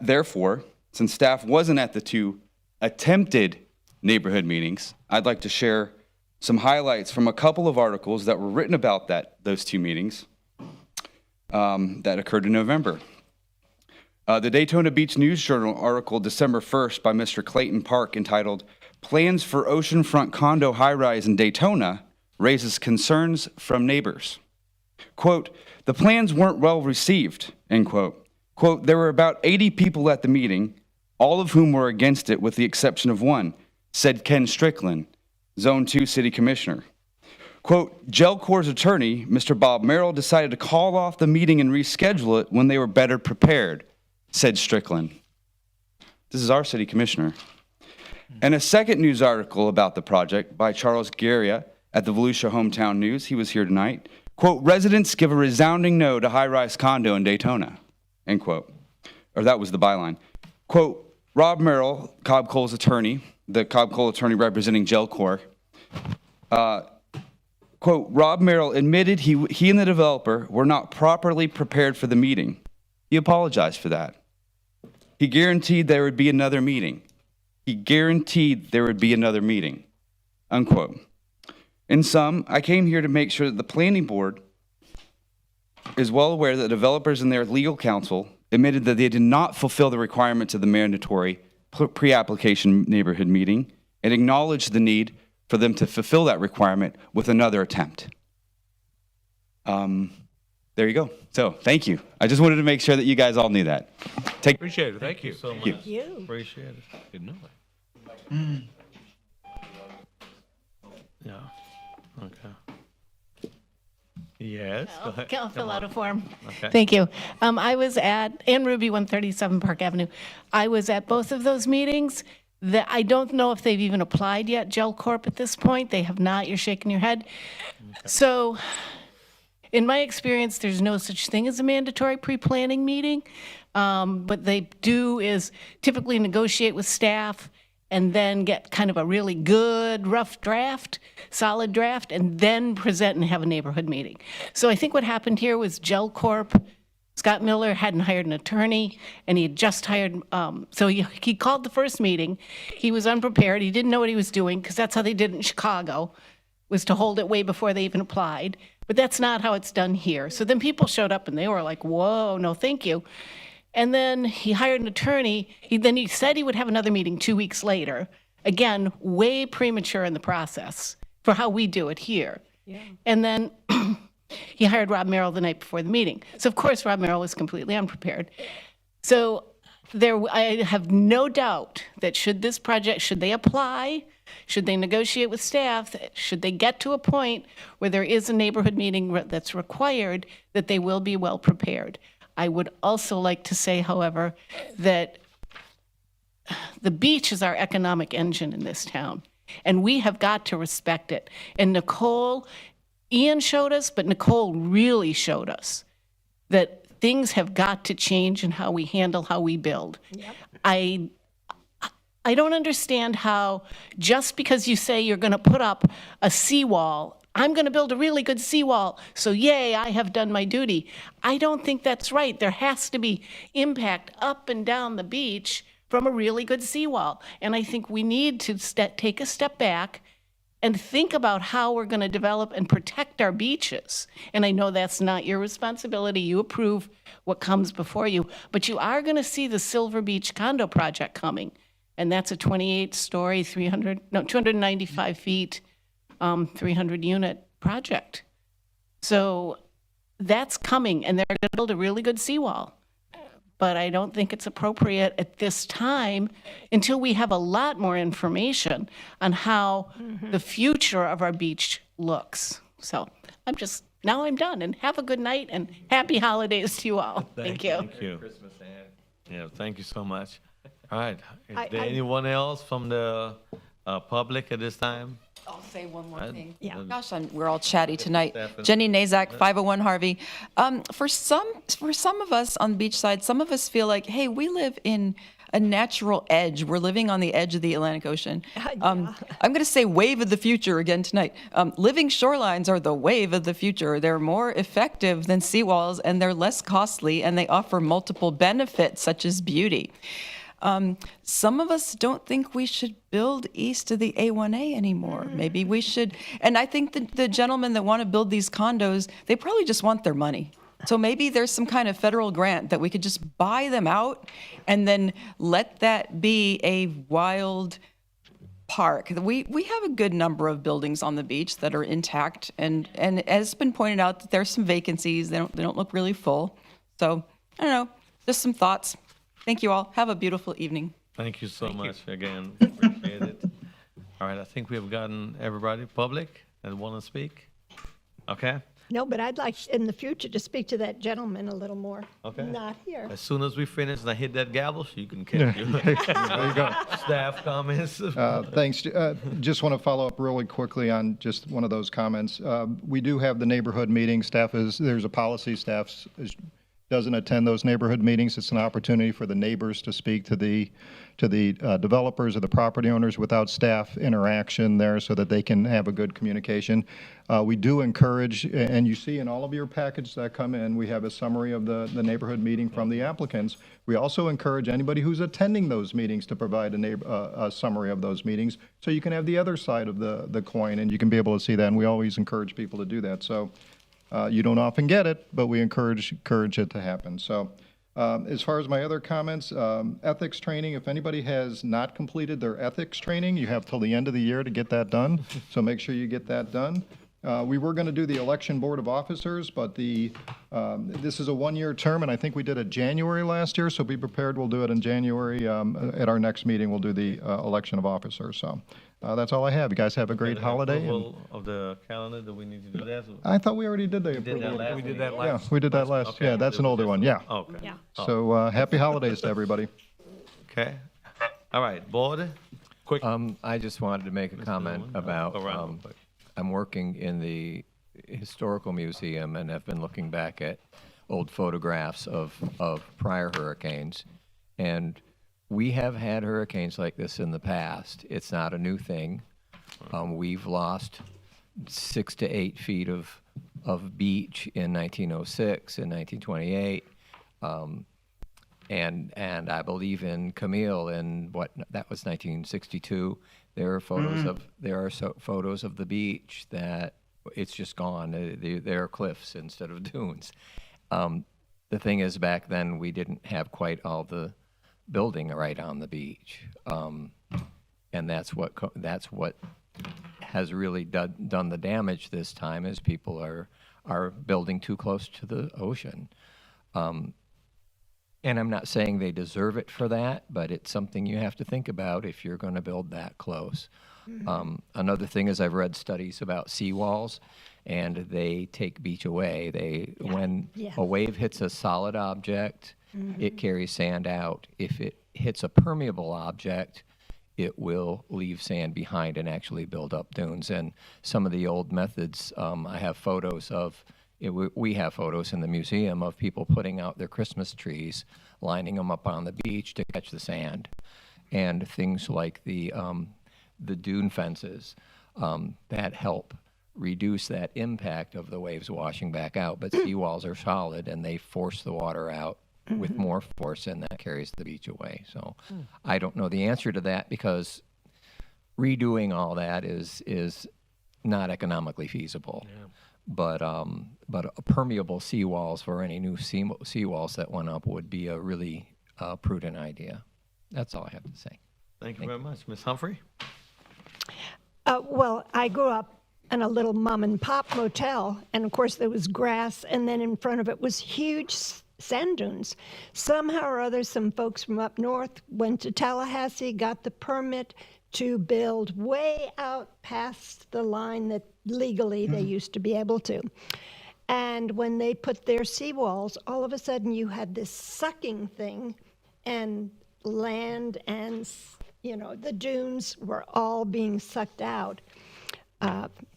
Therefore, since staff wasn't at the 2 attempted neighborhood meetings, I'd like to share some highlights from a couple of articles that were written about those 2 meetings that occurred in November. The Daytona Beach News Journal article December 1st by Mr. Clayton Park entitled, "Plans for Oceanfront Condo High-Rise in Daytona Raises Concerns from Neighbors." Quote, "The plans weren't well received," end quote. Quote, "There were about 80 people at the meeting, all of whom were against it with the exception of one," said Ken Strickland, Zone 2 City Commissioner. Quote, "Gelcor's attorney, Mr. Bob Merrill, decided to call off the meeting and reschedule it when they were better prepared," said Strickland. This is our city commissioner. And a second news article about the project by Charles Guerra at the Volusia Hometown News, he was here tonight, quote, "Residents give a resounding no to high-rise condo in Daytona," end quote. Or that was the byline. Quote, Rob Merrill, Cobb Coal's attorney, the Cobb Coal attorney representing Gelcor, quote, "Rob Merrill admitted he and the developer were not properly prepared for the meeting. He apologized for that. He guaranteed there would be another meeting. Unquote. In sum, I came here to make sure that the planning board is well aware that developers and their legal counsel admitted that they did not fulfill the requirements of the mandatory pre-application neighborhood meeting and acknowledged the need for them to fulfill that requirement with another attempt. There you go. So, thank you. I just wanted to make sure that you guys all knew that. Appreciate it. Thank you. So much. Thank you. Appreciate it. Didn't know that. Yeah. Okay. Yes. Go ahead. I'll fill Come out a on. form. Okay. Thank you. I was at Ann Ruby, 137 Park Avenue. I was at both of those meetings. I don't know if they've even applied yet, Gelcorp, at this point. They have not. You're shaking your head. So, in my experience, there's no such thing as a mandatory pre-planning meeting. What they do is typically negotiate with staff and then get kind of a really good rough draft, solid draft, and then present and have a neighborhood meeting. So I think what happened here was Gelcorp, Scott Miller hadn't hired an attorney, and he had just hired, so he called the first meeting. He was unprepared. He didn't know what he was doing, because that's how they did it in Chicago, was to hold it way before they even applied. But that's not how it's done here. So then people showed up, and they were like, whoa, no, thank you. And then he hired an attorney. Then he said he would have another meeting 2 weeks later. Again, way premature in the process for how we do it here. Yeah. And then he hired Rob Merrill the night before the meeting. So, of course, Rob Merrill was completely unprepared. So I have no doubt that should they apply, should they negotiate with staff, should they get to a point where there is a neighborhood meeting that's required, that they will be well prepared. I would also like to say, however, that the beach is our economic engine in this town, and we have got to respect it. And Ian showed us, but Nicole really showed us that things have got to change in how we handle, how we build. Yep. I don't understand how just because you say you're going to put up a seawall, I'm going to build a really good seawall, so yay, I have done my duty. I don't think that's right. There has to be impact up and down the beach from a really good seawall. And I think we need to take a step back and think about how we're going to develop and protect our beaches. And I know that's not your responsibility. You approve what comes before you, but you are going to see the Silver Beach condo project coming. And that's a 28-story, 295 feet, 300-unit project. So that's coming, and they're going to build a really good seawall. But I don't think it's appropriate at this time until we have a lot more information on how the future of our beach looks. So now I'm done, and have a good night, and happy holidays to you all. Thank you. Thank you. Yeah, thank you so much. All right. Is I- there I- anyone else from the public at this time? I'll say one more Right. thing. Yeah. Gosh, we're all chatty tonight. Stephanie. Jenny Nazak, 501 Harvey. For some of us on the beach side, some of us feel like, hey, we live in a natural edge. We're living on the edge of the Atlantic Ocean. I'm going to say wave of the future again tonight. Living shorelines are the wave of the future. They're more effective than seawalls, and they're less costly, and they offer multiple benefits, such as beauty. Some of us don't think we should build east of the A1A anymore. Maybe we should. And I think the gentlemen that want to build these condos, they probably just want their money. So maybe there's some kind of federal grant that we could just buy them out and then let that be a wild park. We have a good number of buildings on the beach that are intact, and as has been pointed out, that there's some vacancies. They don't look really full. So I don't know. Just some thoughts. Thank you all. Have a beautiful evening. Thank you so much again. Appreciate it. All right, I think we have gotten everybody public that want to speak. Okay? No, but I'd like in the future to speak to that gentleman a little more. Okay. Not here. As soon as we finish and I hit that gavel, you can catch you. There you go. Staff comments. Thanks. Just want to follow up really quickly on just one of those comments. We do have the neighborhood meeting. There's a policy staff doesn't attend those neighborhood meetings. It's an opportunity for the neighbors to speak to the developers or the property owners without staff interaction there so that they can have a good communication. We do encourage, and you see in all of your packages that come in, we have a summary of the neighborhood meeting from the applicants. We also encourage anybody who's attending those meetings to provide a summary of those meetings so you can have the other side of the coin and you can be able to see that. And we always encourage people to do that. So you don't often get it, but we encourage it to happen. So as far as my other comments, ethics training, if anybody has not completed their ethics training, you have till the end of the year to get that done. So make sure you get that done. We were going to do the election board of officers, but this is a one-year term, and I think we did it January last year, so be prepared. We'll do it in January. At our next meeting, we'll do the election of officers. So that's all I have. You guys have a great holiday. Approval of the calendar, do we need to do that? I thought we already did the We did that last approval. meeting. We did that Yeah, we did that last. Okay. Yeah, that's an older one. Yeah. Okay. Yeah. So happy holidays to everybody. Okay. All right, board. Quick. I just wanted to make a comment about, Go around real quick. I'm working in the Historical Museum and have been looking back at old photographs of prior hurricanes. And we have had hurricanes like this in the past. It's not a new thing. We've lost 6 to 8 feet of beach in 1906 and 1928. And I believe in Camille in that was 1962. There are photos of the beach that it's just gone. There are cliffs instead of dunes. The thing is, back then we didn't have quite all the building right on the beach, and that's what has really done the damage this time. Is people are building too close to the ocean. And I'm not saying they deserve it for that, but it's something you have to think about if you're going to build that close. Another thing is I've read studies about seawalls, and they take beach away. When a wave hits a solid object, it carries sand out. If it hits a permeable object, it will leave sand behind and actually build up dunes. And some of the old methods, I have photos of. We have photos in the museum of people putting out their Christmas trees, lining them up on the beach to catch the sand, and things like the dune fences that help reduce that impact of the waves washing back out. But seawalls are solid, and they force the water out with more force, and that carries the beach away. So I don't know the answer to that, because redoing all that is not economically feasible. Yeah. But permeable seawalls for any new seawalls that went up would be a really prudent idea. That's all I have to say. Thank you very much. Ms. Humphrey? Well, I grew up in a little mom and pop motel, and of course there was grass, and then in front of it was huge sand dunes. Somehow or other, some folks from up north went to Tallahassee, got the permit to build way out past the line that legally they used to be able to. And when they put their seawalls, all of a sudden you had this sucking thing, and land and, the dunes were all being sucked out.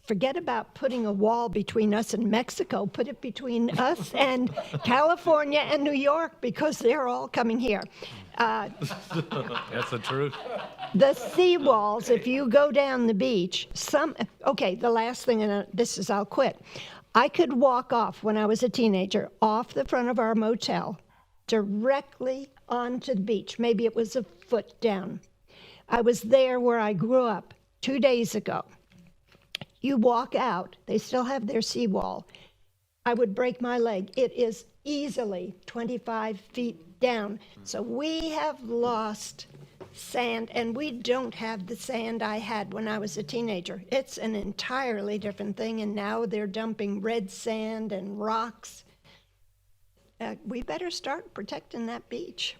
Forget about putting a wall between us and Mexico. Put it between us and California and New York, because they're all coming here. That's the truth. The seawalls, if you go down the beach, the last thing, and I'll quit. I could walk off, when I was a teenager, off the front of our motel, directly onto the beach. Maybe it was a foot down. I was there where I grew up 2 days ago. You walk out, they still have their seawall. I would break my leg. It is easily 25 feet down. So we have lost sand, and we don't have the sand I had when I was a teenager. It's an entirely different thing, and now they're dumping red sand and rocks. We better start protecting that beach.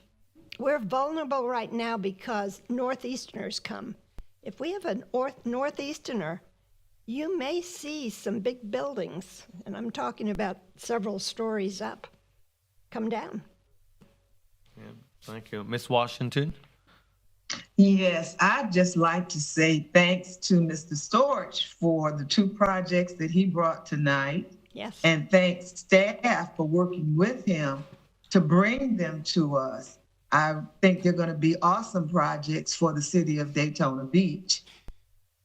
We're vulnerable right now because northeasterners come. If we have a northeasterner, you may see some big buildings, and I'm talking about several stories up, come down. Yeah, thank you. Ms. Washington? Yes, I'd just like to say thanks to Mr. Storch for the 2 projects that he brought tonight. Yes. And thanks staff for working with him to bring them to us. I think they're going to be awesome projects for the city of Daytona Beach.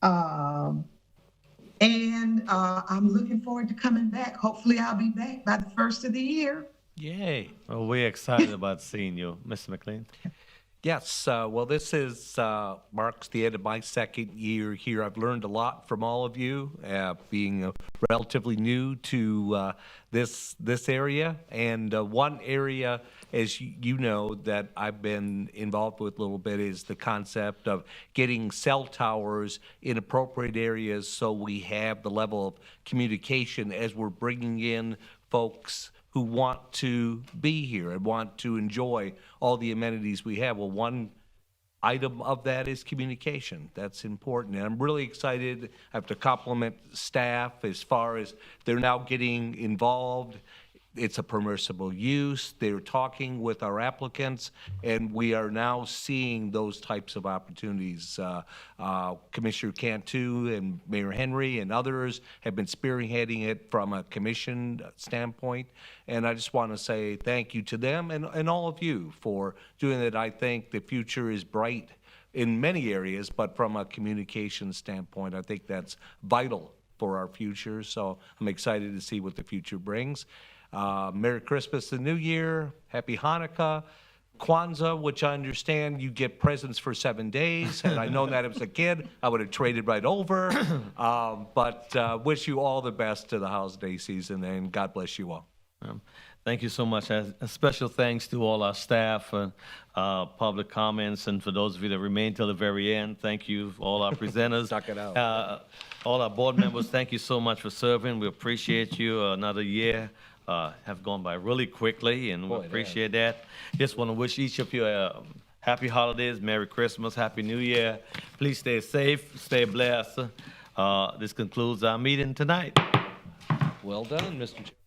And I'm looking forward to coming back. Hopefully I'll be back by the first of the year. Yay. Well, we're excited about seeing you. Mr. McLean? Yes, well, this marks the end of my second year here. I've learned a lot from all of you, being relatively new to this area. And one area, as you know, that I've been involved with a little bit is the concept of getting cell towers in appropriate areas so we have the level of communication as we're bringing in folks who want to be here and want to enjoy all the amenities we have. Well, one item of that is communication. That's important. And I'm really excited. I have to compliment staff as far as they're now getting involved. It's a permissible use. They're talking with our applicants, and we are now seeing those types of opportunities. Commissioner Cantu and Mayor Henry and others have been spearheading it from a commission standpoint, and I just want to say thank you to them and all of you for doing it. I think the future is bright in many areas, but from a communication standpoint, I think that's vital for our future, so I'm excited to see what the future brings. Merry Christmas and New Year, Happy Hanukkah, Kwanzaa, which I understand you get presents for 7 days, and I know that as a kid, I would have traded right over, but wish you all the best to the holiday season, and God bless you all. Thank you so much. A special thanks to all our staff, public comments, and for those of you that remain till the very end, thank you, all our presenters. Stuck it out. All our board members, thank you so much for serving. We appreciate you. Another year have gone by really quickly, and we Boy, they appreciate that. Just want to wish each of you happy holidays, Merry Christmas, Happy New Year. Please stay safe, stay blessed. This concludes our meeting tonight. Well done, Mr. Chair.